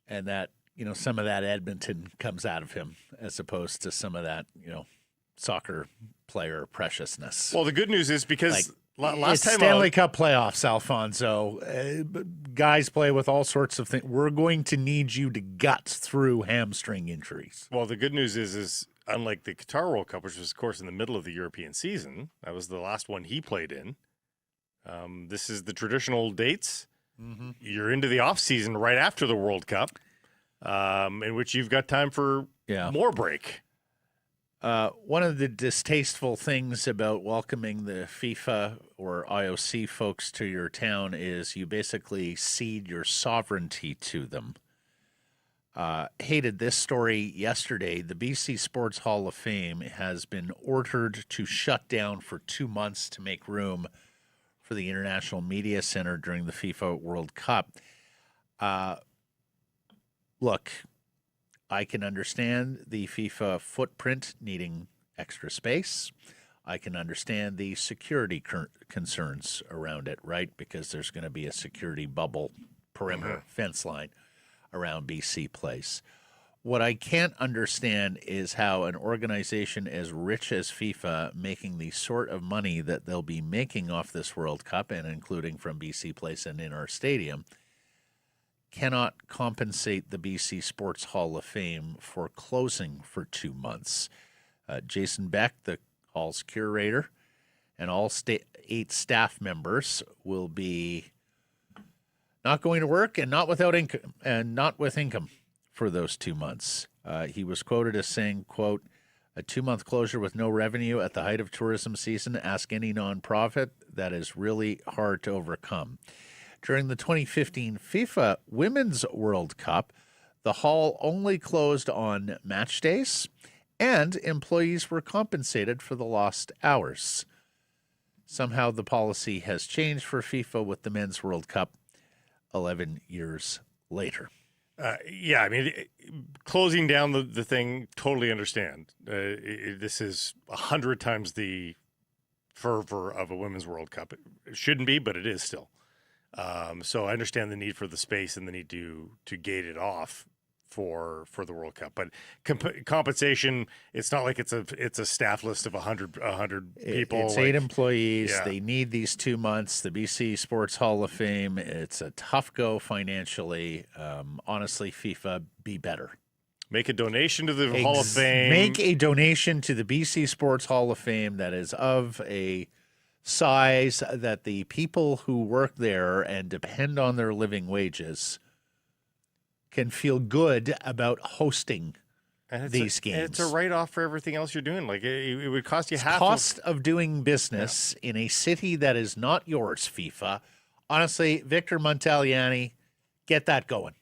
and that some of that Edmonton comes out of him, as opposed to some of that soccer player preciousness. Well, the good news is because last time Stanley Cup playoffs, Alphonso, guys play with all sorts of things. We're going to need you to gut through hamstring injuries. Well, the good news is unlike the Qatar World Cup, which was, of course, in the middle of the European season, that was the last one he played in. This is the traditional dates. you're into the off season right after the World Cup, in which you've got time for more break. One of the distasteful things about welcoming the FIFA or IOC folks to your town is you basically cede your sovereignty to them. Hated this story yesterday. The BC Sports Hall of Fame has been ordered to shut down for 2 months to make room for the International Media Center during the FIFA World Cup. Look, I can understand the FIFA footprint needing extra space. I can understand the security concerns around it, right? Because there's going to be a security bubble perimeter fence line around BC Place. What I can't understand is how an organization as rich as FIFA, making the sort of money that they'll be making off this World Cup, and including from BC Place and in our stadium, cannot compensate the BC Sports Hall of Fame for closing for 2 months. Jason Beck, the Hall's curator, and all 8 staff members will be not going to work and not without income, and not with income for those 2 months. He was quoted as saying, quote, "A 2-month closure with no revenue at the height of tourism season, ask any nonprofit, that is really hard to overcome." During the 2015 FIFA Women's World Cup, the hall only closed on match days, and employees were compensated for the lost hours. Somehow the policy has changed for FIFA with the Men's World Cup 11 years later. I mean, closing down the thing, totally understand. This is 100 times the fervor of a Women's World Cup. It shouldn't be, but it is still. So I understand the need for the space and the need to gate it off for the World Cup. But compensation, it's not like it's a staff list of 100 people. It's 8 employees. Yeah. They need these 2 months. The BC Sports Hall of Fame, it's a tough go financially. Honestly, FIFA, be better. Make a donation to the Hall of Fame. Make a donation to the BC Sports Hall of Fame that is of a size that the people who work there and depend on their living wages can feel good about hosting these games. And it's a write-off for everything else you're doing. Like it would cost you half. Cost of doing business in a city that is not yours, FIFA. Honestly, Victor Montagliani, get that going.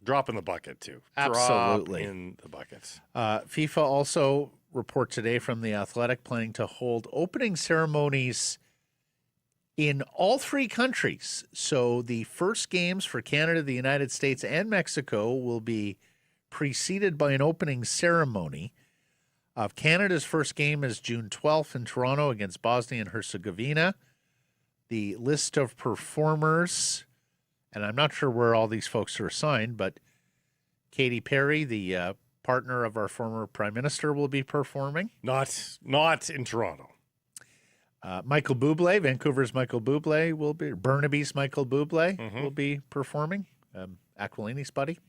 Drop in the bucket too. Absolutely. Drop in the buckets. FIFA also report today from The Athletic planning to hold opening ceremonies in all 3 countries. So the first games for Canada, the United States, and Mexico will be preceded by an opening ceremony. Canada's first game is June 12th in Toronto against Bosnia and Herzegovina. The list of performers, and I'm not sure where all these folks are assigned, but Katy Perry, the partner of our former prime minister, will be performing. Not in Toronto. Michael Bublé, Vancouver's Michael Bublé will be. Burnaby's Michael Bublé will be performing. Aquilini's buddy.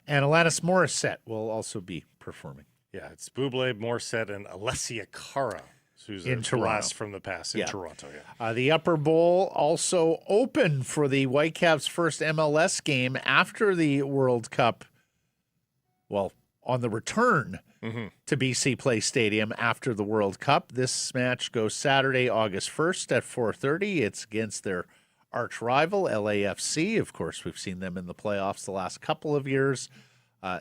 And Alanis Morissette will also be performing. Yeah, it's Bublé, Morissette, and Alessia Cara, who's in a blast from the past in Toronto. Yeah. The Upper Bowl also open for the Whitecaps' first MLS game after the World Cup. Well, on the return to BC Place Stadium after the World Cup. This match goes Saturday, August 1st at 4:30. It's against their arch rival, LAFC. Of course, we've seen them in the playoffs the last couple of years.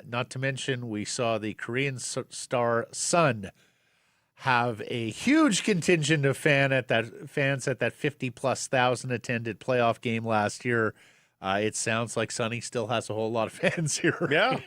Not to mention, we saw the Korean star Sun have a huge contingent of fans at that 50+ thousand attended playoff game last year. It sounds like Sonny still has a whole lot of fans here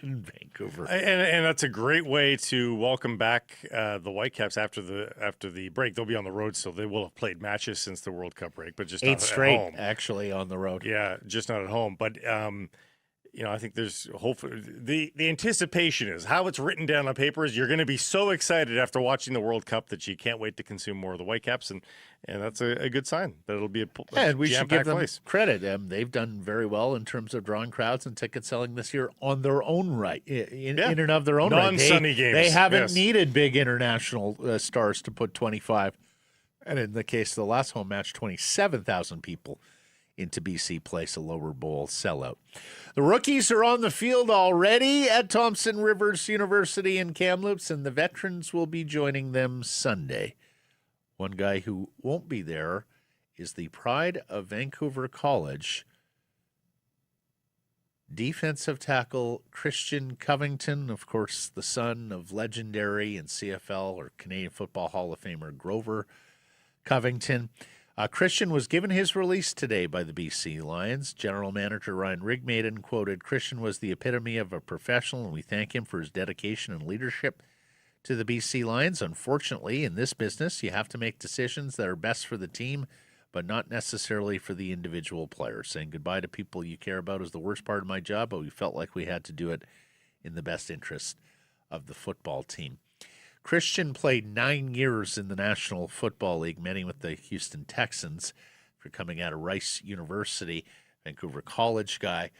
in Vancouver. And that's a great way to welcome back the Whitecaps after the break. They'll be on the road, so they will have played matches since the World Cup break, but just 8 not straight at home. Actually on the road. Yeah, just not at home. But I think there's hopefully the anticipation is how it's written down on paper is you're going to be so excited after watching the World Cup that you can't wait to consume more of the Whitecaps, and that's a good sign that it'll be a and we should give them place. Credit. They've done very well in terms of drawing crowds and ticket selling this year on their own right, in and of their own right. Non-sunny games. They haven't needed big international stars to put 25, and in the case of the last home match, 27,000 people into BC Place, a lower bowl sellout. The rookies are on the field already at Thompson Rivers University in Kamloops, and the veterans will be joining them Sunday. One guy who won't be there is the pride of Vancouver College, defensive tackle Christian Covington, of course, the son of legendary and CFL or Canadian Football Hall of Famer Grover Covington. Christian was given his release today by the BC Lions. General Manager Ryan Rigmaiden quoted, "Christian was the epitome of a professional, and we thank him for his dedication and leadership to the BC Lions. Unfortunately, in this business, you have to make decisions that are best for the team, but not necessarily for the individual player. Saying goodbye to people you care about is the worst part of my job, but we felt like we had to do it in the best interest of the football team." Christian played 9 years in the National Football League, many with the Houston Texans, for coming out of Rice University, Vancouver College guy.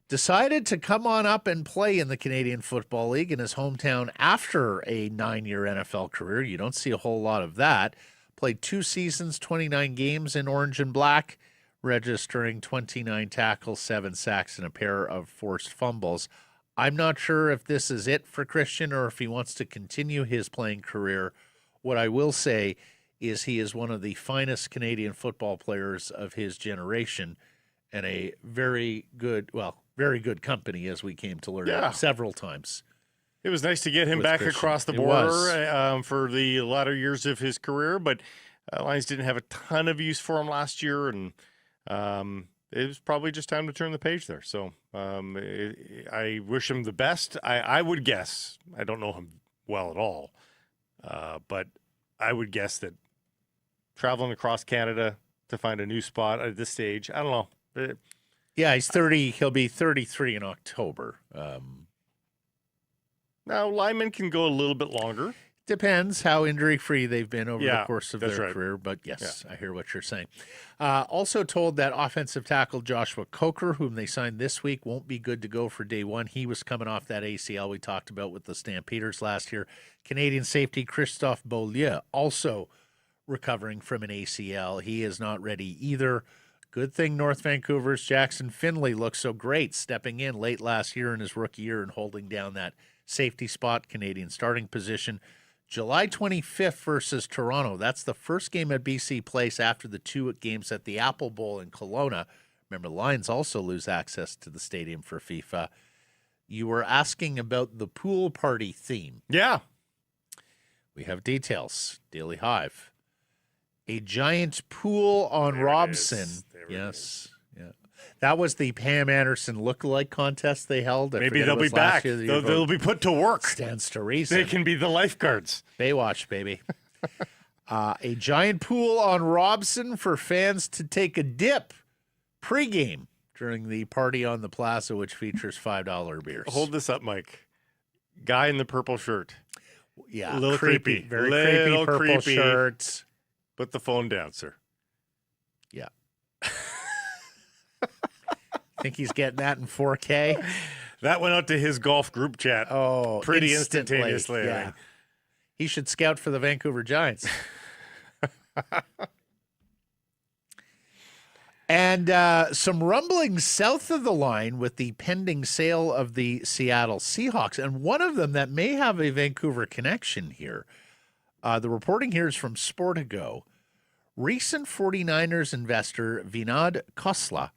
Decided to come on up and play in the Canadian Football League in his hometown after a 9-year NFL career. You don't see a whole lot of that. Played 2 seasons, 29 games in orange and black, registering 29 tackles, 7 sacks, and a pair of forced fumbles. I'm not sure if this is it for Christian or if he wants to continue his playing career. What I will say is he is one of the finest Canadian football players of his generation and a very good company, as we came to learn several times. It was nice to get him back Christian. across the border for the latter years of his career, but Lions didn't have a ton of use for him last year, and it was probably just time to turn the page there. So I wish him the best. I would guess, I don't know him well at all, but I would guess that traveling across Canada to find a new spot at this stage, I don't know. Yeah, he's 30. He'll be 33 in October. Now, linemen can go a little bit longer. Depends how injury-free they've been over the course of their right. career, but yes, I hear what you're saying. Also told that offensive tackle Joshua Coker, whom they signed this week, won't be good to go for day one. He was coming off that ACL we talked about with the Stampeders last year. Canadian safety Christophe Beaulieu also recovering from an ACL. He is not ready either. Good thing North Vancouver's Jackson Finley looked so great, stepping in late last year in his rookie year and holding down that safety spot, Canadian starting position. July 25th versus Toronto. That's the first game at BC Place after the 2 games at the Apple Bowl in Kelowna. Remember, the Lions also lose access to the stadium for FIFA. You were asking about the pool party theme. Yeah. We have details. Daily Hive. A giant pool on Robson. Yes. Yeah. That was the Pam Anderson lookalike contest they held. Maybe they'll be back. They'll be put to work. Stands to reason. They can be the lifeguards. Baywatch, baby. A giant pool on Robson for fans to take a dip pregame during the party on the plaza, which features $5 beers. Hold this up, Mike. Guy in the purple shirt. Yeah. A little creepy. Very creepy purple shirt. Put the phone down, sir. Yeah. Think he's getting that in 4K? That went out to his golf group chat. Oh, pretty instantly. instantaneously. Yeah. He should scout for the Vancouver Giants. And some rumblings south of the line with the pending sale of the Seattle Seahawks. And one of them that may have a Vancouver connection here. The reporting here is from Sportigo. Recent 49ers investor Vinod Khosla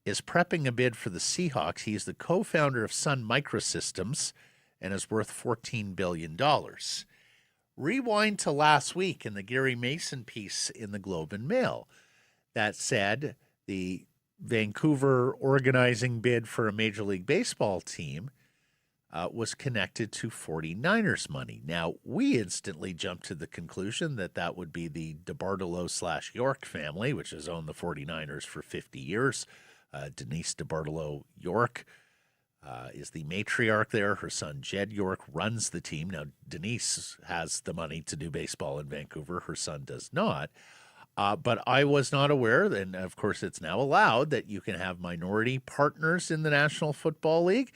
is prepping a bid for the Seahawks. He's the co-founder of Sun Microsystems and is worth $14 billion. Rewind to last week in the Gary Mason piece in the Globe and Mail that said the Vancouver organizing bid for a Major League Baseball team was connected to 49ers money. Now, we instantly jumped to the conclusion that that would be the DeBartolo/York family, which has owned the 49ers for 50 years. Denise DeBartolo York is the matriarch there. Her son, Jed York, runs the team. Now, Denise has the money to do baseball in Vancouver. Her son does not. But I was not aware, and of course it's now allowed, that you can have minority partners in the National Football League,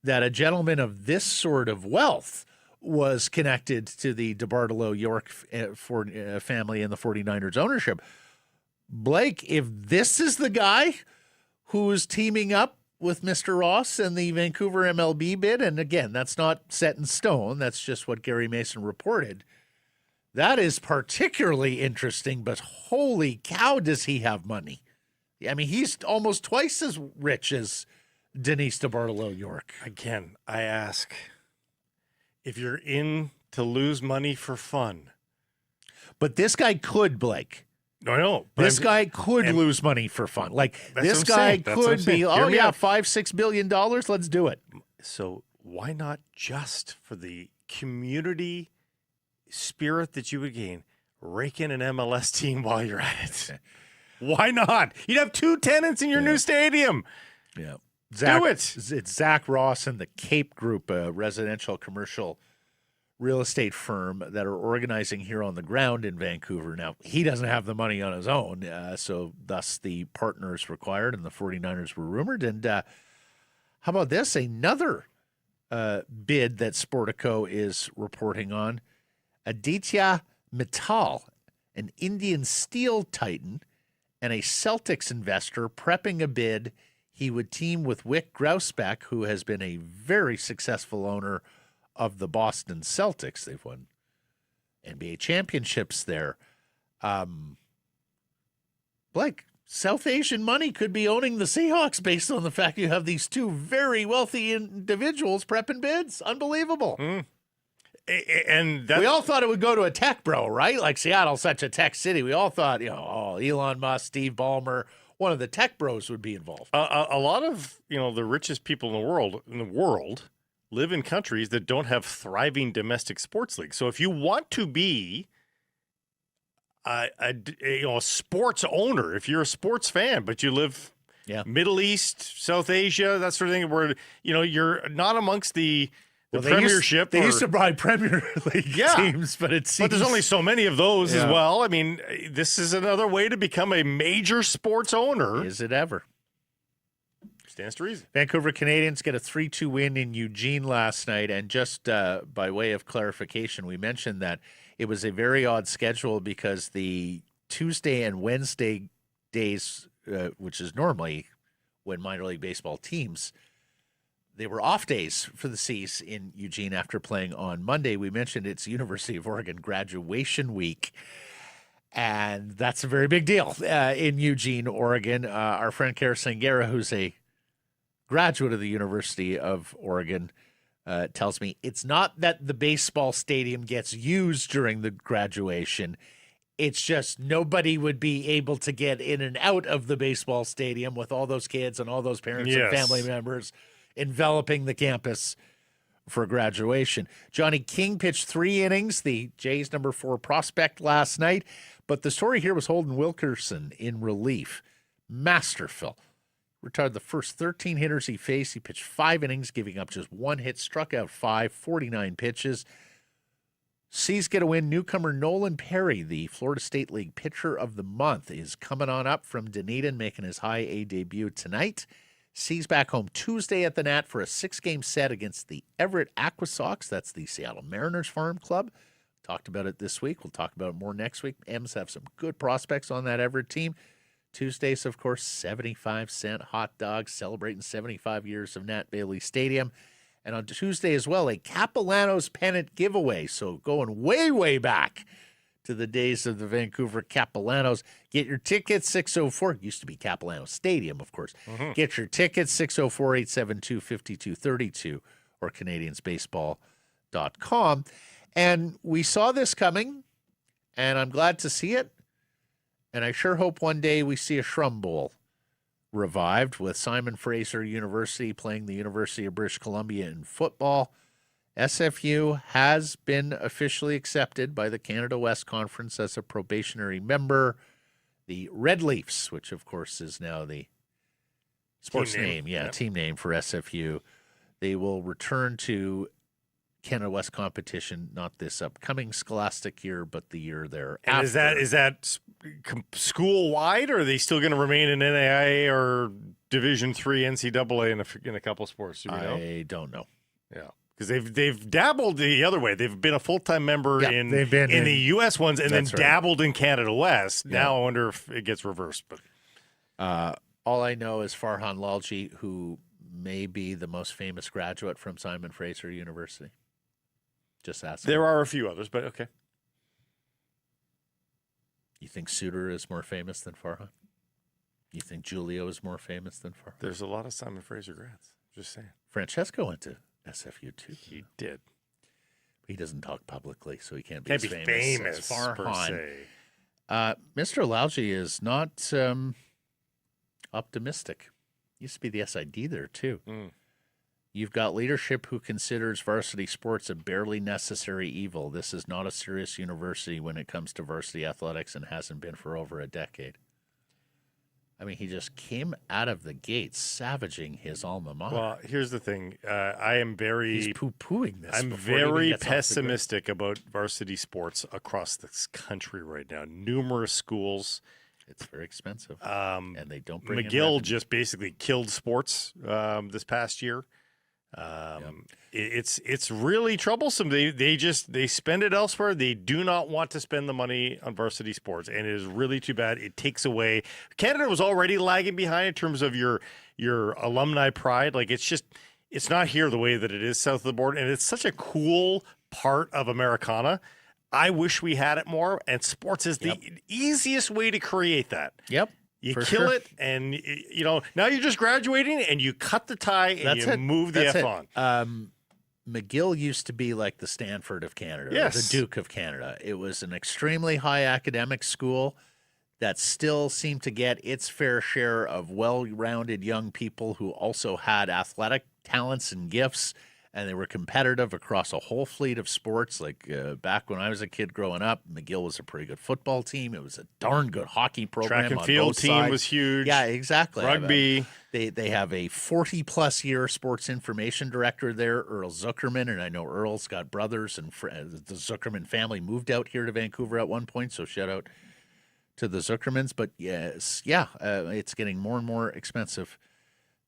that a gentleman of this sort of wealth was connected to the DeBartolo York family and the 49ers ownership. Blake, if this is the guy who is teaming up with Mr. Ross and the Vancouver MLB bid, and again, that's not set in stone, that's just what Gary Mason reported, that is particularly interesting, but holy cow, does he have money. I mean, he's almost twice as rich as Denise DeBartolo York. Again, I ask, if you're in to lose money for fun. But this guy could, Blake. No. This guy could lose money for fun. Like, this guy could be, $5-6 billion. Let's do it. So why not just for the community spirit that you would gain, rake in an MLS team while you're at it? Why not? You'd have 2 tenants in your new stadium. Yeah. Do it. It's Zach Ross and the Cape Group, a residential commercial real estate firm that are organizing here on the ground in Vancouver. Now, he doesn't have the money on his own, so thus the partners required, and the 49ers were rumored. And how about this? Another bid that Sportico is reporting on. Aditya Mittal, an Indian steel titan and a Celtics investor, prepping a bid. He would team with Wyc Grousbeck, who has been a very successful owner of the Boston Celtics. They've won NBA championships there. Blake, South Asian money could be owning the Seahawks based on the fact you have these two very wealthy individuals prepping bids. Unbelievable. And we all thought it would go to a tech bro, right? Like Seattle's such a tech city. We all thought, Elon Musk, Steve Ballmer, one of the tech bros would be involved. A lot of, the richest people in the world live in countries that don't have thriving domestic sports leagues. So if you want to be a sports owner, if you're a sports fan, but you live Middle East, South Asia, that sort of thing, where you're not amongst the Premiership. They used to buy Premier League teams, but it seems... But there's only so many of those as well. I mean, this is another way to become a major sports owner. Is it ever? Stands to reason. Vancouver Canadians get a 3-2 win in Eugene last night. And just by way of clarification, we mentioned that it was a very odd schedule because the Tuesday and Wednesday days, which is normally when minor league baseball teams, they were off days for the C's in Eugene after playing on Monday. We mentioned it's University of Oregon graduation week. And that's a very big deal in Eugene, Oregon. Our friend Kara Sangera, who's a graduate of the University of Oregon, tells me it's not that the baseball stadium gets used during the graduation. It's just nobody would be able to get in and out of the baseball stadium with all those kids and all those parents and family members enveloping the campus for graduation. Johnny King pitched 3 innings, the Jays' number 4 prospect last night. But the story here was Holden Wilkerson in relief. Masterful. Retired the first 13 hitters he faced. He pitched 5 innings, giving up just 1 hit, struck out 5, 49 pitches. C's get a win. Newcomer Nolan Perry, the Florida State League Pitcher of the Month, is coming on up from Dunedin, making his high A debut tonight. C's back home Tuesday at the Nat for a 6-game set against the Everett Aqua Sox. That's the Seattle Mariners farm club. Talked about it this week. We'll talk about it more next week. M's have some good prospects on that Everett team. Tuesdays, of course, 75-cent hot dogs celebrating 75 years of Nat Bailey Stadium. And on Tuesday as well, a Capellanos pennant giveaway. So going way, way back to the days of the Vancouver Capellanos. Get your tickets, 604. Used to be Capilano Stadium, of course. Get your tickets, 604-872-5232 or CanadiansBaseball.com. And we saw this coming, and I'm glad to see it. And I sure hope one day we see a Shrum Bowl revived with Simon Fraser University playing the University of British Columbia in football. SFU has been officially accepted by the Canada West Conference as a probationary member. The Red Leafs, which of course is now the sports name, team name for SFU, they will return to Canada West competition, not this upcoming scholastic year, but the year thereafter. And is that school wide, or are they still going to remain in NAIA or Division III NCAA in a couple of sports? Do we know? I don't know. Yeah. because they've dabbled the other way. They've been a full-time member in the U.S. ones and then dabbled in Canada West. Yeah. Now I wonder if it gets reversed. But all I know is Farhan Lalji, who may be the most famous graduate from Simon Fraser University. Just ask. There are a few others, but okay. You think Suter is more famous than Farhan? You think Julio is more famous than Farhan? There's a lot of Simon Fraser grads. Just saying. Francesco went to SFU too. He did. He doesn't talk publicly, so he can't be as famous as per Farhan. se. Mr. Lalji is not optimistic. Used to be the SID there too. You've got leadership who considers varsity sports a barely necessary evil. This is not a serious university when it comes to varsity athletics and hasn't been for over a decade. I mean, he just came out of the gates savaging his alma mater. Well, here's the thing. I am very... He's poo-pooing this. I'm very pessimistic about varsity sports across this country right now. Numerous schools. It's very expensive. And they don't bring McGill just basically killed sports this past year. It's really troublesome. They spend it elsewhere. They do not want to spend the money on varsity sports, and it is really too bad. It takes away. Canada was already lagging behind in terms of your alumni pride. Like it's not here the way that it is south of the border, and it's such a cool part of Americana. I wish we had it more, and sports is the easiest way to create that. Yep. You kill it, and now you're just graduating, and you cut the tie, and move the F on. McGill used to be like the Stanford of Canada, yes. or the Duke of Canada. It was an extremely high academic school that still seemed to get its fair share of well-rounded young people who also had athletic talents and gifts, and they were competitive across a whole fleet of sports. Like back when I was a kid growing up, McGill was a pretty good football team. It was a darn good hockey program. Track and field team was huge. Yeah, exactly. Rugby. They have a 40-plus year sports information director there, Earl Zuckerman, and I know Earl's got brothers, and the Zuckerman family moved out here to Vancouver at one point, so shout out to the Zuckermans. But yes, it's getting more and more expensive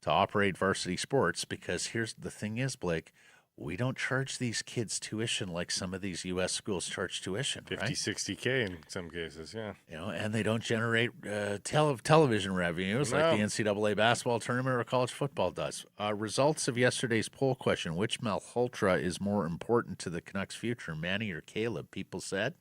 to operate varsity sports, because here's the thing is, Blake, we don't charge these kids tuition like some of these U.S. schools charge tuition, 50, right? 60K in some cases, yeah. And they don't generate television revenues like the NCAA basketball tournament or college football does. Results of yesterday's poll question: which Malhotra is more important to the Canucks' future, Manny or Caleb? People said,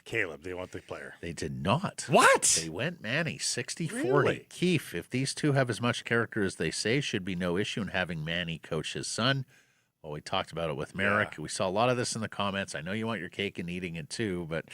Caleb, they want the player. They did not. What? They went Manny, 60-40. Really? Keefe, if these two have as much character as they say, should be no issue in having Manny coach his son. Well, we talked about it with Merrick. Yeah. We saw a lot of this in the comments. I know you want your cake and eating it too, but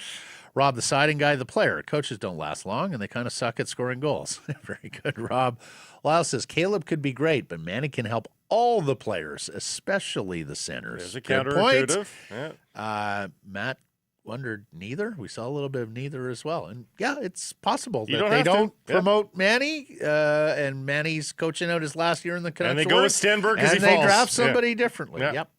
Rob, the siding guy, the player. Coaches don't last long, and they kind of suck at scoring goals. Very good, Rob. Lyle says, Caleb could be great, but Manny can help all the players, especially the centers. There's a counterintuitive. Yeah. Matt wondered neither. We saw a little bit of neither as well. And yeah, it's possible that they don't promote Manny, and Manny's coaching out his last year in the Canucks. And they go with Stenberg because he falls. And they draft somebody differently. Yep.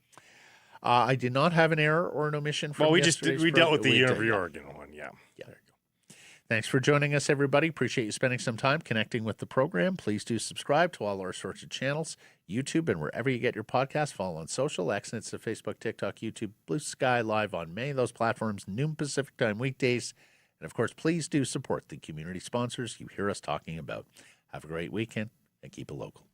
I did not have an error or an omission from we dealt with the University of Oregon one. Yeah. There you go. Thanks for joining us, everybody. Appreciate you spending some time connecting with the program. Please do subscribe to all our sorts of channels, YouTube, and wherever you get your podcasts. Follow on social, X, and it's the Facebook, TikTok, YouTube, Blue Sky Live on many of those platforms, noon Pacific time weekdays. And, of course, please do support the community sponsors you hear us talking about. Have a great weekend and keep it local.